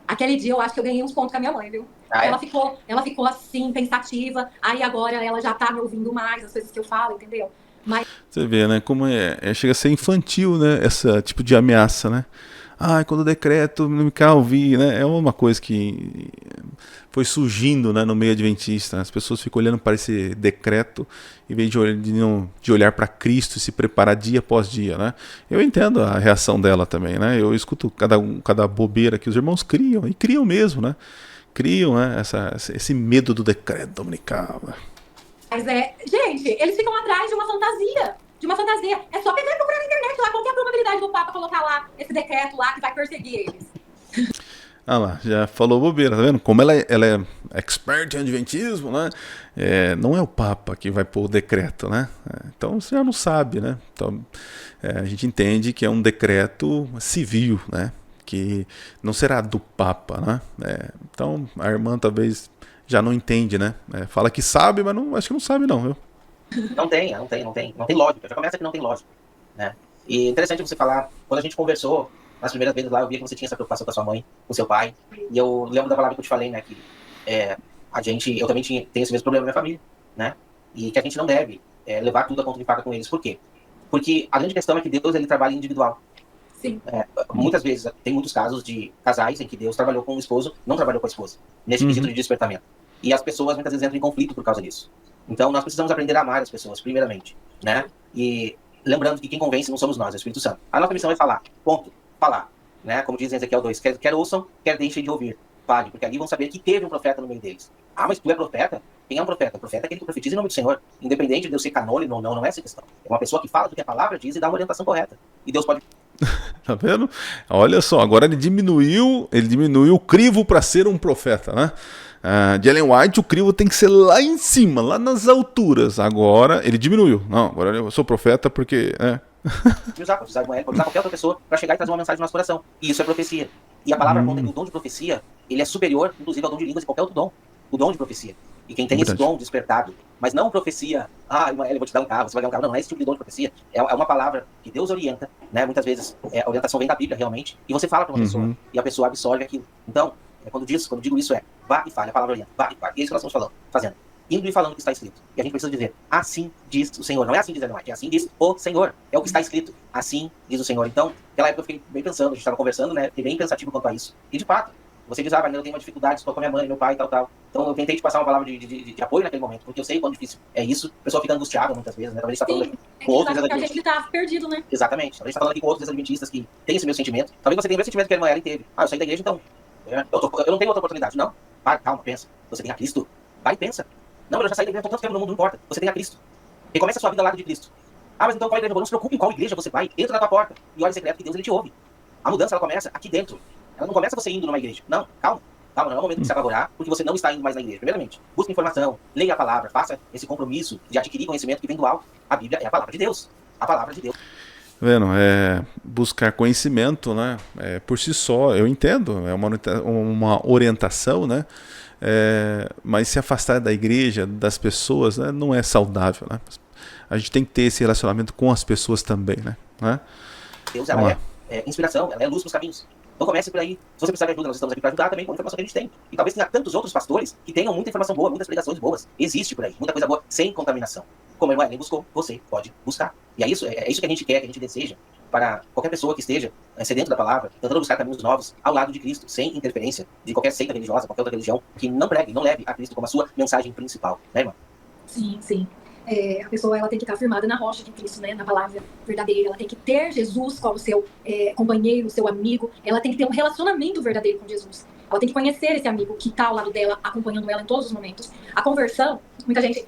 Aquele dia eu acho que eu ganhei uns pontos com a minha mãe, viu? Ela ficou assim, pensativa, aí agora ela já tá me ouvindo mais, as coisas que eu falo, entendeu? Mas... Você vê, né, como chega a ser infantil, né, esse tipo de ameaça, né? Quando o decreto dominical vir, né? É uma coisa que foi surgindo, né, no meio adventista. As pessoas ficam olhando para esse decreto em vez de olhar para Cristo e se preparar dia após dia, né? Eu entendo a reação dela também, né? Eu escuto cada bobeira que os irmãos criam, e criam mesmo, né? Criam, né, esse medo do decreto dominical. Né? Mas gente, eles ficam atrás de uma fantasia. É só pegar e procurar na internet lá qual que é a probabilidade do Papa colocar lá esse decreto lá que vai perseguir eles. Ah lá, já falou bobeira, tá vendo? Como ela é expert em adventismo, né? Não é o Papa que vai pôr o decreto, né? Então você já não sabe, né? Então a gente entende que é um decreto civil, né? Que não será do Papa, né? Então a irmã talvez já não entende, né? Fala que sabe, mas não, acho que não sabe não, viu? Não tem lógica. Já começa que não tem lógica, né? E interessante você falar, quando a gente conversou nas primeiras vezes lá, eu via que você tinha essa preocupação com a sua mãe, com seu pai, e eu lembro da palavra que eu te falei, né, que eu também tenho esse mesmo problema na minha família, né? E que a gente não deve levar tudo a conta de faca com eles. Por quê? Porque a grande questão é que Deus, ele trabalha individual. Sim. Muitas vezes, tem muitos casos de casais em que Deus trabalhou com o esposo, não trabalhou com a esposa, nesse quesito de despertamento. E as pessoas muitas vezes entram em conflito por causa disso. Então, nós precisamos aprender a amar as pessoas, primeiramente, né? E lembrando que quem convence não somos nós, é o Espírito Santo. A nossa missão é falar, ponto, falar, né? Como diz em Ezequiel 2, quer ouçam, quer deixem de ouvir. Fale, porque ali vão saber que teve um profeta no meio deles. Ah, mas tu é profeta? Quem é um profeta? O profeta é aquele que profetiza em nome do Senhor. Independente de Deus ser canônico ou não, não é essa questão. É uma pessoa que fala do que a palavra diz e dá uma orientação correta. E Deus pode... Tá vendo? Olha só, agora ele diminuiu o crivo para ser um profeta, né? De Ellen White, o crivo tem que ser lá em cima, lá nas alturas. Agora ele diminuiu. Não, agora eu sou profeta porque... Pode usar qualquer outra pessoa para chegar e trazer uma mensagem no nosso coração. E isso é profecia. E a palavra conta que o dom de profecia, ele é superior, inclusive, ao dom de línguas e qualquer outro dom. O dom de profecia. E quem tem esse dom despertado, mas não profecia, Emael, eu vou te dar um carro, você vai ganhar um carro. Não é esse tipo de dom de profecia. É uma palavra que Deus orienta, né? Muitas vezes a orientação vem da Bíblia, realmente, e você fala para uma pessoa, e a pessoa absorve aquilo. Então, quando digo isso vá e fale, a palavra orienta, vá e fale. E é isso que nós estamos fazendo. Indo e falando o que está escrito. E a gente precisa dizer, assim diz o Senhor. Não é assim diz Ellen White, é assim diz o Senhor. É o que está escrito. Assim diz o Senhor. Então, naquela época eu fiquei bem pensando, a gente estava conversando, né? Fiquei bem pensativo quanto a isso. E de fato, você diz, eu tenho uma dificuldade com a minha mãe, meu pai, tal. Então eu tentei te passar uma palavra de apoio naquele momento, porque eu sei o quão difícil é isso. A pessoa fica angustiada muitas vezes, né? Talvez a gente está falando com outros adventistas. A gente tá perdido, né? Exatamente. A gente está falando aqui com outros adventistas que têm esse mesmo sentimento. Talvez você tenha o mesmo sentimento que a irmã Ellen teve. Eu saí da igreja, então eu não tenho outra oportunidade. Não. Para, calma, pensa. Você tem a Cristo. Vai e pensa. Não, eu já saí da igreja há tanto tempo no mundo, não importa. Você tem a Cristo. E começa a sua vida ao lado de Cristo. Mas então qual igreja? Não se preocupe em qual igreja você vai. Entra na tua porta e olha em secreto que Deus ele te ouve. A mudança ela começa aqui dentro. Ela não começa você indo numa igreja. Não, calma. Não é o momento de se apavorar, porque você não está indo mais na igreja. Primeiramente, busque informação, leia a palavra, faça esse compromisso de adquirir conhecimento que vem do alto. A Bíblia é a palavra de Deus. A palavra de Deus. Vendo? Buscar conhecimento, né? Por si só, eu entendo, é uma orientação, né? Mas se afastar da igreja, das pessoas, né? Não é saudável, né? A gente tem que ter esse relacionamento com as pessoas também, né? Deus, ela é inspiração, ela é luz nos caminhos. Então comece por aí. Se você precisar de ajuda, nós estamos aqui para ajudar também com a informação que a gente tem. E talvez tenha tantos outros pastores que tenham muita informação boa, muitas pregações boas. Existe por aí, muita coisa boa, sem contaminação. Como a irmã Ellen buscou, você pode buscar. E é isso que a gente quer, que a gente deseja para qualquer pessoa que esteja sedento da palavra, tentando buscar caminhos novos ao lado de Cristo, sem interferência de qualquer seita religiosa, qualquer outra religião, que não pregue, não leve a Cristo como a sua mensagem principal. Né, irmã? Sim. A pessoa ela tem que estar firmada na rocha de Cristo, né, na palavra verdadeira. Ela tem que ter Jesus como seu companheiro, seu amigo. Ela tem que ter um relacionamento verdadeiro com Jesus. Ela tem que conhecer esse amigo que está ao lado dela, acompanhando ela em todos os momentos. A conversão, muita gente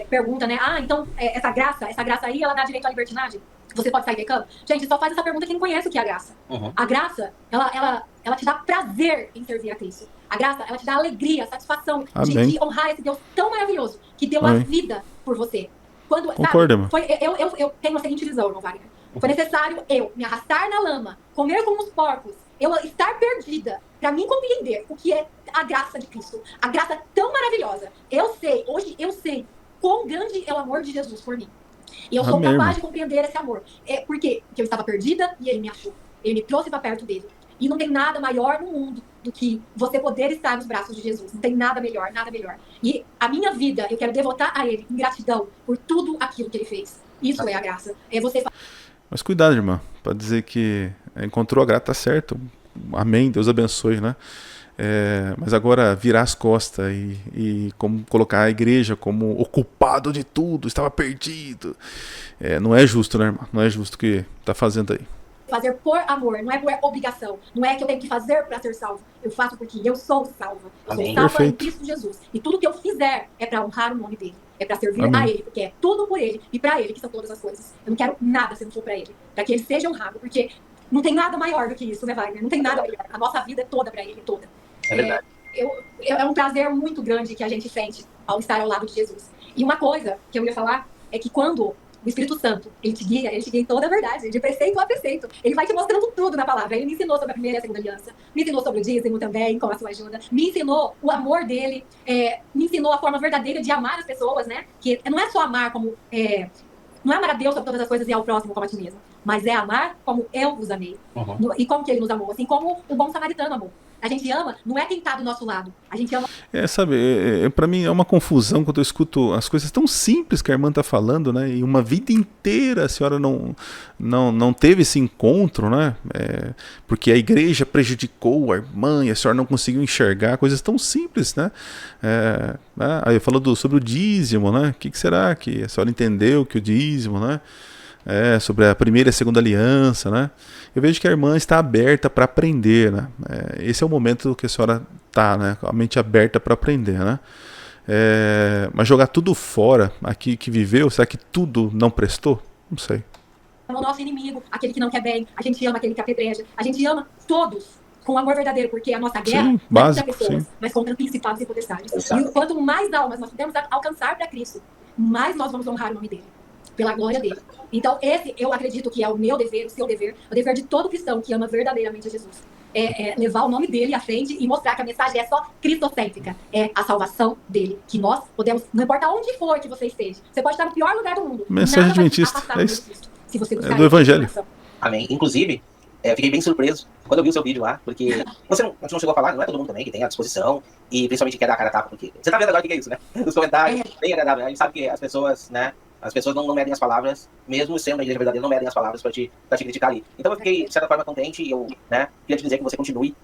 pergunta, né? Então essa graça aí, ela dá direito à libertinagem? Você pode sair pecando? Gente, só faz essa pergunta quem não conhece o que é a graça. Uhum. A graça, ela te dá prazer em servir a Cristo. A graça, ela te dá alegria, satisfação de honrar esse Deus tão maravilhoso que deu a vida por você. Concordo, eu tenho a seguinte visão, irmão Wagner. Foi necessário eu me arrastar na lama, comer como os porcos, eu estar perdida, para mim compreender o que é a graça de Cristo. A graça tão maravilhosa. Hoje eu sei quão grande é o amor de Jesus por mim. E eu sou capaz de compreender esse amor. Por quê? Porque eu estava perdida e ele me achou. Ele me trouxe para perto dele. E não tem nada maior no mundo do que você poder estar nos braços de Jesus. Não tem nada melhor, nada melhor. E a minha vida, eu quero devotar a ele em gratidão por tudo aquilo que ele fez. Isso é a graça. Mas cuidado, irmã. Para dizer que encontrou a graça, tá certo. Amém, Deus abençoe, né? Mas agora virar as costas e como colocar a igreja como o culpado de tudo, estava perdido. Não é justo, né, irmã? Não é justo o que está fazendo aí. Fazer por amor, não é por obrigação. Não é que eu tenho que fazer para ser salvo. Eu faço porque eu sou salva. Eu sou salva em Cristo Jesus. E tudo que eu fizer é para honrar o nome dele. É para servir a ele, porque é tudo por ele e para ele que são todas as coisas. Eu não quero nada se não for para ele. Para que ele seja honrado, porque não tem nada maior do que isso, né, Wagner? Não tem nada melhor. A nossa vida é toda para ele, toda. É verdade. É um prazer muito grande que a gente sente ao estar ao lado de Jesus. E uma coisa que eu ia falar é que quando o Espírito Santo, ele te guia em toda a verdade, de preceito a preceito. Ele vai te mostrando tudo na palavra. Ele me ensinou sobre a primeira e a segunda aliança, me ensinou sobre o dízimo também, com a sua ajuda, me ensinou o amor dele, me ensinou a forma verdadeira de amar as pessoas, né? Que não é só amar como... não é amar a Deus sobre todas as coisas e ao próximo como a ti mesmo, mas é amar como eu vos amei. Uhum. E como que ele nos amou? Assim como o bom samaritano amou. A gente ama, não é quem está do nosso lado. A gente ama... Sabe, pra mim é uma confusão quando eu escuto as coisas tão simples que a irmã tá falando, né? E uma vida inteira a senhora não teve esse encontro, né? Porque a igreja prejudicou a irmã e a senhora não conseguiu enxergar coisas tão simples, né? Aí falando sobre o dízimo, né? O que será que a senhora entendeu que o dízimo, né? Sobre a primeira e a segunda aliança, né? Eu vejo que a irmã está aberta para aprender, né? Esse é o momento que a senhora está, né? Com a mente aberta para aprender, né? Mas jogar tudo fora, aqui que viveu, será que tudo não prestou? Não sei. O nosso inimigo, aquele que não quer bem, a gente ama aquele que apedreja, a gente ama todos com amor verdadeiro, porque a nossa guerra sim, não é básico, contra pessoas, sim. mas contra principados e potestades. E quanto mais almas nós pudermos alcançar para Cristo, mais nós vamos honrar o nome dele, pela glória dele. Então, esse eu acredito que é o meu dever, o seu dever, o dever de todo cristão que ama verdadeiramente a Jesus. Levar o nome dele à frente e mostrar que a mensagem é só cristocêntrica. É a salvação dele. Que nós podemos, não importa onde for que você esteja, você pode estar no pior lugar do mundo. Mensagem adventista. É isso. Se você buscar do Evangelho. Amém. Inclusive, fiquei bem surpreso quando eu vi o seu vídeo lá, porque você não chegou a falar, não é todo mundo também que tem a disposição e principalmente quer dar a cara a tapa, porque você tá vendo agora o que é isso, né? Nos comentários, bem agradável. A gente sabe que as pessoas, né? As pessoas não medem as palavras, mesmo sendo na igreja verdadeira, não medem as palavras pra te criticar ali. Então eu fiquei, de certa forma, contente e eu, né, queria te dizer que você continue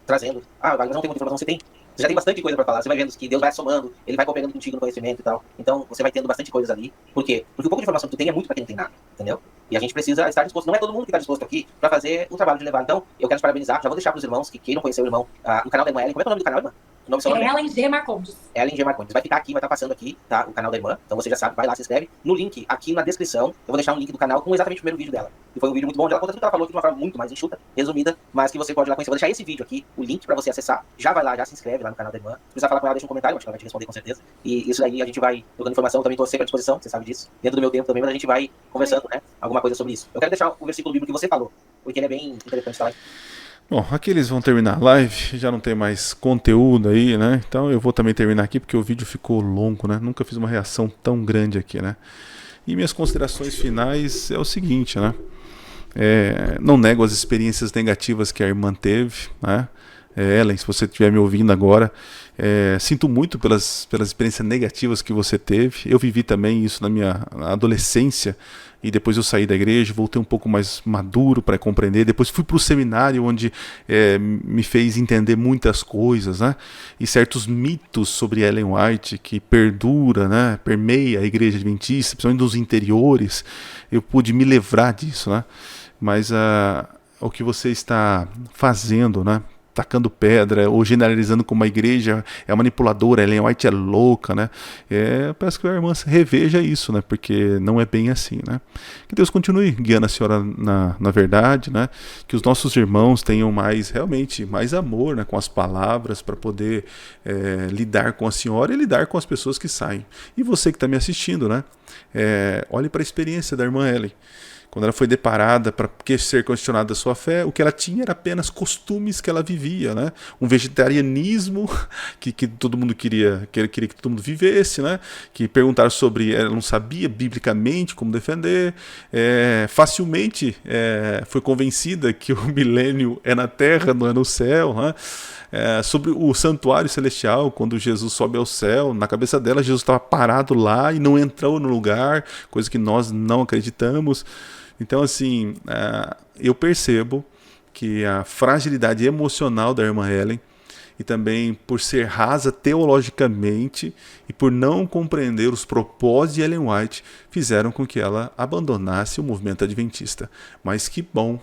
trazendo. Mas não tem muita informação, você já tem bastante coisa pra falar, você vai vendo que Deus vai somando, ele vai cooperando contigo no conhecimento e tal. Então você vai tendo bastante coisas ali. Por quê? Porque o pouco de informação que tu tem é muito pra quem não tem nada, entendeu? E a gente precisa estar disposto, não é todo mundo que está disposto aqui pra fazer o trabalho de levar. Então, eu quero te parabenizar, já vou deixar pros irmãos que queiram conhecer o irmão, o canal da irmã Ellen. Como é que é o nome do canal, irmã? Ellen G. Marcondes. Ellen G. Marcondes. Vai ficar aqui, vai estar passando aqui, tá? O canal da irmã. Então você já sabe, vai lá, se inscreve. No link, aqui na descrição, eu vou deixar um link do canal com exatamente o primeiro vídeo dela. E foi um vídeo muito bom, onde ela conta tudo que ela falou aqui de uma forma muito mais enxuta, resumida, mas que você pode ir lá conhecer. Vou deixar esse vídeo aqui, o link pra você acessar. Já vai lá, já se inscreve lá no canal da irmã. Se precisar falar com ela, deixa um comentário, acho que ela vai te responder com certeza. E isso aí a gente vai trocando informação, eu também tô sempre à disposição, você sabe disso. Dentro do meu tempo também, mas a gente vai conversando, né? Alguma coisa sobre isso. Eu quero deixar o versículo bíblico que você falou, porque ele é bem interessante, tá? Bom, aqui eles vão terminar a live, já não tem mais conteúdo aí, né? Então eu vou também terminar aqui porque o vídeo ficou longo, né? Nunca fiz uma reação tão grande aqui, né? E minhas considerações finais é o seguinte, né? Não nego as experiências negativas que a irmã teve, né? Ellen, se você estiver me ouvindo agora, sinto muito pelas experiências negativas que você teve. Eu vivi também isso na minha adolescência e depois eu saí da igreja, voltei um pouco mais maduro para compreender. Depois fui para o seminário, onde me fez entender muitas coisas, né? E certos mitos sobre Ellen White que perdura, né? Permeia a igreja adventista, principalmente nos interiores. Eu pude me livrar disso, né? Mas o que você está fazendo, né? Tacando pedra ou generalizando como a igreja é manipuladora, Ellen White é louca, né? Eu peço que a irmã reveja isso, né? Porque não é bem assim, né? Que Deus continue guiando a senhora na verdade, né? Que os nossos irmãos tenham realmente mais amor, né? Com as palavras para poder lidar com a senhora e lidar com as pessoas que saem. E você que está me assistindo, né? Olhe para a experiência da irmã Ellen. Quando ela foi deparada para ser questionada da sua fé, o que ela tinha era apenas costumes que ela vivia, né? Um vegetarianismo que todo mundo queria que todo mundo vivesse, né? Que perguntaram sobre, ela não sabia biblicamente como defender, facilmente foi convencida que o milênio é na terra, não é no céu, né? Sobre o santuário celestial, quando Jesus sobe ao céu, na cabeça dela Jesus estava parado lá e não entrou no lugar, coisa que nós não acreditamos. Então, assim, eu percebo que a fragilidade emocional da irmã Ellen, e também por ser rasa teologicamente e por não compreender os propósitos de Ellen White, fizeram com que ela abandonasse o movimento adventista. Mas que bom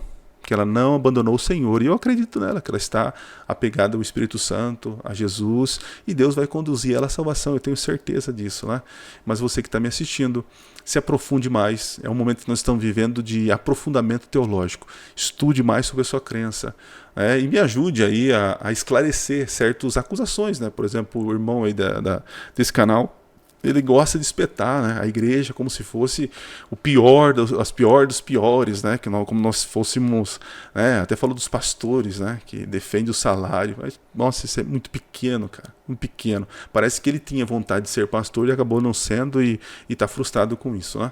porque ela não abandonou o Senhor. E eu acredito nela, que ela está apegada ao Espírito Santo, a Jesus, e Deus vai conduzir ela à salvação, eu tenho certeza disso, né? Mas você que está me assistindo, se aprofunde mais. É um momento que nós estamos vivendo de aprofundamento teológico. Estude mais sobre a sua crença. E me ajude aí a esclarecer certas acusações, né? Por exemplo, o irmão aí desse canal, ele gosta de espetar, né, a igreja como se fosse o pior dos piores, né, como nós fôssemos, né, até falou dos pastores, né, que defende o salário, mas nossa, isso é muito pequeno, cara, muito pequeno. Parece que ele tinha vontade de ser pastor e acabou não sendo e está frustrado com isso, né?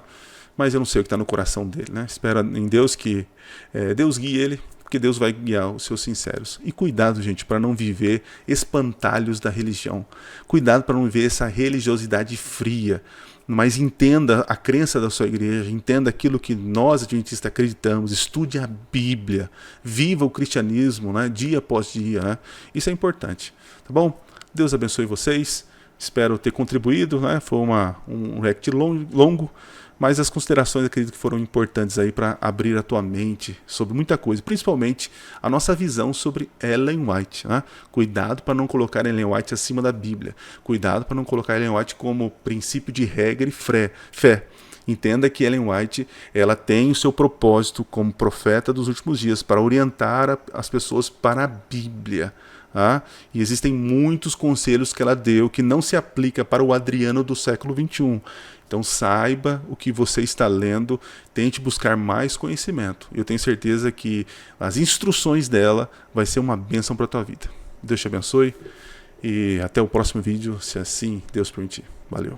Mas eu não sei o que está no coração dele, né? Espera em Deus que Deus guie ele, porque Deus vai guiar os seus sinceros. E cuidado, gente, para não viver espantalhos da religião. Cuidado para não viver essa religiosidade fria. Mas entenda a crença da sua igreja, entenda aquilo que nós adventistas acreditamos, estude a Bíblia, viva o cristianismo, né, dia após dia, né? Isso é importante, tá bom? Deus abençoe vocês, espero ter contribuído, né? Foi um react longo, mas as considerações acredito que foram importantes aí para abrir a tua mente sobre muita coisa, principalmente a nossa visão sobre Ellen White, né? Cuidado para não colocar Ellen White acima da Bíblia, cuidado para não colocar Ellen White como princípio de regra e fé. Entenda que Ellen White, ela tem o seu propósito como profeta dos últimos dias para orientar as pessoas para a Bíblia. E existem muitos conselhos que ela deu que não se aplica para o Adriano do século XXI. Então saiba o que você está lendo, tente buscar mais conhecimento. Eu tenho certeza que as instruções dela vai ser uma bênção para a tua vida. Deus te abençoe e até o próximo vídeo, se assim Deus permitir. Valeu.